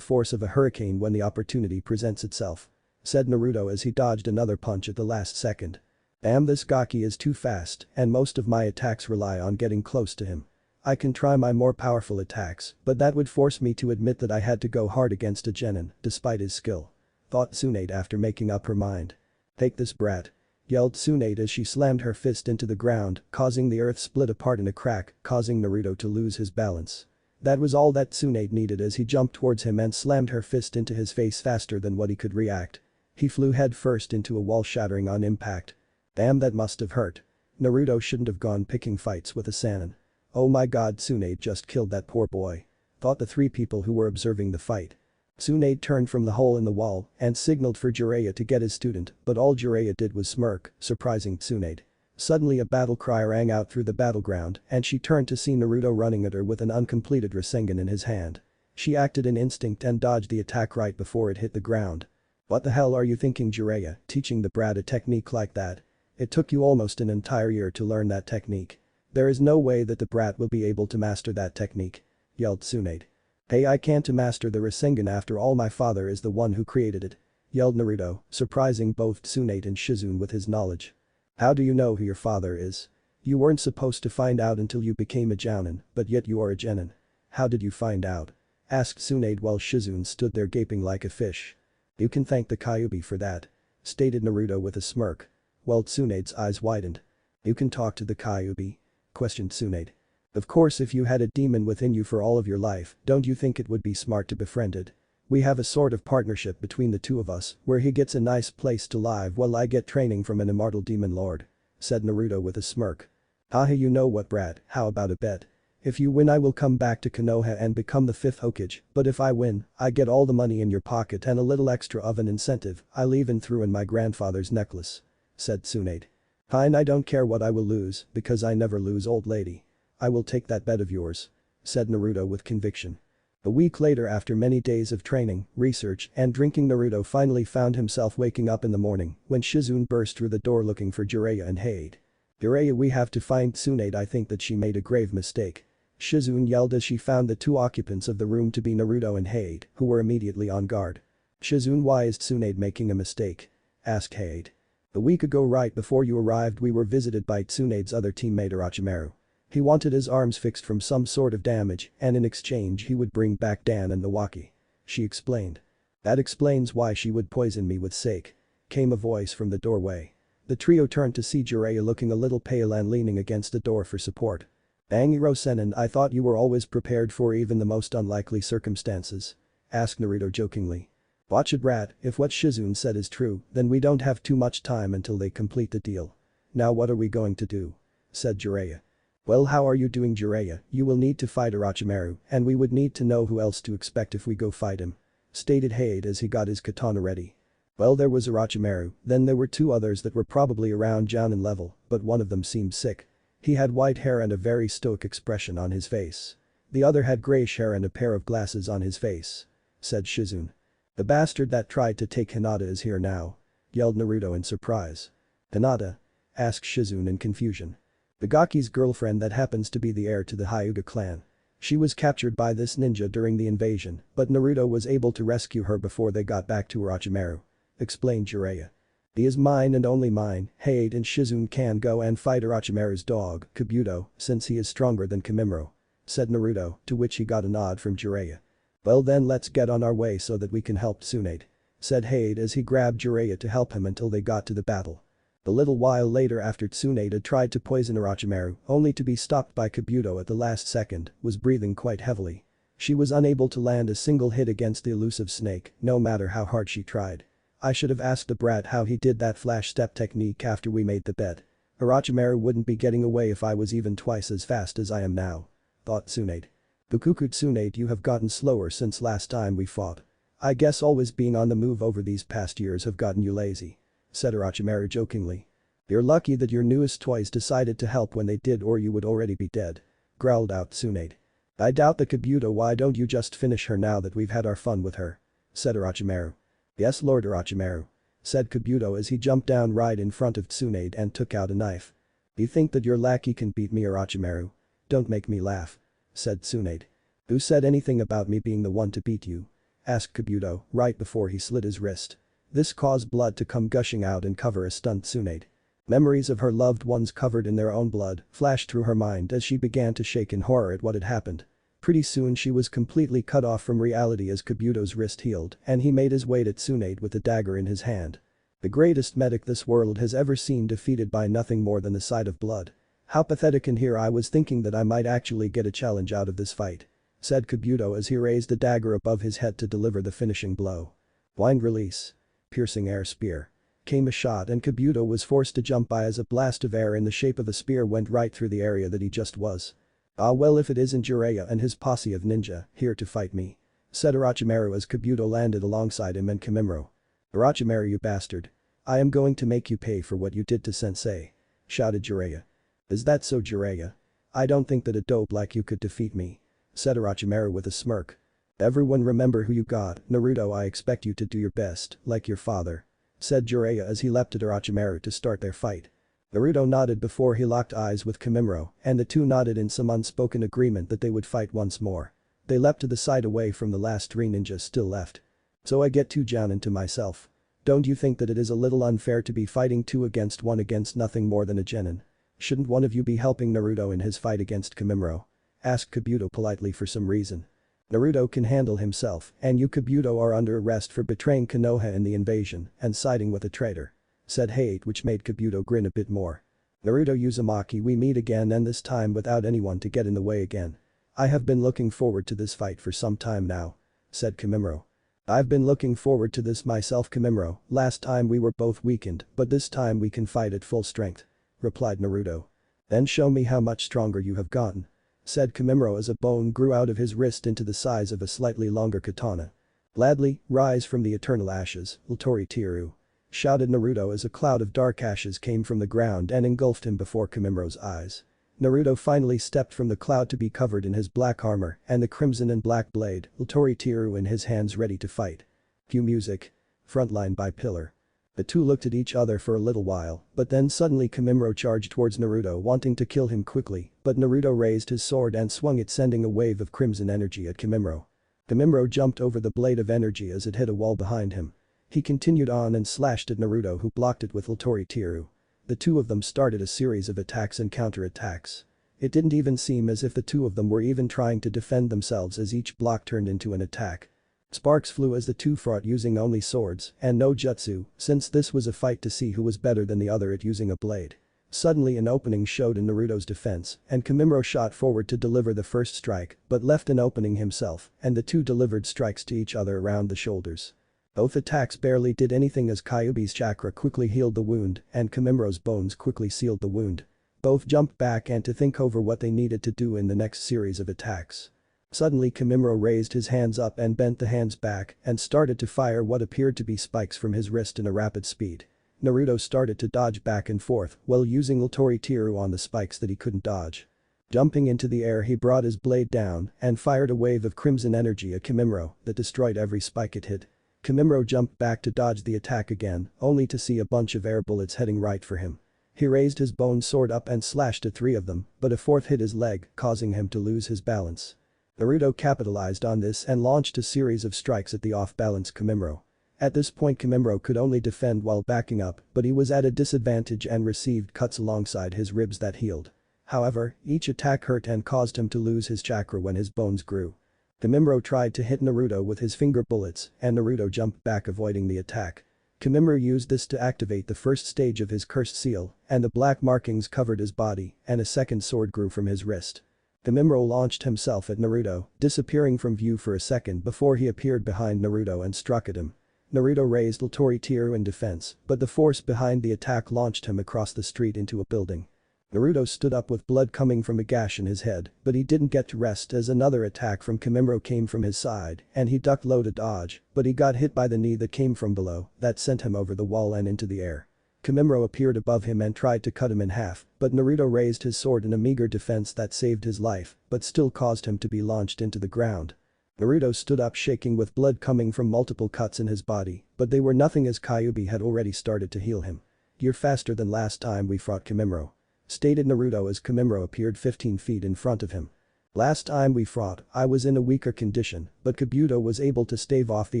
force of a hurricane when the opportunity presents itself," said Naruto as he dodged another punch at the last second. "Damn, this Gaki is too fast and most of my attacks rely on getting close to him. I can try my more powerful attacks, but that would force me to admit that I had to go hard against a genin despite his skill," thought Tsunade after making up her mind. "Take this, brat," yelled Tsunade as she slammed her fist into the ground, causing the earth split apart in a crack, causing Naruto to lose his balance. That was all that Tsunade needed as he jumped towards him and slammed her fist into his face faster than what he could react. He flew headfirst into a wall, shattering on impact. Damn, that must have hurt. Naruto shouldn't have gone picking fights with a Sannin. Oh my god, Tsunade just killed that poor boy, thought the three people who were observing the fight. Tsunade turned from the hole in the wall and signaled for Jiraiya to get his student, but all Jiraiya did was smirk, surprising Tsunade. Suddenly a battle cry rang out through the battleground and she turned to see Naruto running at her with an uncompleted Rasengan in his hand. She acted in instinct and dodged the attack right before it hit the ground. "What the hell are you thinking, Jiraiya, teaching the brat a technique like that? It took you almost an entire year to learn that technique. There is no way that the brat will be able to master that technique," yelled Tsunade. "Hey, I can't master the Rasengan after all, my father is the one who created it," yelled Naruto, surprising both Tsunade and Shizune with his knowledge. "How do you know who your father is? You weren't supposed to find out until you became a jounin, but yet you are a genin. How did you find out?" asked Tsunade while Shizune stood there gaping like a fish. "You can thank the Kyuubi for that," stated Naruto with a smirk. While Tsunade's eyes widened. "You can talk to the Kyuubi?" questioned Tsunade. "Of course, if you had a demon within you for all of your life, don't you think it would be smart to befriend it? We have a sort of partnership between the two of us where he gets a nice place to live while I get training from an immortal demon lord," said Naruto with a smirk. "Haha, you know what, brat, how about a bet? If you win, I will come back to Konoha and become the 5th Hokage, but if I win, I get all the money in your pocket and a little extra of an incentive I'll even throw in my grandfather's necklace," said Tsunade. Fine, I don't care what I will lose because I never lose, old lady. I will take that bet of yours, said Naruto with conviction. A week later, after many days of training, research, and drinking, Naruto finally found himself waking up in the morning when Shizune burst through the door looking for Jiraiya and Hade. Jiraiya, we have to find Tsunade, I think that she made a grave mistake. Shizune yelled as she found the two occupants of the room to be Naruto and Hade, who were immediately on guard. Shizune, why is Tsunade making a mistake? Asked Hade. A week ago, right before you arrived, we were visited by Tsunade's other teammate Orochimaru. He wanted his arms fixed from some sort of damage and in exchange he would bring back Dan and Nawaki. She explained. That explains why she would poison me with sake. Came a voice from the doorway. The trio turned to see Jiraiya looking a little pale and leaning against the door for support. Angiro-Senin, I thought you were always prepared for even the most unlikely circumstances. Asked Naruto jokingly. Watch it, brat, if what Shizune said is true, then we don't have too much time until they complete the deal. Now what are we going to do? Said Jiraiya. Well, how are you doing, Jiraiya? You will need to fight Orochimaru, and we would need to know who else to expect if we go fight him. Stated Hade as he got his katana ready. Well, there was Orochimaru, then there were two others that were probably around Jounin level, but one of them seemed sick. He had white hair and a very stoic expression on his face. The other had grayish hair and a pair of glasses on his face. Said Shizune. The bastard that tried to take Hinata is here now. Yelled Naruto in surprise. Hinata? Asked Shizune in confusion. The Gaki's girlfriend that happens to be the heir to the Hyuga clan. She was captured by this ninja during the invasion, but Naruto was able to rescue her before they got back to Orochimaru. Explained Jiraiya. He is mine and only mine. Hade and Shizune can go and fight Orochimaru's dog, Kabuto, since he is stronger than Kimimaro. Said Naruto, to which he got a nod from Jiraiya. Well then, let's get on our way so that we can help Tsunade. Said Hade as he grabbed Jiraiya to help him until they got to the battle. A little while later, after Tsunade had tried to poison Orochimaru only to be stopped by Kabuto at the last second, was breathing quite heavily. She was unable to land a single hit against the elusive snake, no matter how hard she tried. I should have asked the brat how he did that flash step technique after we made the bet. Orochimaru wouldn't be getting away if I was even twice as fast as I am now. Thought Tsunade. Bukuku Tsunade, you have gotten slower since last time we fought. I guess always being on the move over these past years have gotten you lazy. Said Orochimaru jokingly. You're lucky that your newest toys decided to help when they did, or you would already be dead. Growled out Tsunade. I doubt that, Kabuto, why don't you just finish her now that we've had our fun with her? Said Orochimaru. Yes, Lord Orochimaru. Said Kabuto as he jumped down right in front of Tsunade and took out a knife. You think that your lackey can beat me, Orochimaru? Don't make me laugh. Said Tsunade. Who said anything about me being the one to beat you? Asked Kabuto right before he slit his wrist. This caused blood to come gushing out and cover a stunned Tsunade. Memories of her loved ones covered in their own blood flashed through her mind as she began to shake in horror at what had happened. Pretty soon she was completely cut off from reality as Kabuto's wrist healed and he made his way to Tsunade with a dagger in his hand. The greatest medic this world has ever seen defeated by nothing more than the sight of blood. How pathetic, and here I was thinking that I might actually get a challenge out of this fight. Said Kabuto as he raised the dagger above his head to deliver the finishing blow. Blind release. Piercing air spear. Came a shot and Kabuto was forced to jump by as a blast of air in the shape of a spear went right through the area that he just was. Ah well, if it isn't Jiraiya and his posse of ninja here to fight me. Said Orochimaru as Kabuto landed alongside him and Kimimaro. Orochimaru, you bastard. I am going to make you pay for what you did to sensei. Shouted Jiraiya. Is that so, Jiraiya? I don't think that a dope like you could defeat me. Said Orochimaru with a smirk. Everyone remember who you got, Naruto. I expect you to do your best, like your father. Said Jiraiya as he leapt at Orochimaru to start their fight. Naruto nodded before he locked eyes with Kimimaro, and the two nodded in some unspoken agreement that they would fight once more. They leapt to the side away from the last three ninjas still left. So I get two Jounin to myself. Don't you think that it is a little unfair to be fighting 2 against 1 against nothing more than a genin? Shouldn't one of you be helping Naruto in his fight against Kimimaro? Asked Kabuto politely for some reason. Naruto can handle himself, and you, Kabuto, are under arrest for betraying Konoha in the invasion and siding with a traitor. Said Hade, which made Kabuto grin a bit more. Naruto Uzumaki, we meet again, and this time without anyone to get in the way again. I have been looking forward to this fight for some time now. Said Kimimaro. I've been looking forward to this myself, Kimimaro. Last time we were both weakened, but this time we can fight at full strength. Replied Naruto. Then show me how much stronger you have gotten. Said Kimimaro as a bone grew out of his wrist into the size of a slightly longer katana. Gladly, rise from the eternal ashes, Ultori Tiru. shouted Naruto as a cloud of dark ashes came from the ground and engulfed him before Kamimuro's eyes. Naruto finally stepped from the cloud to be covered in his black armor and the crimson and black blade, Tori Tiru in his hands ready to fight. Cue music. Frontline by Pillar. The two looked at each other for a little while, but then suddenly Kamimuro charged towards Naruto wanting to kill him quickly, but Naruto raised his sword and swung it sending a wave of crimson energy at Kamimuro. Kamimuro jumped over the blade of energy as it hit a wall behind him. He continued on and slashed at Naruto who blocked it with Tori Tiru. The two of them started a series of attacks and counter-attacks. It didn't even seem as if the two of them were even trying to defend themselves as each block turned into an attack. Sparks flew as the two fought using only swords and no jutsu, since this was a fight to see who was better than the other at using a blade. Suddenly an opening showed in Naruto's defense, and Kamimuro shot forward to deliver the first strike, but left an opening himself, and the two delivered strikes to each other around the shoulders. Both attacks barely did anything as Kyuubi's chakra quickly healed the wound, and Kamimuro's bones quickly sealed the wound. Both jumped back and to think over what they needed to do in the next series of attacks. Suddenly Kamimuro raised his hands up and bent the hands back and started to fire what appeared to be spikes from his wrist in a rapid speed. Naruto started to dodge back and forth while using Tori Tiru on the spikes that he couldn't dodge. Jumping into the air he brought his blade down and fired a wave of crimson energy at Kamimuro that destroyed every spike it hit. Kamimuro jumped back to dodge the attack again, only to see a bunch of air bullets heading right for him. He raised his bone sword up and slashed at three of them, but a fourth hit his leg, causing him to lose his balance. Naruto capitalized on this and launched a series of strikes at the off-balance Kamimuro. At this point Kamimuro could only defend while backing up, but he was at a disadvantage and received cuts alongside his ribs that healed. However, each attack hurt and caused him to lose his chakra when his bones grew. Kamimuro tried to hit Naruto with his finger bullets, and Naruto jumped back avoiding the attack. Kamimuro used this to activate the first stage of his cursed seal, and the black markings covered his body, and a second sword grew from his wrist. Kamimuro launched himself at Naruto, disappearing from view for a second before he appeared behind Naruto and struck at him. Naruto raised Tori Tiru in defense, but the force behind the attack launched him across the street into a building. Naruto stood up with blood coming from a gash in his head, but he didn't get to rest as another attack from Kamimuro came from his side and he ducked low to dodge, but he got hit by the knee that came from below that sent him over the wall and into the air. Kamimuro appeared above him and tried to cut him in half, but Naruto raised his sword in a meager defense that saved his life, but still caused him to be launched into the ground. Naruto stood up shaking with blood coming from multiple cuts in his body, but they were nothing as Kyuubi had already started to heal him. "You're faster than last time we fought, Kamimuro," stated Naruto as Kamimuro appeared 15 feet in front of him. "Last time we fought, I was in a weaker condition, but Kabuto was able to stave off the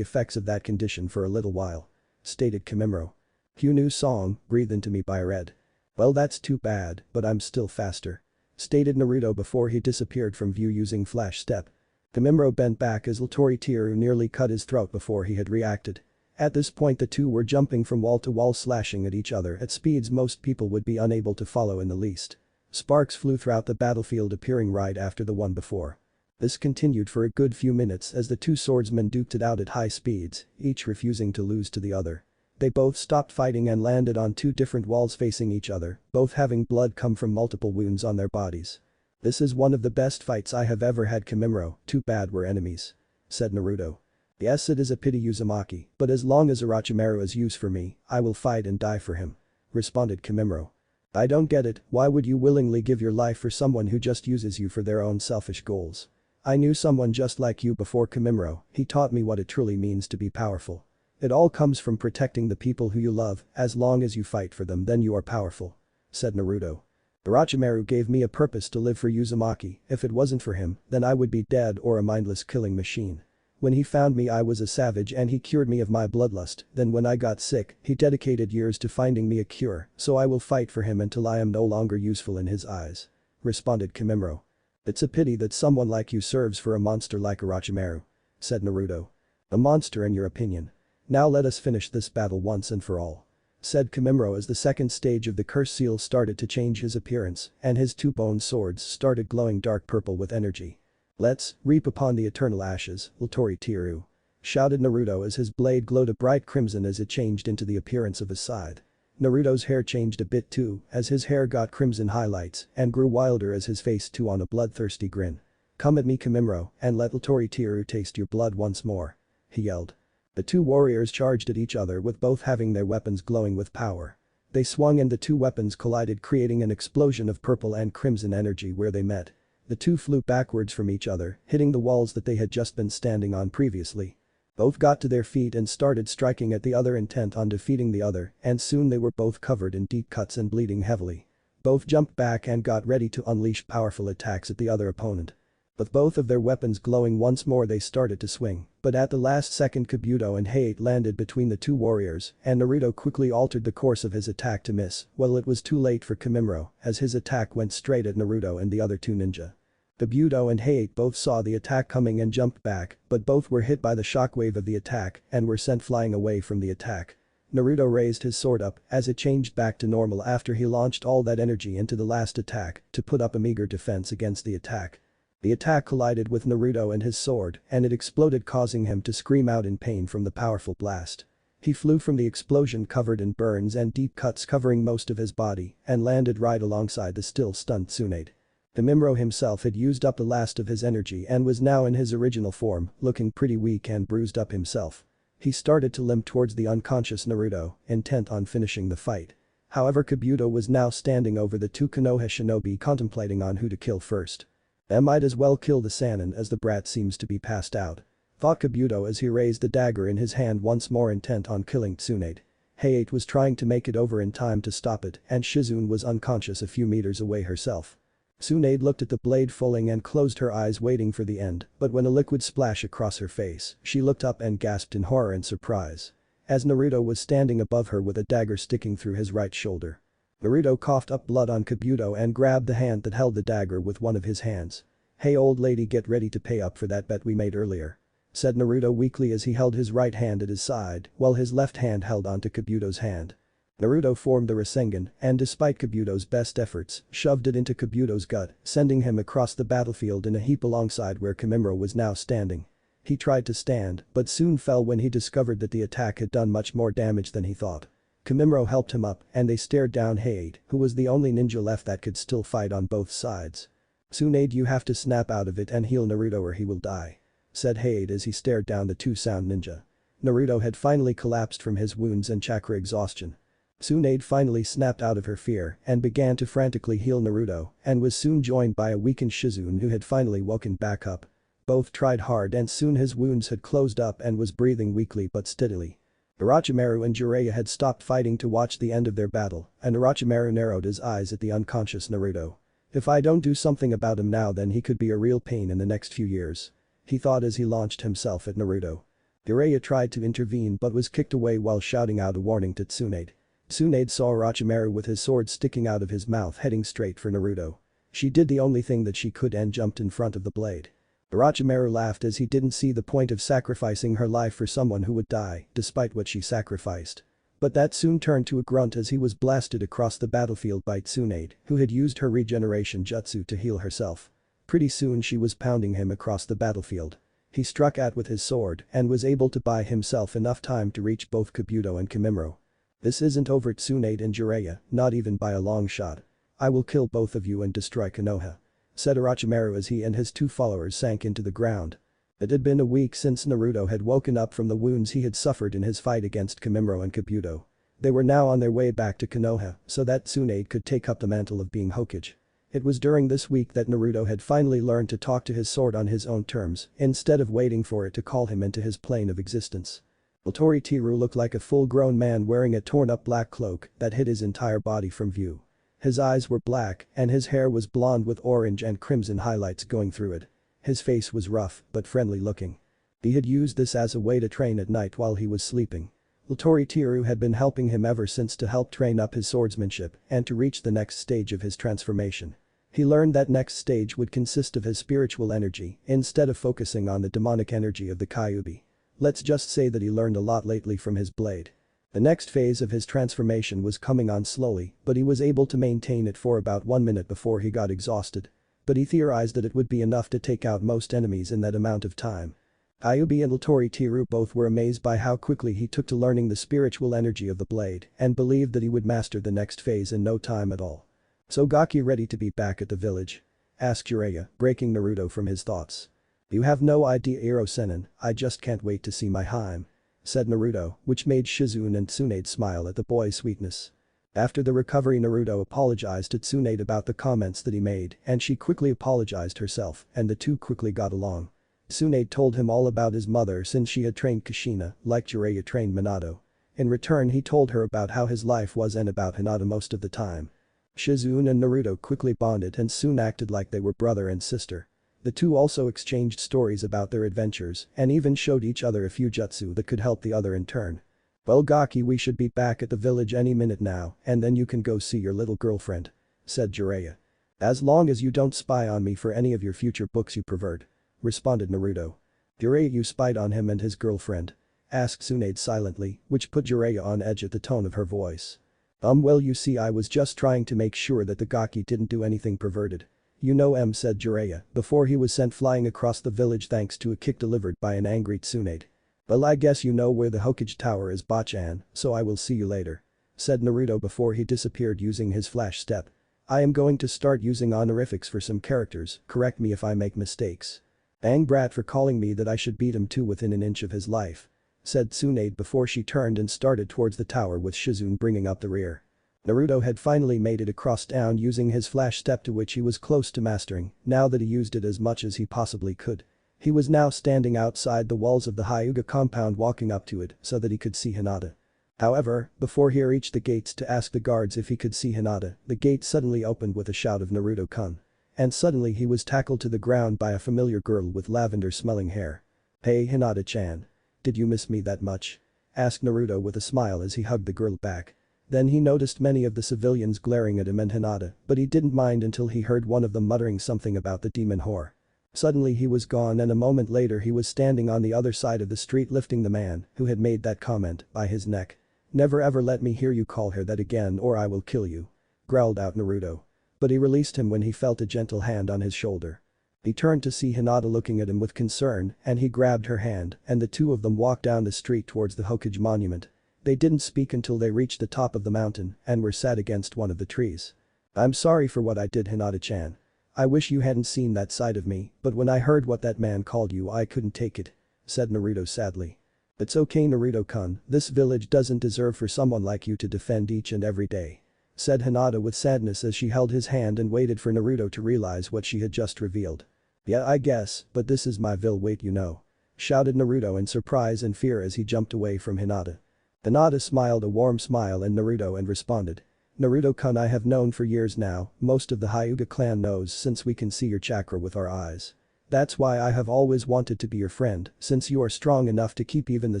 effects of that condition for a little while," stated Kamimuro. "Cue new song, Breathe Into Me by Red." "Well that's too bad, but I'm still faster," stated Naruto before he disappeared from view using flash step. Kamimuro bent back as Tori Tiru nearly cut his throat before he had reacted. At this point the two were jumping from wall to wall slashing at each other at speeds most people would be unable to follow in the least. Sparks flew throughout the battlefield appearing right after the one before. This continued for a good few minutes as the two swordsmen duked it out at high speeds, each refusing to lose to the other. They both stopped fighting and landed on two different walls facing each other, both having blood come from multiple wounds on their bodies. "This is one of the best fights I have ever had, Kamimuro, too bad we're enemies," said Naruto. "Yes it is a pity Uzumaki, but as long as Orochimaru is used for me, I will fight and die for him," responded Kamimuro. "I don't get it, why would you willingly give your life for someone who just uses you for their own selfish goals? I knew someone just like you before, Kamimuro, he taught me what it truly means to be powerful. It all comes from protecting the people who you love, as long as you fight for them then you are powerful," said Naruto. "Orochimaru gave me a purpose to live for Uzumaki, if it wasn't for him, then I would be dead or a mindless killing machine. When he found me I was a savage and he cured me of my bloodlust, then when I got sick, he dedicated years to finding me a cure, so I will fight for him until I am no longer useful in his eyes," responded Kamimuro. "It's a pity that someone like you serves for a monster like Orochimaru," said Naruto. "A monster in your opinion? Now let us finish this battle once and for all," said Kamimuro as the second stage of the curse seal started to change his appearance and his two bone swords started glowing dark purple with energy. "Let's reap upon the eternal ashes, Tori Tiru," shouted Naruto as his blade glowed a bright crimson as it changed into the appearance of a scythe. Naruto's hair changed a bit too as his hair got crimson highlights and grew wilder as his face took on a bloodthirsty grin. "Come at me, Kamimuro, and let Tori Tiru taste your blood once more," he yelled. The two warriors charged at each other with both having their weapons glowing with power. They swung and the two weapons collided, creating an explosion of purple and crimson energy where they met. The two flew backwards from each other, hitting the walls that they had just been standing on previously. Both got to their feet and started striking at the other, intent on defeating the other, and soon they were both covered in deep cuts and bleeding heavily. Both jumped back and got ready to unleash powerful attacks at the other opponent. With both of their weapons glowing once more, they started to swing, but at the last second Kabuto and ICHeart landed between the two warriors, and Naruto quickly altered the course of his attack to miss. Well, it was too late for Kimimaro, as his attack went straight at Naruto and the other two ninja. Kabuto and ICHeart both saw the attack coming and jumped back, but both were hit by the shockwave of the attack and were sent flying away from the attack. Naruto raised his sword up as it changed back to normal after he launched all that energy into the last attack to put up a meager defense against the attack. The attack collided with Naruto and his sword, and it exploded, causing him to scream out in pain from the powerful blast. He flew from the explosion covered in burns and deep cuts covering most of his body and landed right alongside the still stunned Tsunade. Kimimaro himself had used up the last of his energy and was now in his original form, looking pretty weak and bruised up himself. He started to limp towards the unconscious Naruto, intent on finishing the fight. However, Kabuto was now standing over the two Konoha shinobi, contemplating on who to kill first. "I might as well kill the Sannin, as the brat seems to be passed out," thought Kabuto as he raised the dagger in his hand once more, intent on killing Tsunade. ICHeart was trying to make it over in time to stop it, and Shizune was unconscious a few meters away herself. Tsunade looked at the blade falling and closed her eyes, waiting for the end, but when a liquid splashed across her face, she looked up and gasped in horror and surprise. As Naruto was standing above her with a dagger sticking through his right shoulder. Naruto coughed up blood on Kabuto and grabbed the hand that held the dagger with one of his hands. "Hey old lady, get ready to pay up for that bet we made earlier," said Naruto weakly as he held his right hand at his side while his left hand held onto Kabuto's hand. Naruto formed the Rasengan and, despite Kabuto's best efforts, shoved it into Kabuto's gut, sending him across the battlefield in a heap alongside where Kimimaro was now standing. He tried to stand, but soon fell when he discovered that the attack had done much more damage than he thought. Kimimaro helped him up and they stared down ICHeart, who was the only ninja left that could still fight on both sides. "Tsunade, you have to snap out of it and heal Naruto or he will die," said ICHeart as he stared down the two sound ninja. Naruto had finally collapsed from his wounds and chakra exhaustion. Tsunade finally snapped out of her fear and began to frantically heal Naruto and was soon joined by a weakened Shizune who had finally woken back up. Both tried hard and soon his wounds had closed up and was breathing weakly but steadily. Orochimaru and Jiraiya had stopped fighting to watch the end of their battle, and Orochimaru narrowed his eyes at the unconscious Naruto. "If I don't do something about him now, then he could be a real pain in the next few years," he thought as he launched himself at Naruto. Jiraiya tried to intervene but was kicked away while shouting out a warning to Tsunade. Tsunade saw Orochimaru with his sword sticking out of his mouth heading straight for Naruto. She did the only thing that she could and jumped in front of the blade. Orochimaru laughed as he didn't see the point of sacrificing her life for someone who would die, despite what she sacrificed. But that soon turned to a grunt as he was blasted across the battlefield by Tsunade, who had used her regeneration jutsu to heal herself. Pretty soon she was pounding him across the battlefield. He struck at with his sword and was able to buy himself enough time to reach both Kabuto and Kimimaro. "This isn't over, Tsunade and Jiraiya, not even by a long shot. I will kill both of you and destroy Konoha," said Orochimaru as he and his two followers sank into the ground. It had been a week since Naruto had woken up from the wounds he had suffered in his fight against Kimimaro and Kabuto. They were now on their way back to Konoha so that Tsunade could take up the mantle of being Hokage. It was during this week that Naruto had finally learned to talk to his sword on his own terms instead of waiting for it to call him into his plane of existence. Orochimaru looked like a full-grown man wearing a torn-up black cloak that hid his entire body from view. His eyes were black and his hair was blonde with orange and crimson highlights going through it. His face was rough but friendly looking. He had used this as a way to train at night while he was sleeping. Orochimaru had been helping him ever since to help train up his swordsmanship and to reach the next stage of his transformation. He learned that next stage would consist of his spiritual energy instead of focusing on the demonic energy of the Kyuubi. Let's just say that he learned a lot lately from his blade. The next phase of his transformation was coming on slowly, but he was able to maintain it for about 1 minute before he got exhausted. But he theorized that it would be enough to take out most enemies in that amount of time. Kyuubi and Orochimaru both were amazed by how quickly he took to learning the spiritual energy of the blade and believed that he would master the next phase in no time at all. "So Gaki ready to be back at the village?" asked Jiraiya, breaking Naruto from his thoughts. "You have no idea, Iro Sennin, I just can't wait to see my Hime," said Naruto, which made Shizune and Tsunade smile at the boy's sweetness. After the recovery, Naruto apologized to Tsunade about the comments that he made, and she quickly apologized herself, and the two quickly got along. Tsunade told him all about his mother since she had trained Kushina, like Jiraiya trained Minato. In return, he told her about how his life was and about Hinata most of the time. Shizune and Naruto quickly bonded and soon acted like they were brother and sister. The two also exchanged stories about their adventures and even showed each other a few jutsu that could help the other in turn. "Well Gaki, we should be back at the village any minute now and then you can go see your little girlfriend," said Jiraiya. "As long as you don't spy on me for any of your future books, you pervert," responded Naruto. "Jiraiya, you spied on him and his girlfriend?" asked Tsunade silently, which put Jiraiya on edge at the tone of her voice. Well, you see, I was just trying to make sure that the Gaki didn't do anything perverted. You know, said Jiraiya before he was sent flying across the village thanks to a kick delivered by an angry Tsunade. "Well, I guess you know where the Hokage Tower is, Bachan, so I will see you later," said Naruto before he disappeared using his flash step. "I am going to start using honorifics for some characters, correct me if I make mistakes. Bang brat for calling me that I should beat him too within an inch of his life," said Tsunade before she turned and started towards the tower with Shizune bringing up the rear. Naruto had finally made it across town using his flash step, to which he was close to mastering, now that he used it as much as he possibly could. He was now standing outside the walls of the Hyuga compound walking up to it so that he could see Hinata. However, before he reached the gates to ask the guards if he could see Hinata, the gate suddenly opened with a shout of Naruto-kun. And suddenly he was tackled to the ground by a familiar girl with lavender-smelling hair. "Hey Hinata-chan. Did you miss me that much?" asked Naruto with a smile as he hugged the girl back. Then he noticed many of the civilians glaring at him and Hinata, but he didn't mind until he heard one of them muttering something about the demon whore. Suddenly he was gone and a moment later he was standing on the other side of the street lifting the man who had made that comment by his neck. "Never ever let me hear you call her that again or I will kill you," growled out Naruto. But he released him when he felt a gentle hand on his shoulder. He turned to see Hinata looking at him with concern and he grabbed her hand and the two of them walked down the street towards the Hokage monument. They didn't speak until they reached the top of the mountain and were sat against one of the trees. "I'm sorry for what I did, Hinata-chan. I wish you hadn't seen that side of me, but when I heard what that man called you I couldn't take it," said Naruto sadly. "It's okay Naruto-kun, this village doesn't deserve for someone like you to defend each and every day," said Hinata with sadness as she held his hand and waited for Naruto to realize what she had just revealed. "Yeah, I guess, but this is my village, you know," shouted Naruto in surprise and fear as he jumped away from Hinata. Hinata smiled a warm smile at Naruto and responded. "Naruto-kun, I have known for years now, most of the Hyuga clan knows since we can see your chakra with our eyes. That's why I have always wanted to be your friend, since you are strong enough to keep even the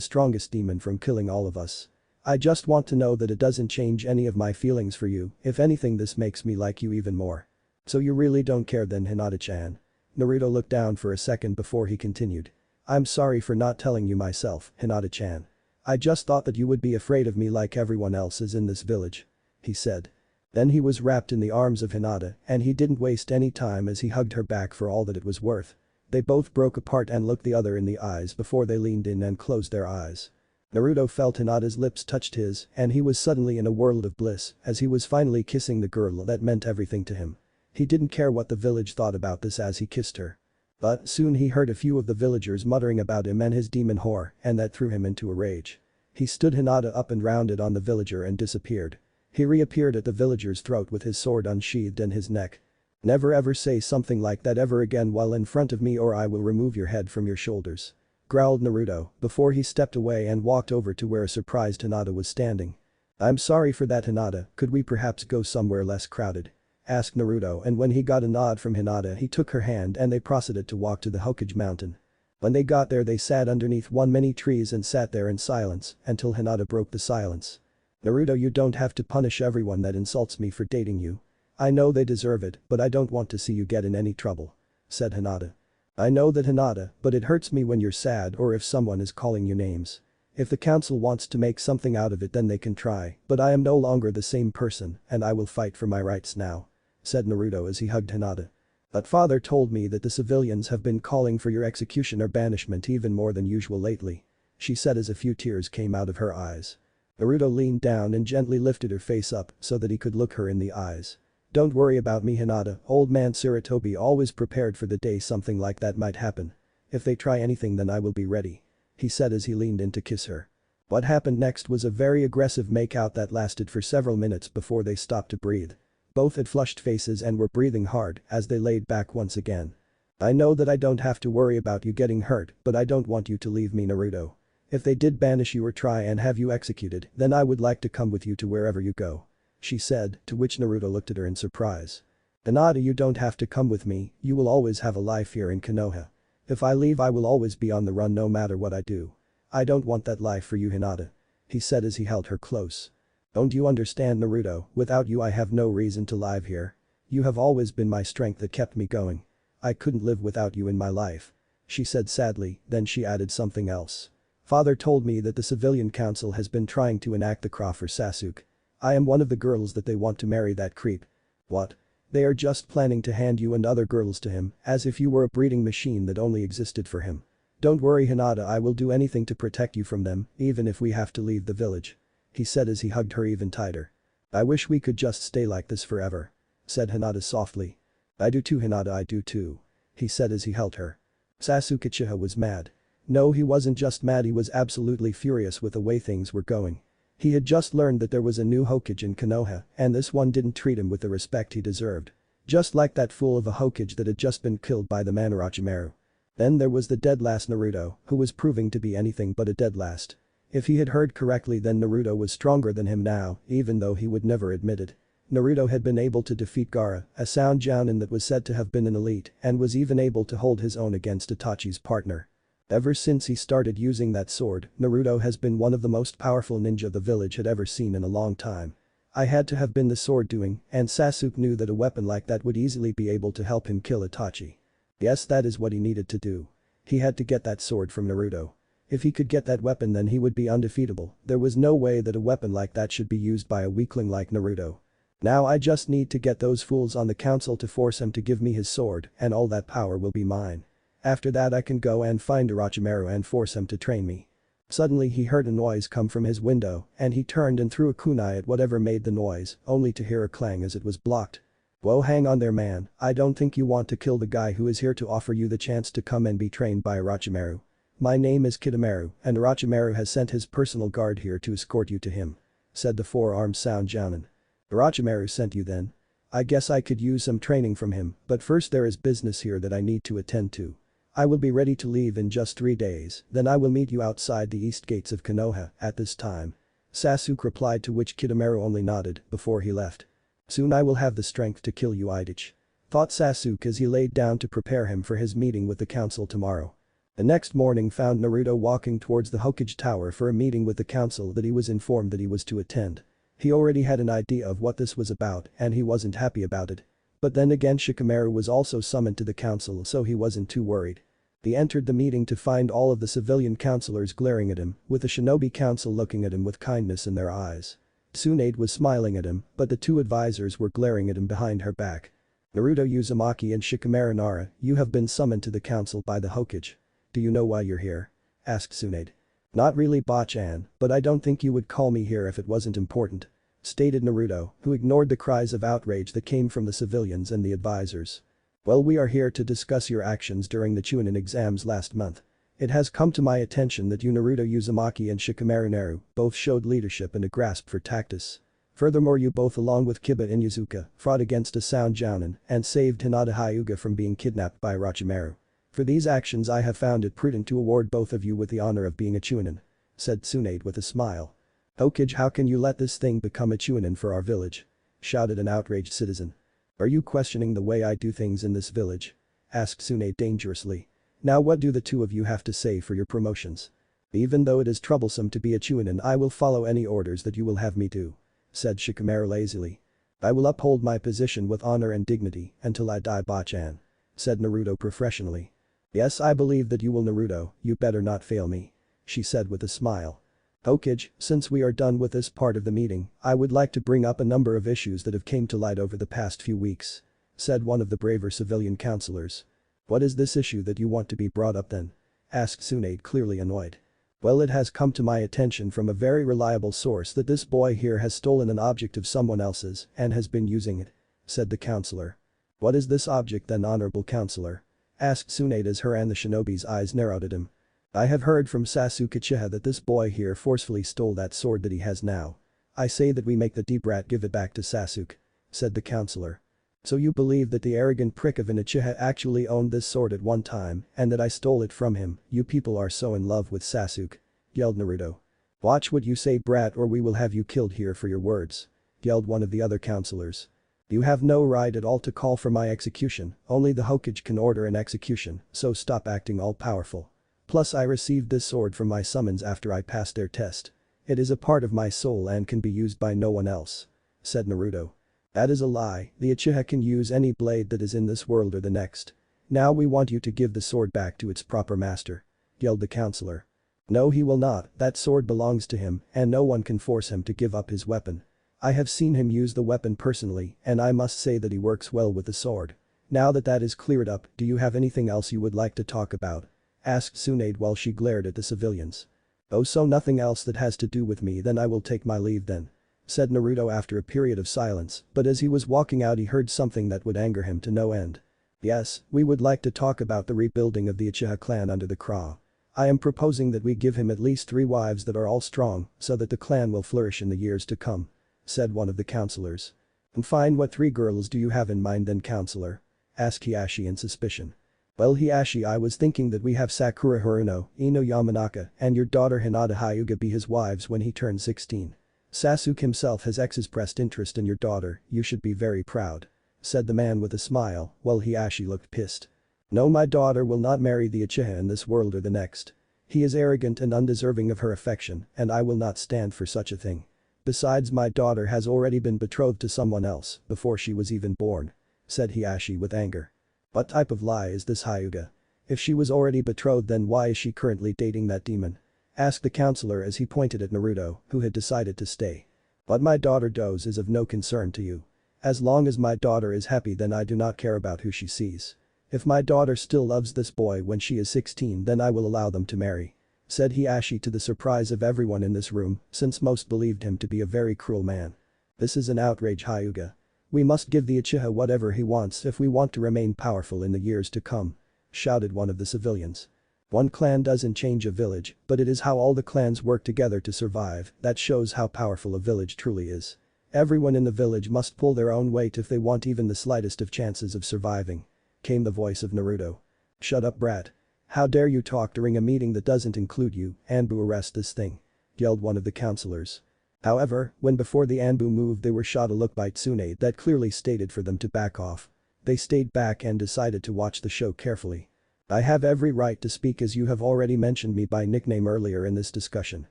strongest demon from killing all of us. I just want to know that it doesn't change any of my feelings for you, if anything this makes me like you even more." "So you really don't care then, Hinata-chan?" Naruto looked down for a second before he continued. "I'm sorry for not telling you myself, Hinata-chan. I just thought that you would be afraid of me like everyone else is in this village," he said. Then he was wrapped in the arms of Hinata and he didn't waste any time as he hugged her back for all that it was worth. They both broke apart and looked the other in the eyes before they leaned in and closed their eyes. Naruto felt Hinata's lips touched his and he was suddenly in a world of bliss as he was finally kissing the girl that meant everything to him. He didn't care what the village thought about this as he kissed her. But soon he heard a few of the villagers muttering about him and his demon whore and that threw him into a rage. He stood Hinata up and rounded on the villager and disappeared. He reappeared at the villager's throat with his sword unsheathed in his neck. "Never ever say something like that ever again while in front of me or I will remove your head from your shoulders," growled Naruto before he stepped away and walked over to where a surprised Hinata was standing. "I'm sorry for that, Hinata, could we perhaps go somewhere less crowded?" asked Naruto, and when he got a nod from Hinata he took her hand and they proceeded to walk to the Hokage mountain. When they got there they sat underneath one many trees and sat there in silence until Hinata broke the silence. "Naruto, you don't have to punish everyone that insults me for dating you. I know they deserve it but I don't want to see you get in any trouble," said Hinata. "I know that, Hinata, but it hurts me when you're sad or if someone is calling you names. If the council wants to make something out of it then they can try, but I am no longer the same person and I will fight for my rights now," said Naruto as he hugged Hinata. "But father told me that the civilians have been calling for your execution or banishment even more than usual lately," she said as a few tears came out of her eyes. Naruto leaned down and gently lifted her face up so that he could look her in the eyes. "Don't worry about me, Hinata, old man Sarutobi always prepared for the day something like that might happen. If they try anything then I will be ready," he said as he leaned in to kiss her. What happened next was a very aggressive makeout that lasted for several minutes before they stopped to breathe. Both had flushed faces and were breathing hard as they laid back once again. I know that I don't have to worry about you getting hurt, but I don't want you to leave me, Naruto. If they did banish you or try and have you executed, then I would like to come with you to wherever you go. She said, to which Naruto looked at her in surprise. Hinata, you don't have to come with me, you will always have a life here in Konoha. If I leave I will always be on the run no matter what I do. I don't want that life for you, Hinata. He said as he held her close. Don't you understand, Naruto, without you I have no reason to live here. You have always been my strength that kept me going. I couldn't live without you in my life. She said sadly, then she added something else. Father told me that the civilian council has been trying to enact the law for Sasuke. I am one of the girls that they want to marry that creep. What? They are just planning to hand you and other girls to him, as if you were a breeding machine that only existed for him. Don't worry, Hinata, I will do anything to protect you from them, even if we have to leave the village. He said as he hugged her even tighter. I wish we could just stay like this forever. Said Hinata softly. I do too, Hinata, I do too. He said as he held her. Sasuke Uchiha was mad. No, he wasn't just mad, he was absolutely furious with the way things were going. He had just learned that there was a new Hokage in Konoha, and this one didn't treat him with the respect he deserved. Just like that fool of a Hokage that had just been killed by the man Orochimaru. Then there was the dead last Naruto, who was proving to be anything but a dead last. If he had heard correctly, then Naruto was stronger than him now, even though he would never admit it. Naruto had been able to defeat Gaara, a sound jounin that was said to have been an elite, and was even able to hold his own against Itachi's partner. Ever since he started using that sword, Naruto has been one of the most powerful ninja the village had ever seen in a long time. I had to have been the sword doing, and Sasuke knew that a weapon like that would easily be able to help him kill Itachi. Yes, that is what he needed to do. He had to get that sword from Naruto. If he could get that weapon, then he would be undefeatable. There was no way that a weapon like that should be used by a weakling like Naruto. Now I just need to get those fools on the council to force him to give me his sword, and all that power will be mine. After that I can go and find Orochimaru and force him to train me. Suddenly he heard a noise come from his window, and he turned and threw a kunai at whatever made the noise, only to hear a clang as it was blocked. Whoa, hang on there, man, I don't think you want to kill the guy who is here to offer you the chance to come and be trained by Orochimaru. My name is Kidomaru, and Orochimaru has sent his personal guard here to escort you to him. Said the four-armed sound jounin. Orochimaru sent you then? I guess I could use some training from him, but first there is business here that I need to attend to. I will be ready to leave in just 3 days, then I will meet you outside the east gates of Konoha at this time. Sasuke replied, to which Kidomaru only nodded before he left. Soon I will have the strength to kill you, ICHeart. Thought Sasuke as he laid down to prepare him for his meeting with the council tomorrow. The next morning found Naruto walking towards the Hokage Tower for a meeting with the council that he was informed that he was to attend. He already had an idea of what this was about and he wasn't happy about it. But then again, Shikamaru was also summoned to the council, so he wasn't too worried. He entered the meeting to find all of the civilian councilors glaring at him, with the shinobi council looking at him with kindness in their eyes. Tsunade was smiling at him, but the 2 advisors were glaring at him behind her back. Naruto Uzumaki and Shikamaru Nara, you have been summoned to the council by the Hokage. Do you know why you're here? Asked Tsunade. Not really, Bachan, but I don't think you would call me here if it wasn't important. Stated Naruto, who ignored the cries of outrage that came from the civilians and the advisors. Well, we are here to discuss your actions during the Chunin exams last month. It has come to my attention that you, Naruto Uzumaki and Shikamaru Naru, both showed leadership and a grasp for tactics. Furthermore, you both, along with Kiba and Inuzuka, fought against a sound jounin and saved Hinata Hyuga from being kidnapped by Orochimaru. For these actions I have found it prudent to award both of you with the honor of being a Chunin. Said Tsunade with a smile. Hokage, how can you let this thing become a Chunin for our village? Shouted an outraged citizen. Are you questioning the way I do things in this village? Asked Tsunade dangerously. Now what do the 2 of you have to say for your promotions? Even though it is troublesome to be a Chunin, I will follow any orders that you will have me do. Said Shikamaru lazily. I will uphold my position with honor and dignity until I die, Bachan. Said Naruto professionally. Yes, I believe that you will, Naruto, you better not fail me. She said with a smile. Hokage, since we are done with this part of the meeting, I would like to bring up a number of issues that have came to light over the past few weeks. Said one of the braver civilian councilors. What is this issue that you want to be brought up then? Asked Tsunade, clearly annoyed. Well, it has come to my attention from a very reliable source that this boy here has stolen an object of someone else's and has been using it. Said the councilor. What is this object then, honorable councilor? Asked Tsunade as her and the shinobi's eyes narrowed at him. I have heard from Sasuke Uchiha that this boy here forcefully stole that sword that he has now. I say that we make the deep rat give it back to Sasuke," said the counselor. "So you believe that the arrogant prick of an Uchiha actually owned this sword at one time and that I stole it from him? You people are so in love with Sasuke," yelled Naruto. "Watch what you say, brat, or we will have you killed here for your words," yelled one of the other counselors. "You have no right at all to call for my execution, only the Hokage can order an execution, so stop acting all powerful. Plus I received this sword from my summons after I passed their test. It is a part of my soul and can be used by no one else," said Naruto. "That is a lie, the Uchiha can use any blade that is in this world or the next. Now we want you to give the sword back to its proper master," yelled the counselor. "No, he will not, that sword belongs to him and no one can force him to give up his weapon. I have seen him use the weapon personally and I must say that he works well with the sword. Now that that is cleared up, do you have anything else you would like to talk about?" asked Tsunade while she glared at the civilians. "Oh, so nothing else that has to do with me, then I will take my leave then," said Naruto after a period of silence, but as he was walking out he heard something that would anger him to no end. "Yes, we would like to talk about the rebuilding of the Uchiha clan under the Kra. I am proposing that we give him at least 3 wives that are all strong so that the clan will flourish in the years to come," said one of the counselors. "And fine, what 3 girls do you have in mind then, counselor?" asked Hiashi in suspicion. "Well, Hiashi, I was thinking that we have Sakura Haruno, Ino Yamanaka and your daughter Hinata Hyuga be his wives when he turns 16. Sasuke himself has expressed interest in your daughter, you should be very proud," said the man with a smile, while Hiashi looked pissed. "No, my daughter will not marry the Uchiha in this world or the next. He is arrogant and undeserving of her affection and I will not stand for such a thing. Besides, my daughter has already been betrothed to someone else before she was even born," said Hiashi with anger. "What type of lie is this, Hyuga? If she was already betrothed, then why is she currently dating that demon?" asked the counselor as he pointed at Naruto, who had decided to stay. "What my daughter does is of no concern to you. As long as my daughter is happy, then I do not care about who she sees. If my daughter still loves this boy when she is 16, then I will allow them to marry," said Hiashi, to the surprise of everyone in this room since most believed him to be a very cruel man. "This is an outrage, Hyuga. We must give the Uchiha whatever he wants if we want to remain powerful in the years to come," shouted one of the civilians. "One clan doesn't change a village, but it is how all the clans work together to survive that shows how powerful a village truly is. Everyone in the village must pull their own weight if they want even the slightest of chances of surviving," came the voice of Naruto. "Shut up, brat. How dare you talk during a meeting that doesn't include you, Anbu, arrest this thing," yelled one of the counselors. However, when before the Anbu moved, they were shot a look by Tsunade that clearly stated for them to back off. They stayed back and decided to watch the show carefully. "I have every right to speak as you have already mentioned me by nickname earlier in this discussion.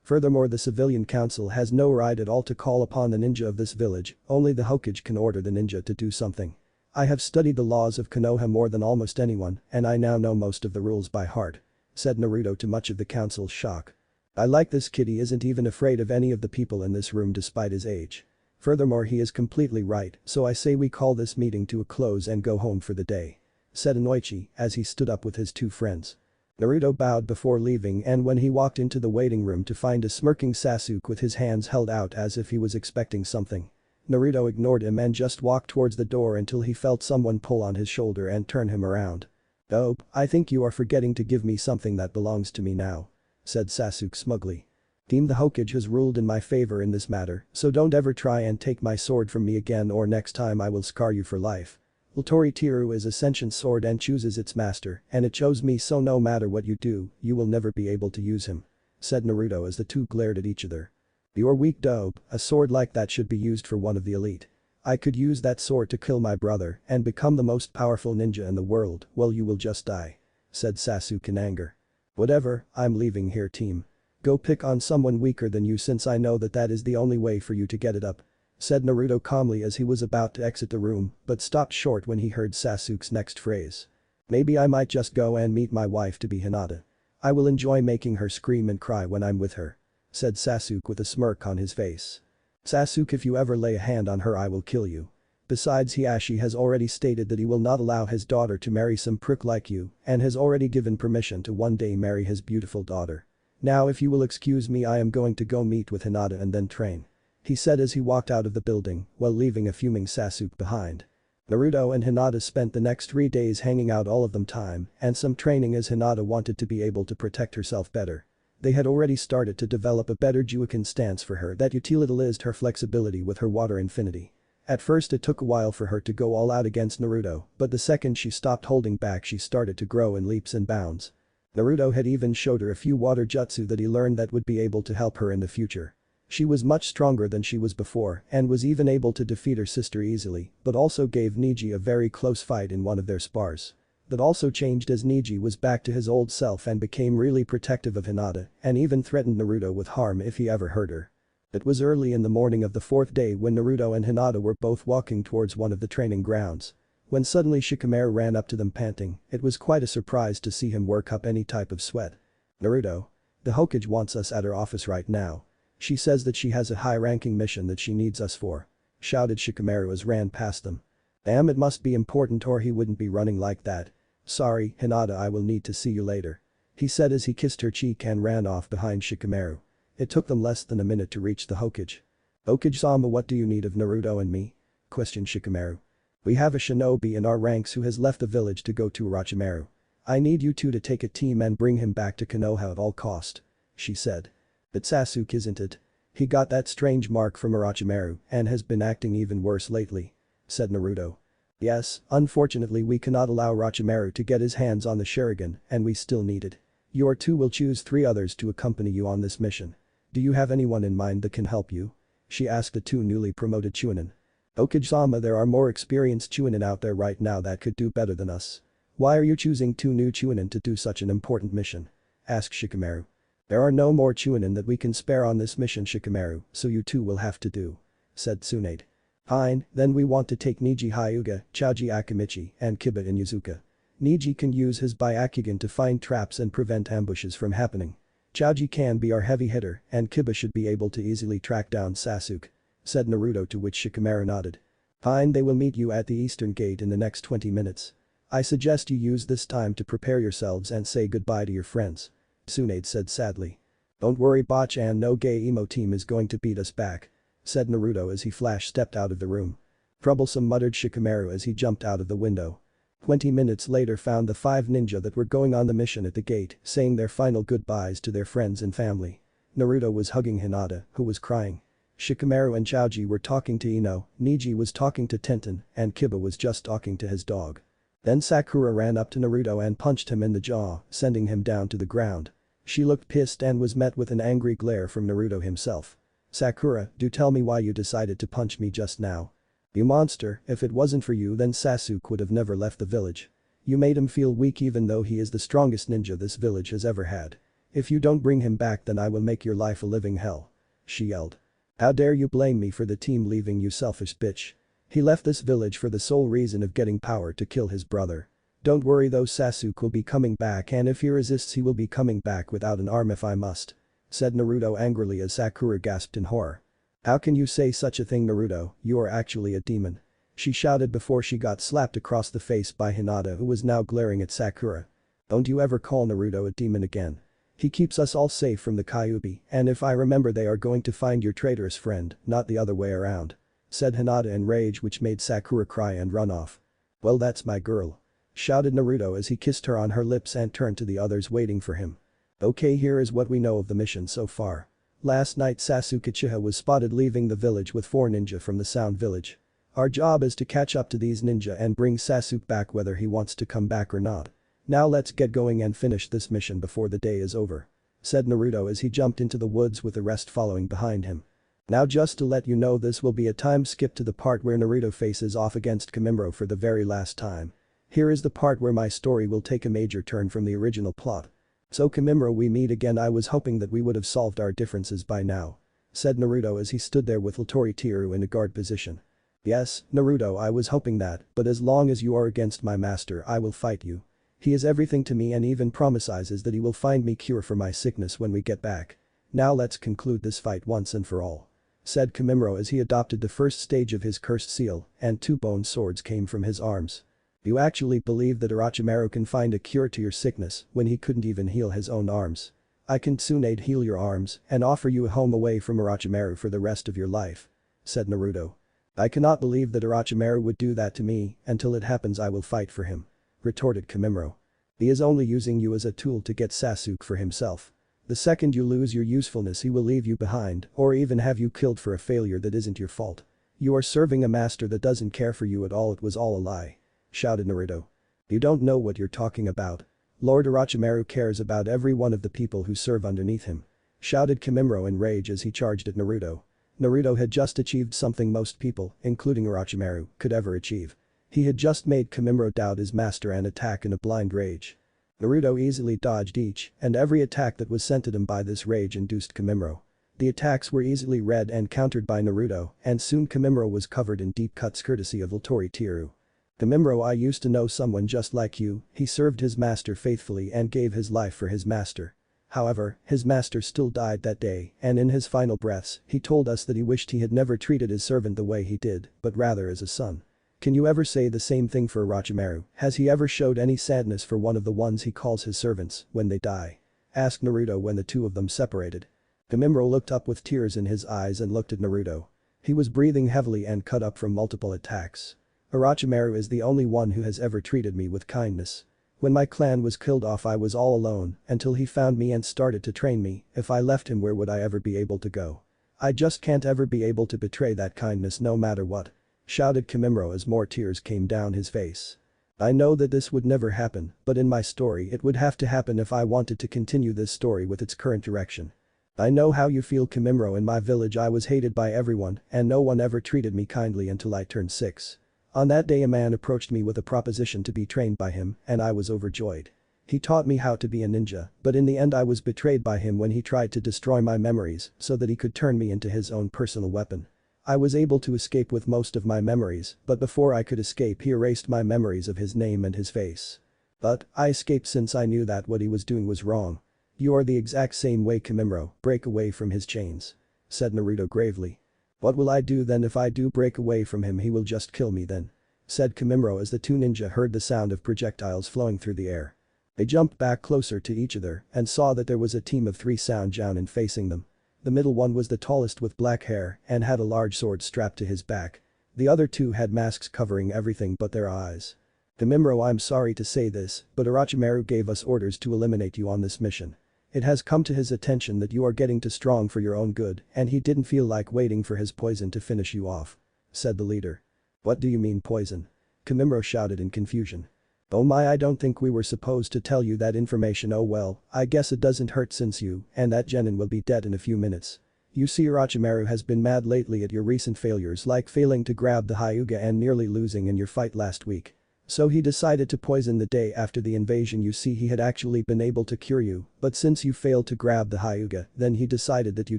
Furthermore, the civilian council has no right at all to call upon the ninja of this village, only the Hokage can order the ninja to do something. I have studied the laws of Konoha more than almost anyone and I now know most of the rules by heart," said Naruto, to much of the council's shock. "I like this kid, he isn't even afraid of any of the people in this room despite his age. Furthermore, he is completely right, so I say we call this meeting to a close and go home for the day," said Inoichi as he stood up with his 2 friends. Naruto bowed before leaving, and when he walked into the waiting room to find a smirking Sasuke with his hands held out as if he was expecting something, Naruto ignored him and just walked towards the door until he felt someone pull on his shoulder and turn him around. "Oh, I think you are forgetting to give me something that belongs to me now," said Sasuke smugly. "Team the Hokage has ruled in my favor in this matter, so don't ever try and take my sword from me again or next time I will scar you for life. Ultori Tiru is a sentient sword and chooses its master, and it chose me, so no matter what you do, you will never be able to use him," said Naruto as the 2 glared at each other. "You're weak, dope, a sword like that should be used for one of the elite. I could use that sword to kill my brother and become the most powerful ninja in the world, well you will just die," said Sasuke in anger. "Whatever, I'm leaving here, team. Go pick on someone weaker than you since I know that that is the only way for you to get it up," said Naruto calmly as he was about to exit the room but stopped short when he heard Sasuke's next phrase. "Maybe I might just go and meet my wife to be Hinata. I will enjoy making her scream and cry when I'm with her," said Sasuke with a smirk on his face. "Sasuke, if you ever lay a hand on her I will kill you. Besides, Hiashi has already stated that he will not allow his daughter to marry some prick like you and has already given permission to one day marry his beautiful daughter. Now if you will excuse me, I am going to go meet with Hinata and then train," he said as he walked out of the building while leaving a fuming Sasuke behind. Naruto and Hinata spent the next 3 days hanging out, all of them time, and some training, as Hinata wanted to be able to protect herself better. They had already started to develop a better Juuken stance for her that utilized her flexibility with her water infinity. At first it took a while for her to go all out against Naruto, but the second she stopped holding back she started to grow in leaps and bounds. Naruto had even showed her a few water jutsu that he learned that would be able to help her in the future. She was much stronger than she was before and was even able to defeat her sister easily, but also gave Neji a very close fight in one of their spars. That also changed as Neji was back to his old self and became really protective of Hinata and even threatened Naruto with harm if he ever hurt her. It was early in the morning of the 4th day when Naruto and Hinata were both walking towards one of the training grounds. When suddenly Shikamaru ran up to them panting, it was quite a surprise to see him work up any type of sweat. "Naruto. The Hokage wants us at her office right now. She says that she has a high-ranking mission that she needs us for," shouted Shikamaru as ran past them. "Damn, it must be important or he wouldn't be running like that. Sorry, Hinata, I will need to see you later," he said as he kissed her cheek and ran off behind Shikamaru. It took them less than a minute to reach the Hokage. "Hokage-sama, what do you need of Naruto and me?" questioned Shikamaru. "We have a shinobi in our ranks who has left the village to go to Orochimaru. I need you two to take a team and bring him back to Konoha at all cost," she said. "But Sasuke, isn't it? He got that strange mark from Orochimaru and has been acting even worse lately," said Naruto. "Yes, unfortunately we cannot allow Orochimaru to get his hands on the Sharingan and we still need it. Your two will choose 3 others to accompany you on this mission. Do you have anyone in mind that can help you?" she asked the 2 newly promoted Chunin. "Hokage-sama, there are more experienced Chunin out there right now that could do better than us. Why are you choosing 2 new Chunin to do such an important mission?" asked Shikamaru. "There are no more Chunin that we can spare on this mission, Shikamaru, so you two will have to do," said Tsunade. "Fine, then we want to take Neji Hyuga, Choji Akimichi, and Kiba Inuzuka. Neji can use his Byakugan to find traps and prevent ambushes from happening. Choji can be our heavy hitter and Kiba should be able to easily track down Sasuke," said Naruto, to which Shikamaru nodded. "Fine, they will meet you at the eastern gate in the next 20 minutes. I suggest you use this time to prepare yourselves and say goodbye to your friends," Tsunade said sadly. "Don't worry, Bachan, no gay emo team is going to beat us back," said Naruto as he stepped out of the room. "Troublesome," muttered Shikamaru as he jumped out of the window. 20 minutes later found the 5 ninja that were going on the mission at the gate, saying their final goodbyes to their friends and family. Naruto was hugging Hinata, who was crying. Shikamaru and Choji were talking to Ino, Neji was talking to Tenten, and Kiba was just talking to his dog. Then Sakura ran up to Naruto and punched him in the jaw, sending him down to the ground. She looked pissed and was met with an angry glare from Naruto himself. "Sakura, do tell me why you decided to punch me just now. You monster, if it wasn't for you then Sasuke would have never left the village. You made him feel weak even though he is the strongest ninja this village has ever had. If you don't bring him back then I will make your life a living hell," she yelled. "How dare you blame me for the team leaving, you selfish bitch. He left this village for the sole reason of getting power to kill his brother. Don't worry though, Sasuke will be coming back and if he resists he will be coming back without an arm if I must," said Naruto angrily as Sakura gasped in horror. "How can you say such a thing, Naruto, you are actually a demon," she shouted before she got slapped across the face by Hinata, who was now glaring at Sakura. "Don't you ever call Naruto a demon again. He keeps us all safe from the Kyuubi and if I remember they are going to find your traitorous friend, not the other way around," said Hinata in rage, which made Sakura cry and run off. "Well, that's my girl," shouted Naruto as he kissed her on her lips and turned to the others waiting for him. "Okay, here is what we know of the mission so far. Last night Sasuke Uchiha was spotted leaving the village with 4 ninja from the Sound Village. Our job is to catch up to these ninja and bring Sasuke back whether he wants to come back or not. Now let's get going and finish this mission before the day is over," said Naruto as he jumped into the woods with the rest following behind him. Now just to let you know, this will be a time skip to the part where Naruto faces off against Kimimaro for the very last time. Here is the part where my story will take a major turn from the original plot. "So Kimimaro, we meet again. I was hoping that we would have solved our differences by now," said Naruto as he stood there with Tori Teru in a guard position. "Yes, Naruto, I was hoping that, but as long as you are against my master I will fight you. He is everything to me and even promises that he will find me cure for my sickness when we get back. Now let's conclude this fight once and for all," said Kimimaro as he adopted the first stage of his cursed seal and 2 bone swords came from his arms. "You actually believe that Orochimaru can find a cure to your sickness when he couldn't even heal his own arms? I can Tsunade heal your arms and offer you a home away from Orochimaru for the rest of your life," said Naruto. I cannot believe that Orochimaru would do that to me, until it happens I will fight for him. Retorted Kimimaro. He is only using you as a tool to get Sasuke for himself. The second you lose your usefulness he will leave you behind or even have you killed for a failure that isn't your fault. You are serving a master that doesn't care for you at all. It was all a lie. Shouted Naruto. You don't know what you're talking about. Lord Orochimaru cares about every one of the people who serve underneath him. Shouted Kimimaro in rage as he charged at Naruto. Naruto had just achieved something most people, including Orochimaru, could ever achieve. He had just made Kimimaro doubt his master and attack in a blind rage. Naruto easily dodged each and every attack that was sent at him by this rage-induced Kimimaro. The attacks were easily read and countered by Naruto, and soon Kimimaro was covered in deep cuts courtesy of Lattori Tiru. Kimimaro, I used to know someone just like you, he served his master faithfully and gave his life for his master. However, his master still died that day, and in his final breaths, he told us that he wished he had never treated his servant the way he did, but rather as a son. Can you ever say the same thing for Orochimaru? Has he ever showed any sadness for one of the ones he calls his servants, when they die? Asked Naruto when the two of them separated. Kimimaro looked up with tears in his eyes and looked at Naruto. He was breathing heavily and cut up from multiple attacks. Orochimaru is the only one who has ever treated me with kindness. When my clan was killed off I was all alone until he found me and started to train me. If I left him, where would I ever be able to go? I just can't ever be able to betray that kindness no matter what. Shouted Kimimaro as more tears came down his face. I know that this would never happen, but in my story it would have to happen if I wanted to continue this story with its current direction. I know how you feel, Kimimaro. In my village I was hated by everyone and no one ever treated me kindly until I turned 6. On that day a man approached me with a proposition to be trained by him and I was overjoyed. He taught me how to be a ninja, but in the end I was betrayed by him when he tried to destroy my memories so that he could turn me into his own personal weapon. I was able to escape with most of my memories, but before I could escape he erased my memories of his name and his face. But I escaped since I knew that what he was doing was wrong. You are the exact same way, Kimimaro. Break away from his chains. Said Naruto gravely. What will I do then? If I do break away from him he will just kill me then. Said Kimimaro as the two ninja heard the sound of projectiles flowing through the air. They jumped back closer to each other and saw that there was a team of 3 sound jounin facing them. The middle one was the tallest with black hair and had a large sword strapped to his back. The other 2 had masks covering everything but their eyes. Kimimaro, I'm sorry to say this, but Orochimaru gave us orders to eliminate you on this mission. It has come to his attention that you are getting too strong for your own good and he didn't feel like waiting for his poison to finish you off. Said the leader. What do you mean poison? Kimimaro shouted in confusion. Oh my, I don't think we were supposed to tell you that information. Oh well, I guess it doesn't hurt since you and that genin will be dead in a few minutes. You see, Orochimaru has been mad lately at your recent failures, like failing to grab the Hyuga and nearly losing in your fight last week. So he decided to poison the day after the invasion. You see, he had actually been able to cure you, but since you failed to grab the Hyuga, then he decided that you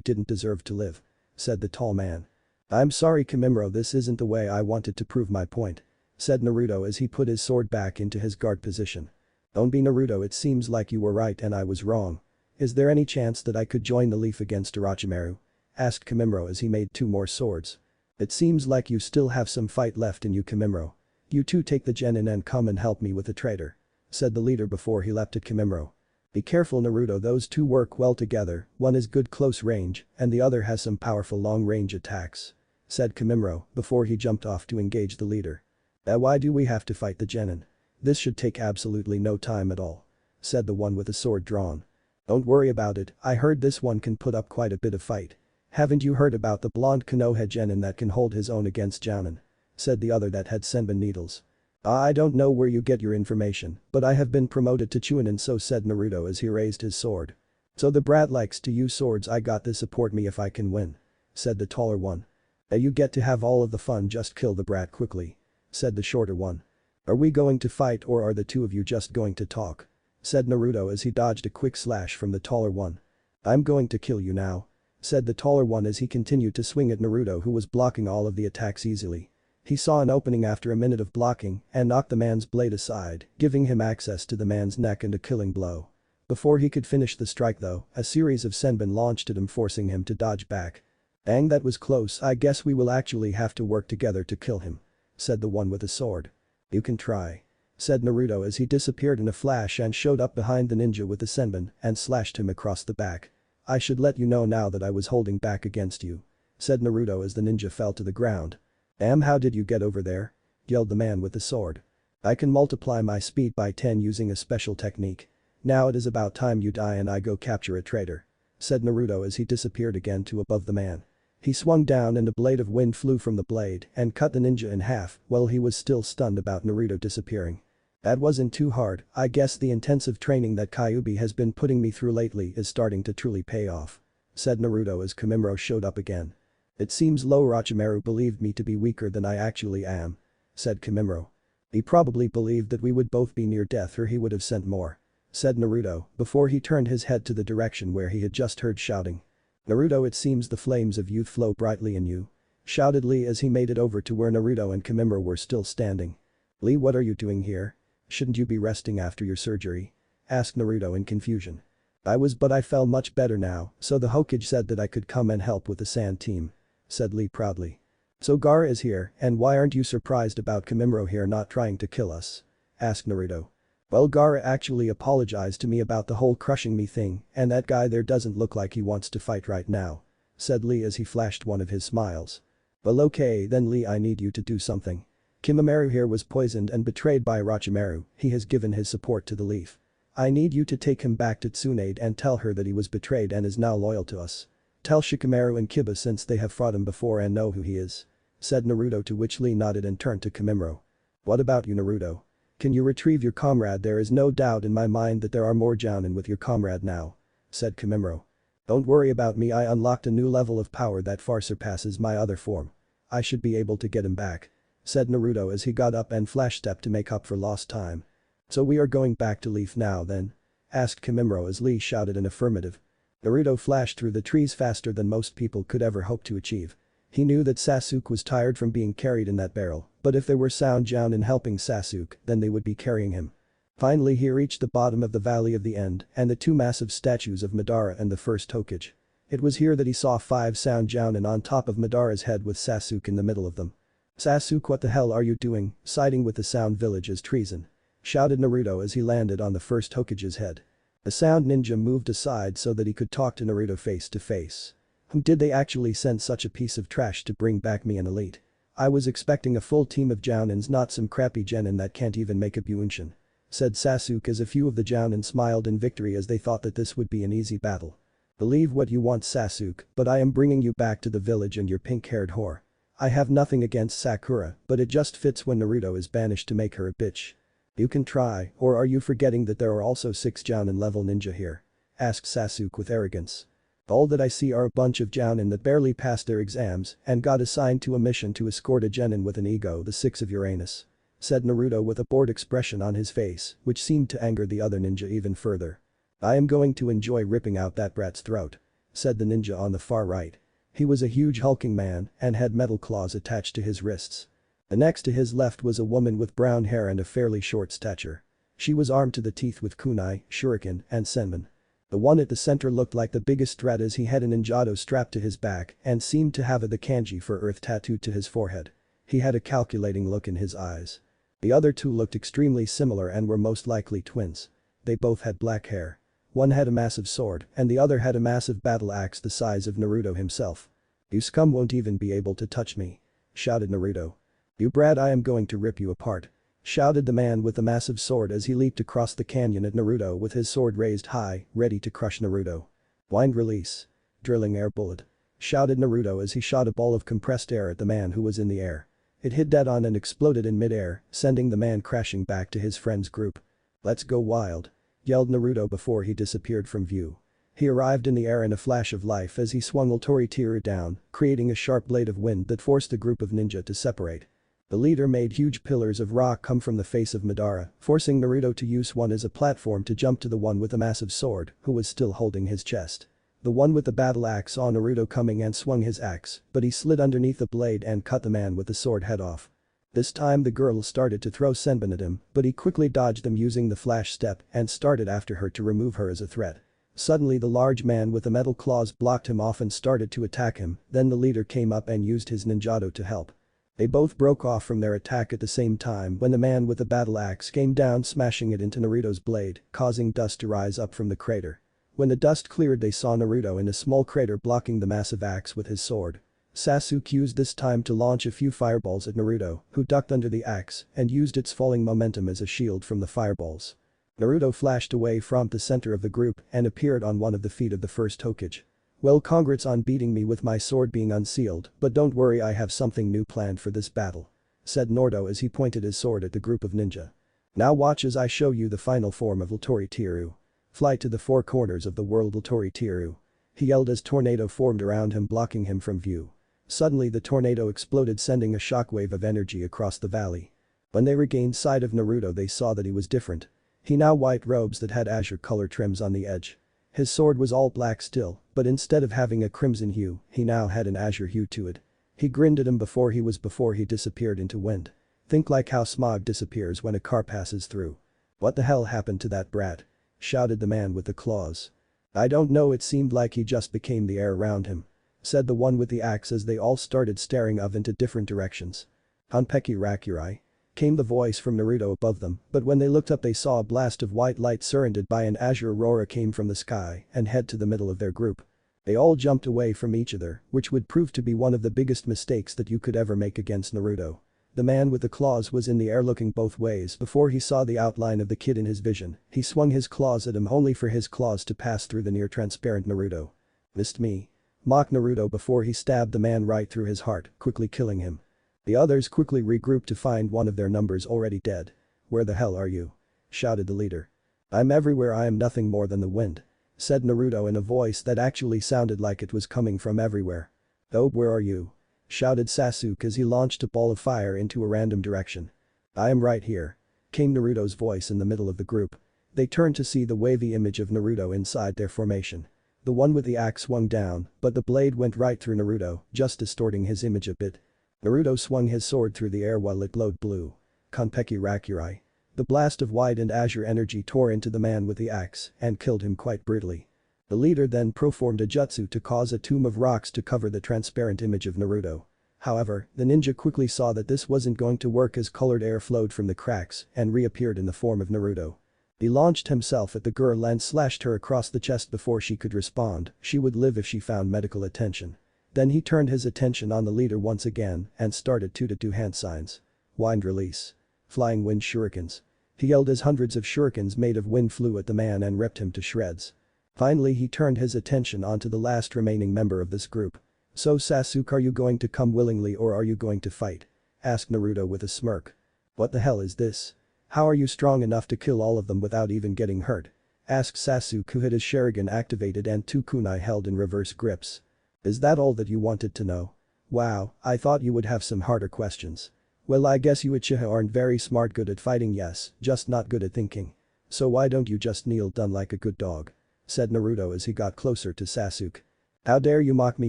didn't deserve to live. Said the tall man. I'm sorry, Kimimaro, this isn't the way I wanted to prove my point. Said Naruto as he put his sword back into his guard position. Don't be, Naruto, it seems like you were right and I was wrong. Is there any chance that I could join the leaf against Orochimaru? Asked Kimimaro as he made 2 more swords. It seems like you still have some fight left in you, Kimimaro. You 2 take the genin and come and help me with the traitor. Said the leader before he leapt at Kimimaro. Be careful, Naruto, those 2 work well together, one is good close range and the other has some powerful long range attacks. Said Kimimaro before he jumped off to engage the leader. Why do we have to fight the genin? This should take absolutely no time at all. Said the one with the sword drawn. Don't worry about it, I heard this one can put up quite a bit of fight. Haven't you heard about the blonde Konoha genin that can hold his own against jounin? Said the other that had senbon needles. I don't know where you get your information, but I have been promoted to chunin, so said Naruto as he raised his sword. So the brat likes to use swords. I got this, support me if I can win. Said the taller one. You get to have all of the fun, just kill the brat quickly. Said the shorter one. Are we going to fight or are the 2 of you just going to talk? Said Naruto as he dodged a quick slash from the taller one. I'm going to kill you now. Said the taller one as he continued to swing at Naruto, who was blocking all of the attacks easily. He saw an opening after a minute of blocking and knocked the man's blade aside, giving him access to the man's neck and a killing blow. Before he could finish the strike though, a series of senbon launched at him, forcing him to dodge back. Dang, that was close. I guess we will actually have to work together to kill him. Said the one with the sword. You can try. Said Naruto as he disappeared in a flash and showed up behind the ninja with the senbon and slashed him across the back. I should let you know now that I was holding back against you. Said Naruto as the ninja fell to the ground. How did you get over there?" yelled the man with the sword. "I can multiply my speed by 10 using a special technique. Now it is about time you die and I go capture a traitor," said Naruto as he disappeared again to above the man. He swung down and a blade of wind flew from the blade and cut the ninja in half while he was still stunned about Naruto disappearing. "That wasn't too hard. I guess the intensive training that Kyuubi has been putting me through lately is starting to truly pay off," said Naruto as Kimimaro showed up again. "It seems Orochimaru believed me to be weaker than I actually am," said Kimimaro. "He probably believed that we would both be near death or he would have sent more," said Naruto before he turned his head to the direction where he had just heard shouting. "Naruto, it seems the flames of youth flow brightly in you," shouted Lee as he made it over to where Naruto and Kimimaro were still standing. "Lee, what are you doing here? Shouldn't you be resting after your surgery?" asked Naruto in confusion. "I was, but I feel much better now, so the Hokage said that I could come and help with the sand team," said Lee proudly. "So Gaara is here, and why aren't you surprised about Kimimaro here not trying to kill us?" asked Naruto. "Well, Gaara actually apologized to me about the whole crushing me thing, and that guy there doesn't look like he wants to fight right now," said Lee as he flashed one of his smiles. "Well, okay then Lee, I need you to do something. Kimimaro here was poisoned and betrayed by Orochimaru, he has given his support to the Leaf. I need you to take him back to Tsunade and tell her that he was betrayed and is now loyal to us. Tell Shikamaru and Kiba since they have fought him before and know who he is," said Naruto, to which Lee nodded and turned to Kimimaro. "What about you, Naruto? Can you retrieve your comrade? There is no doubt in my mind that there are more Jounin with your comrade now," said Kimimaro. "Don't worry about me, I unlocked a new level of power that far surpasses my other form. I should be able to get him back," said Naruto as he got up and flash stepped to make up for lost time. "So we are going back to Leaf now then?" asked Kimimaro as Lee shouted an affirmative. Naruto flashed through the trees faster than most people could ever hope to achieve. He knew that Sasuke was tired from being carried in that barrel, but if there were sound Jounin helping Sasuke, then they would be carrying him. Finally he reached the bottom of the Valley of the End and the two massive statues of Madara and the first Hokage. It was here that he saw 5 sound Jounin on top of Madara's head with Sasuke in the middle of them. "Sasuke, what the hell are you doing, siding with the Sound Village is treason," shouted Naruto as he landed on the first Hokage's head. The Sound Ninja moved aside so that he could talk to Naruto face to face. "Did they actually send such a piece of trash to bring back me an elite? I was expecting a full team of Jounins, not some crappy genin that can't even make a Buinshin," said Sasuke as a few of the Jounin smiled in victory as they thought that this would be an easy battle. "Believe what you want, Sasuke, but I am bringing you back to the village and your pink-haired whore. I have nothing against Sakura, but it just fits when Naruto is banished to make her a bitch." "You can try, or are you forgetting that there are also 6 Jounin level ninja here?" asked Sasuke with arrogance. "All that I see are a bunch of Jounin that barely passed their exams and got assigned to a mission to escort a genin with an ego the 6 of Uranus," said Naruto with a bored expression on his face, which seemed to anger the other ninja even further. "I am going to enjoy ripping out that brat's throat," said the ninja on the far right. He was a huge hulking man and had metal claws attached to his wrists. The next to his left was a woman with brown hair and a fairly short stature. She was armed to the teeth with kunai, shuriken, and senbon. The one at the center looked like the biggest threat as he had a ninjato strapped to his back and seemed to have the kanji for earth tattooed to his forehead. He had a calculating look in his eyes. The other two looked extremely similar and were most likely twins. They both had black hair. One had a massive sword and the other had a massive battle axe the size of Naruto himself. "You scum won't even be able to touch me," shouted Naruto. "You brat, I am going to rip you apart," shouted the man with the massive sword as he leaped across the canyon at Naruto with his sword raised high, ready to crush Naruto. "Wind release. Drilling air bullet," shouted Naruto as he shot a ball of compressed air at the man who was in the air. It hit dead on and exploded in mid-air, sending the man crashing back to his friend's group. "Let's go wild," yelled Naruto before he disappeared from view. He arrived in the air in a flash of life as he swung Ultori Teru down, creating a sharp blade of wind that forced the group of ninja to separate. The leader made huge pillars of rock come from the face of Madara, forcing Naruto to use one as a platform to jump to the one with the massive sword, who was still holding his chest. The one with the battle axe saw Naruto coming and swung his axe, but he slid underneath the blade and cut the man with the sword head off. This time the girl started to throw senbon at him, but he quickly dodged them using the flash step and started after her to remove her as a threat. Suddenly the large man with the metal claws blocked him off and started to attack him, then the leader came up and used his ninjato to help. They both broke off from their attack at the same time when the man with the battle axe came down, smashing it into Naruto's blade, causing dust to rise up from the crater. When the dust cleared, they saw Naruto in a small crater blocking the massive axe with his sword. Sasuke used this time to launch a few fireballs at Naruto, who ducked under the axe and used its falling momentum as a shield from the fireballs. Naruto flashed away from the center of the group and appeared on one of the feet of the first Hokage. "Well, congrats on beating me with my sword being unsealed, but don't worry, I have something new planned for this battle," said Naruto as he pointed his sword at the group of ninja. "Now watch as I show you the final form of Tori Tiru. Fly to the four corners of the world, Tori Tiru," he yelled as tornado formed around him, blocking him from view. Suddenly the tornado exploded, sending a shockwave of energy across the valley. When they regained sight of Naruto, they saw that he was different. He now white robes that had azure color trims on the edge. His sword was all black still, but instead of having a crimson hue, he now had an azure hue to it. He grinned at him before he disappeared into wind. "Think like how smog disappears when a car passes through." "What the hell happened to that brat?" shouted the man with the claws. "I don't know, it seemed like he just became the air around him," said the one with the axe as they all started staring off into different directions. "Hanpeki Rakurai?" came the voice from Naruto above them, but when they looked up they saw a blast of white light surrounded by an azure aurora came from the sky and head to the middle of their group. They all jumped away from each other, which would prove to be one of the biggest mistakes that you could ever make against Naruto. The man with the claws was in the air looking both ways before he saw the outline of the kid in his vision. He swung his claws at him only for his claws to pass through the near-transparent Naruto. "Missed me?" mocked Naruto before he stabbed the man right through his heart, quickly killing him. The others quickly regrouped to find one of their numbers already dead. "Where the hell are you?" shouted the leader. "I'm everywhere, I am nothing more than the wind," said Naruto in a voice that actually sounded like it was coming from everywhere. "Oh, where are you?" shouted Sasuke as he launched a ball of fire into a random direction. "I am right here," came Naruto's voice in the middle of the group. They turned to see the wavy image of Naruto inside their formation. The one with the axe swung down, but the blade went right through Naruto, just distorting his image a bit. Naruto swung his sword through the air while it glowed blue. "Kanpeki Rakurai." The blast of white and azure energy tore into the man with the axe and killed him quite brutally. The leader then performed a jutsu to cause a tomb of rocks to cover the transparent image of Naruto. However, the ninja quickly saw that this wasn't going to work as colored air flowed from the cracks and reappeared in the form of Naruto. He launched himself at the girl and slashed her across the chest before she could respond. She would live if she found medical attention. Then he turned his attention on the leader once again and started to do hand signs. "Wind release. Flying wind shurikens." He yelled as hundreds of shurikens made of wind flew at the man and ripped him to shreds. Finally he turned his attention onto the last remaining member of this group. "So Sasuke, are you going to come willingly or are you going to fight?" asked Naruto with a smirk. "What the hell is this? How are you strong enough to kill all of them without even getting hurt?" asked Sasuke, who had his Sharingan activated and two kunai held in reverse grips. "Is that all that you wanted to know? Wow, I thought you would have some harder questions. Well, I guess you Uchiha aren't very smart, good at fighting, yes, just not good at thinking. So why don't you just kneel down like a good dog?" said Naruto as he got closer to Sasuke. "How dare you mock me,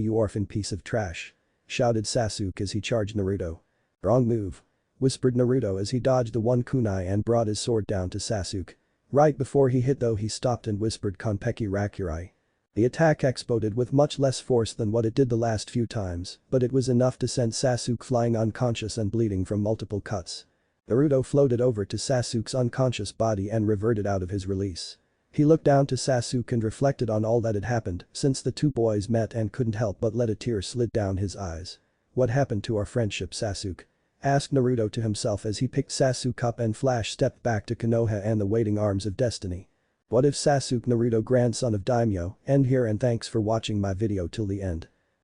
you orphan piece of trash," shouted Sasuke as he charged Naruto. "Wrong move," whispered Naruto as he dodged the one kunai and brought his sword down to Sasuke. Right before he hit though, he stopped and whispered, "Kanpeki Rakurai." The attack exploded with much less force than what it did the last few times, but it was enough to send Sasuke flying unconscious and bleeding from multiple cuts. Naruto floated over to Sasuke's unconscious body and reverted out of his release. He looked down to Sasuke and reflected on all that had happened since the two boys met and couldn't help but let a tear slid down his eyes. "What happened to our friendship, Sasuke?" asked Naruto to himself as he picked Sasuke up and flash stepped back to Konoha and the waiting arms of destiny. What if Sasuke, Naruto, grandson of daimyo, end here and thanks for watching my video till the end.